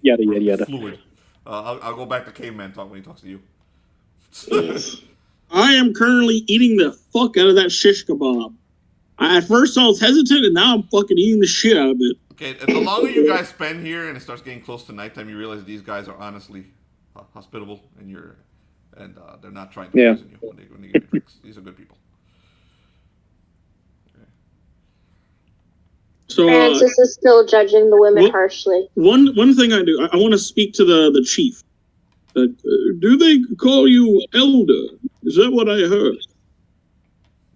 Yada, yada, yada. fluid. I'll go back to caveman talk when he talks to you. Yes. I am currently eating the fuck out of that shish kebab. At first I was hesitant, and now I'm fucking eating the shit out of it. Okay, the longer you guys spend here and it starts getting close to nighttime, you realize these guys are honestly hospitable, and they're not trying to poison you when they give you drinks. These are good people. Okay. So Francis is still judging the women harshly. one thing I do, I want to speak to the chief. Do they call you elder? Is that what I heard?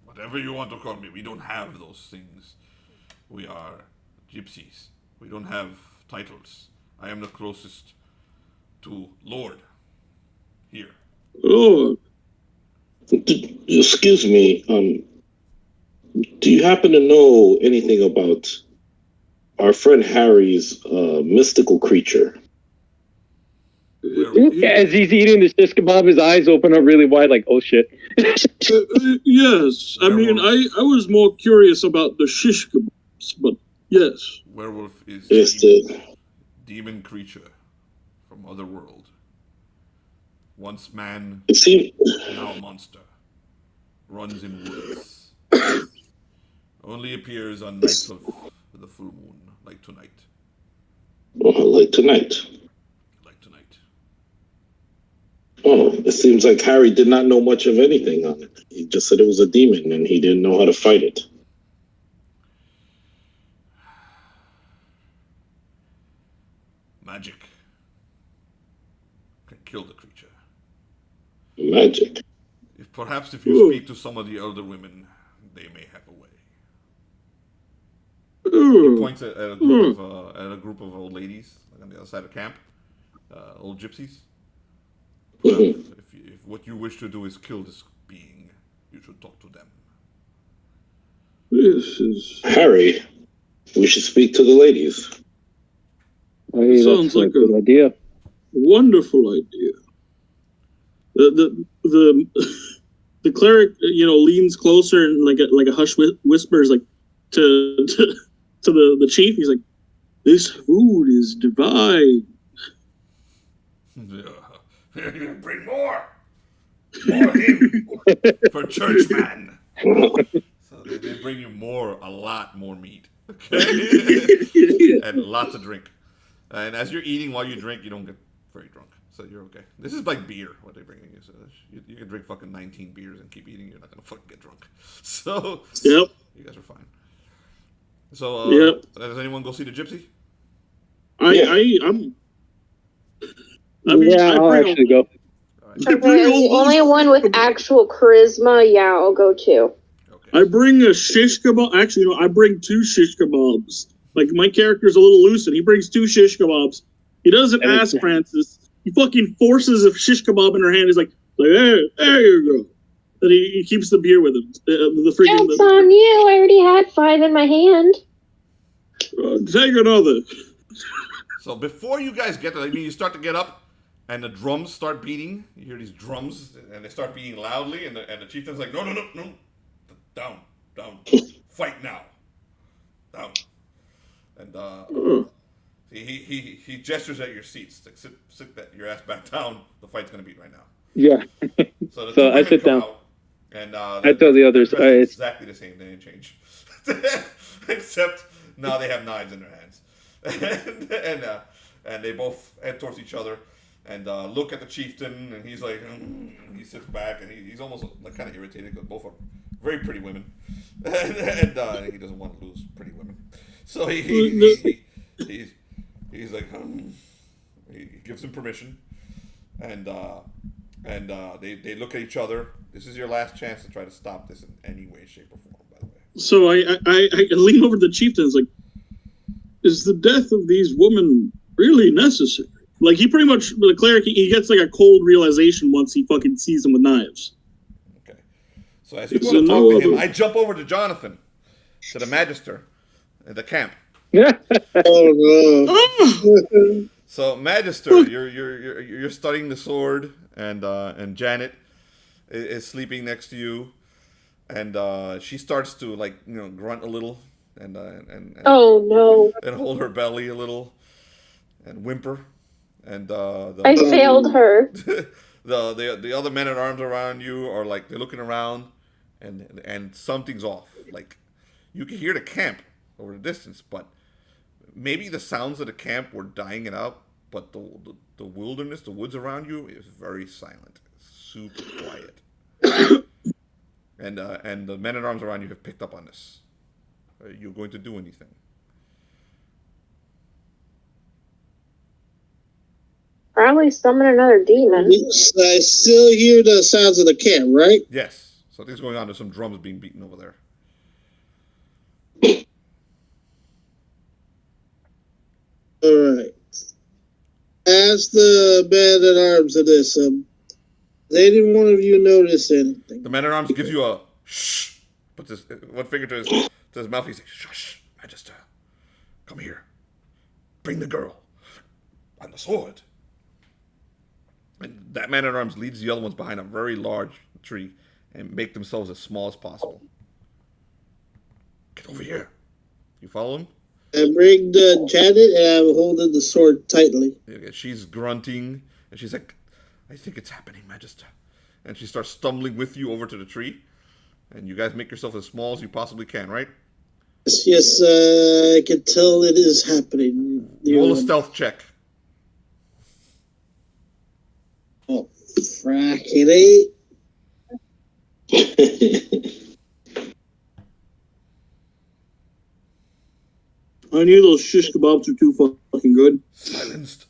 Whatever you want to call me, we don't have those things. We are gypsies. We don't have titles. I am the closest to Lord here. Oh, Excuse me. Do you happen to know anything about our friend Harry's mystical creature? As he's eating the shish kebab, his eyes open up really wide, like, oh shit. yes. I mean, I was more curious about the shish kebabs, but yes. Werewolf is demon creature from other world. Once man, now monster. Runs in woods. Only appears on nights of the full moon, like tonight. Like tonight. Like tonight. Oh, it seems like Harry did not know much of anything on it. He just said it was a demon and he didn't know how to fight it. Magic can kill the creature. Magic? Perhaps if you speak to some of the elder women, they may have a way. He points at a group of old ladies on the other side of camp, old gypsies. If what you wish to do is kill this being, you should talk to them. This is Harry, we should speak to the ladies. Sounds like a good idea. Wonderful idea. The cleric, leans closer and like a hush whispers, like to the chief. He's like, "This food is divine." Bring more him for churchman. So they bring you a lot more meat, okay, and lots of drink. And as you're eating while you drink, you don't get very drunk. So you're okay. This is like beer, what they're bringing you. So you can drink fucking 19 beers and keep eating. You're not going to fucking get drunk. So yep, you guys are fine. So does anyone go see the gypsy? I'll actually go. Okay, the only one with actual charisma, I'll go too. Okay. I bring a shish kebab. Actually, I bring 2 shish kebabs. Like, my character's a little loose, and he brings 2 shish kebabs. He doesn't ask Francis. He fucking forces a shish kebab in her hand. He's like, hey, there you go. And he keeps the beer with him. It's on you. I already had 5 in my hand. Take another. So before you guys get there, you start to get up, and the drums start beating. You hear these drums, and they start beating loudly, and the chieftain's like, no, down, fight now, down, and he gestures at your seats, like sit your ass back down. The fight's gonna be right now. Yeah. So I sit down. And I tell the others, it's exactly the same. They didn't change, except now they have knives in their hands, and they both head towards each other and look at the chieftain, and he's like, he sits back, and he's almost like kind of irritated because both are very pretty women, and he doesn't want to lose pretty women, so he's like, he gives him permission, and they look at each other. This is your last chance to try to stop this in any way, shape, or form, by the way. So I lean over to the chieftain. It's like, is the death of these women really necessary? Like, he pretty much, the cleric, he gets like a cold realization once he fucking sees them with knives. Okay. So as you go to talk to him, I jump over to Jonathan, to the Magister, at the camp. Oh no. So Magister, you're studying the sword, and Janet is sleeping next to you, and she starts to grunt a little, and oh no, and hold her belly a little, and whimper, and I failed her. the other men at arms around you are like, they're looking around, and something's off. Like, you can hear the camp over the distance, but maybe the sounds of the camp were dying it out, but the wilderness, the woods around you is very silent, super quiet. And the men at arms around you have picked up on this. Are you going to do anything? Probably summon another demon. I still hear the sounds of the camp, right? Yes. Something's going on. There's some drums being beaten over there. All right. Ask the man at arms of this. Did any one of you notice anything? The man at arms gives you a shh. Puts his one finger to his mouth. He says, "Shush, Magister, come here. Bring the girl and the sword." And that man at arms leads the other ones behind a very large tree and make themselves as small as possible. Get over here. You follow him? I bring the Janet, and I'm holding the sword tightly. She's grunting, and she's like, "I think it's happening, Magister." And she starts stumbling with you over to the tree, and you guys make yourself as small as you possibly can, right? Yes, I can tell it is happening. Roll a stealth check. Oh, frackity. I knew those shish kebabs were too fucking good. Silence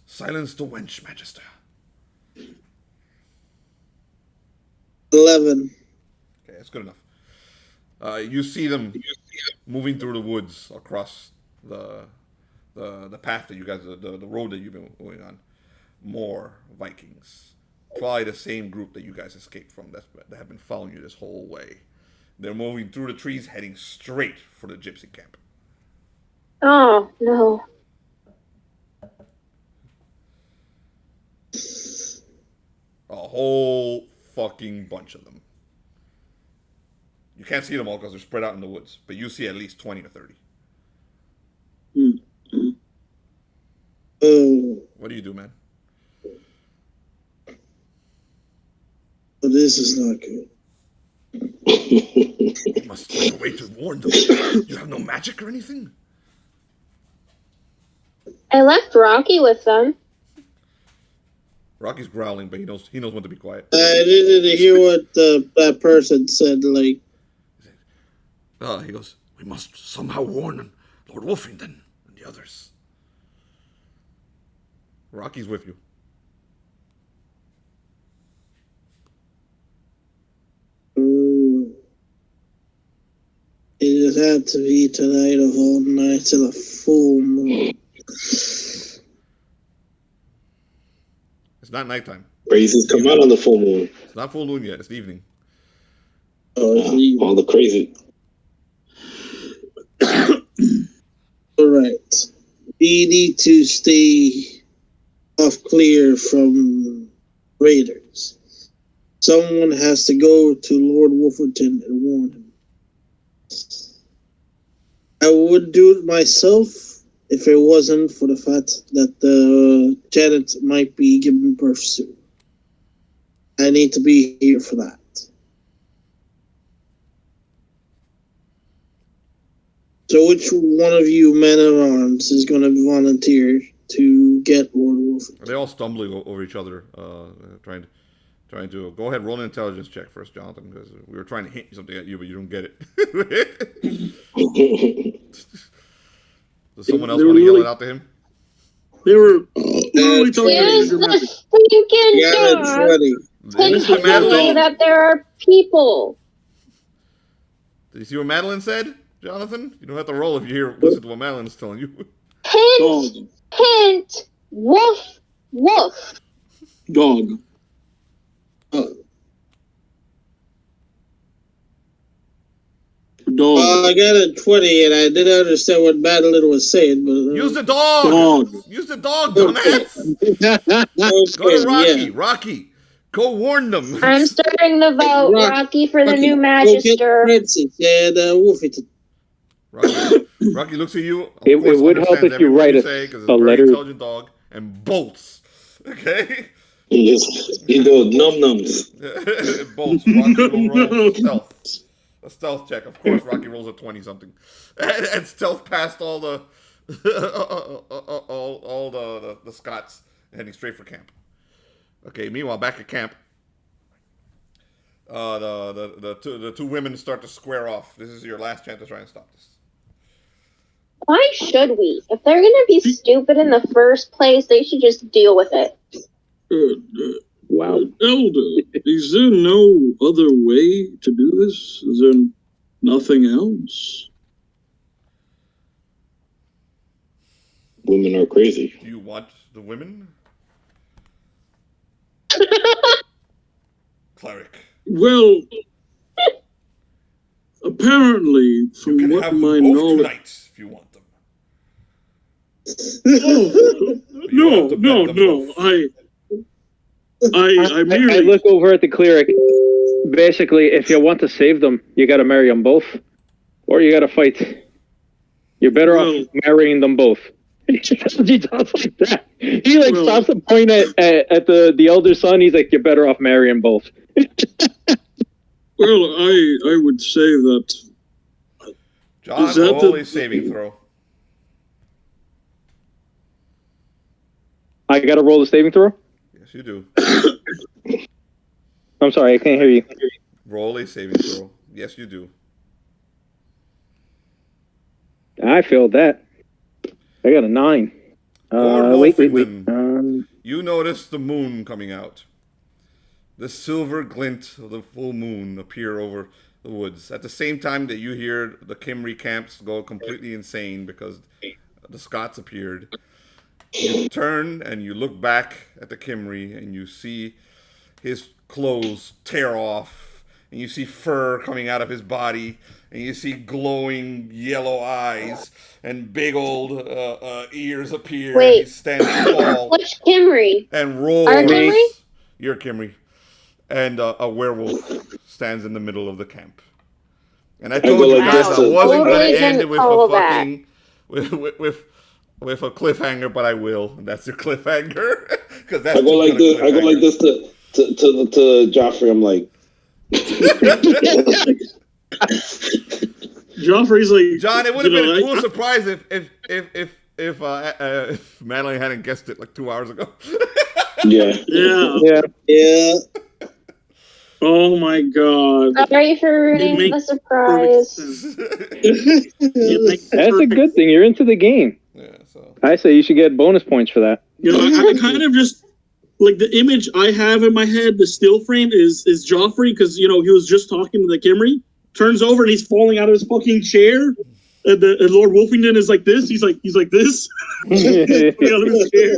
the wench, Magister. 11. Okay, that's good enough. You see them moving through the woods across the path that you guys, the road that you've been going on. More Vikings. Probably the same group that you guys escaped from that have been following you this whole way. They're moving through the trees, heading straight for the gypsy camp. Oh, no. A whole fucking bunch of them. You can't see them all because they're spread out in the woods, but you see at least 20 or 30. What do you do, man? This is not good. You must find a way to warn them. You have no magic or anything? I left Rocky with them. Rocky's growling, but he knows when to be quiet. I didn't hear what that person said. Like, he goes, "We must somehow warn Lord Wolfenden and the others." Rocky's with you. it just had to be tonight of all nights of the full moon. It's not nighttime. Crazies come out on the full moon. It's not full moon yet. It's evening. All the crazy. So Alright. We need to stay off clear from raiders. Someone has to go to Lord Wolfenden and warn him. I would do it myself if it wasn't for the fact that the Janet might be giving birth soon. I need to be here for that. So which one of you men at arms is going to volunteer to get Lord Wolfenden? They all stumbling over each other, trying to go ahead, roll an intelligence check first, Jonathan, because we were trying to hint something at you, but you don't get it. Does someone else want to yell it out to him? They were literally talking Use the stinking dog. That there are people. Did you see what Madeline said, Jonathan? You don't have to roll if you listen to what Madeline is telling you. Hint, woof, woof. Dog. Dog. I got a 20, and I didn't understand what Madeline was saying. But use the dog. Use the dog, dumbass. Go to Rocky. Yeah. Rocky, go warn them. I'm starting to vote Rocky for the new Magister. Rocky looks at you. It would help if you write a letter. Intelligent dog and bolts. Okay. You go num-nums. Bolts. Rocky will roll stealth. A stealth check. Of course, Rocky rolls a 20-something. And stealth past all the Scots, heading straight for camp. Okay, meanwhile, back at camp, the two women start to square off. This is your last chance to try and stop this. Why should we? If they're going to be stupid in the first place, they should just deal with it. Wow. Elder, is there no other way to do this? Is there nothing else? Women are crazy. Do you want the women? Cleric. Well, apparently, from what my knowledge... tonight, if you want them. No. I merely... I look over at the cleric. Basically, if you want to save them, you got to marry them both, or you got to fight. You're better off marrying them both. He does like that. He stops and point at the elder son. He's like, "You're better off marrying both." Well, I would say that. John, roll a saving throw. I got to roll the saving throw. Yes, you do. I'm sorry, I can't hear you. Roll a saving throw. Yes, you do. I failed that. I got a 9. Wait. You notice the moon coming out. The silver glint of the full moon appear over the woods. At the same time that you hear the Cymri camps go completely insane because the Scots appeared. You turn and you look back at the Cymri and you see his clothes tear off, and you see fur coming out of his body, and you see glowing yellow eyes and big old ears appear. Wait, and he stands tall. Which Cymri? And roars. Our Cymri? Your Cymri. And a werewolf stands in the middle of the camp. And I told you guys I wasn't going to end it with a fucking with a cliffhanger, but I will. And that's your cliffhanger. Because that's I go like this to Geoffrey. I'm like, Joffrey's like, John. It would have been a cool surprise if Madeline hadn't guessed it like 2 hours ago. Yeah. Oh my god! Sorry for ruining the surprise. That's a good thing. You're into the game. Yeah. So I say you should get bonus points for that. You know, I kind of just like the image I have in my head. The still frame is Geoffrey because he was just talking to the Cymri. Turns over and he's falling out of his fucking chair. And Lord Wolfenden is like this. He's like this. Falling out of his chair.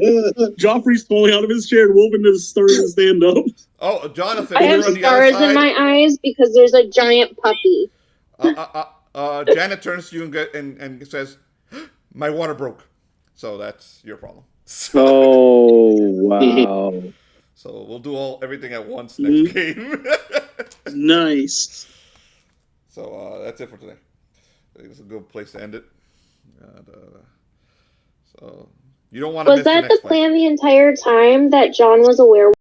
Joffrey's falling out of his chair. And Wolfenden is starting to stand up. Oh, Jonathan! I have stars in my eyes because there's a giant puppy. Janet turns to you and says, My water broke, so that's your problem. Oh wow! So we'll do everything at once next game. Nice. So that's it for today. I think it's a good place to end it. And, so you don't want to. Was that the plan the entire time that John was a werewolf?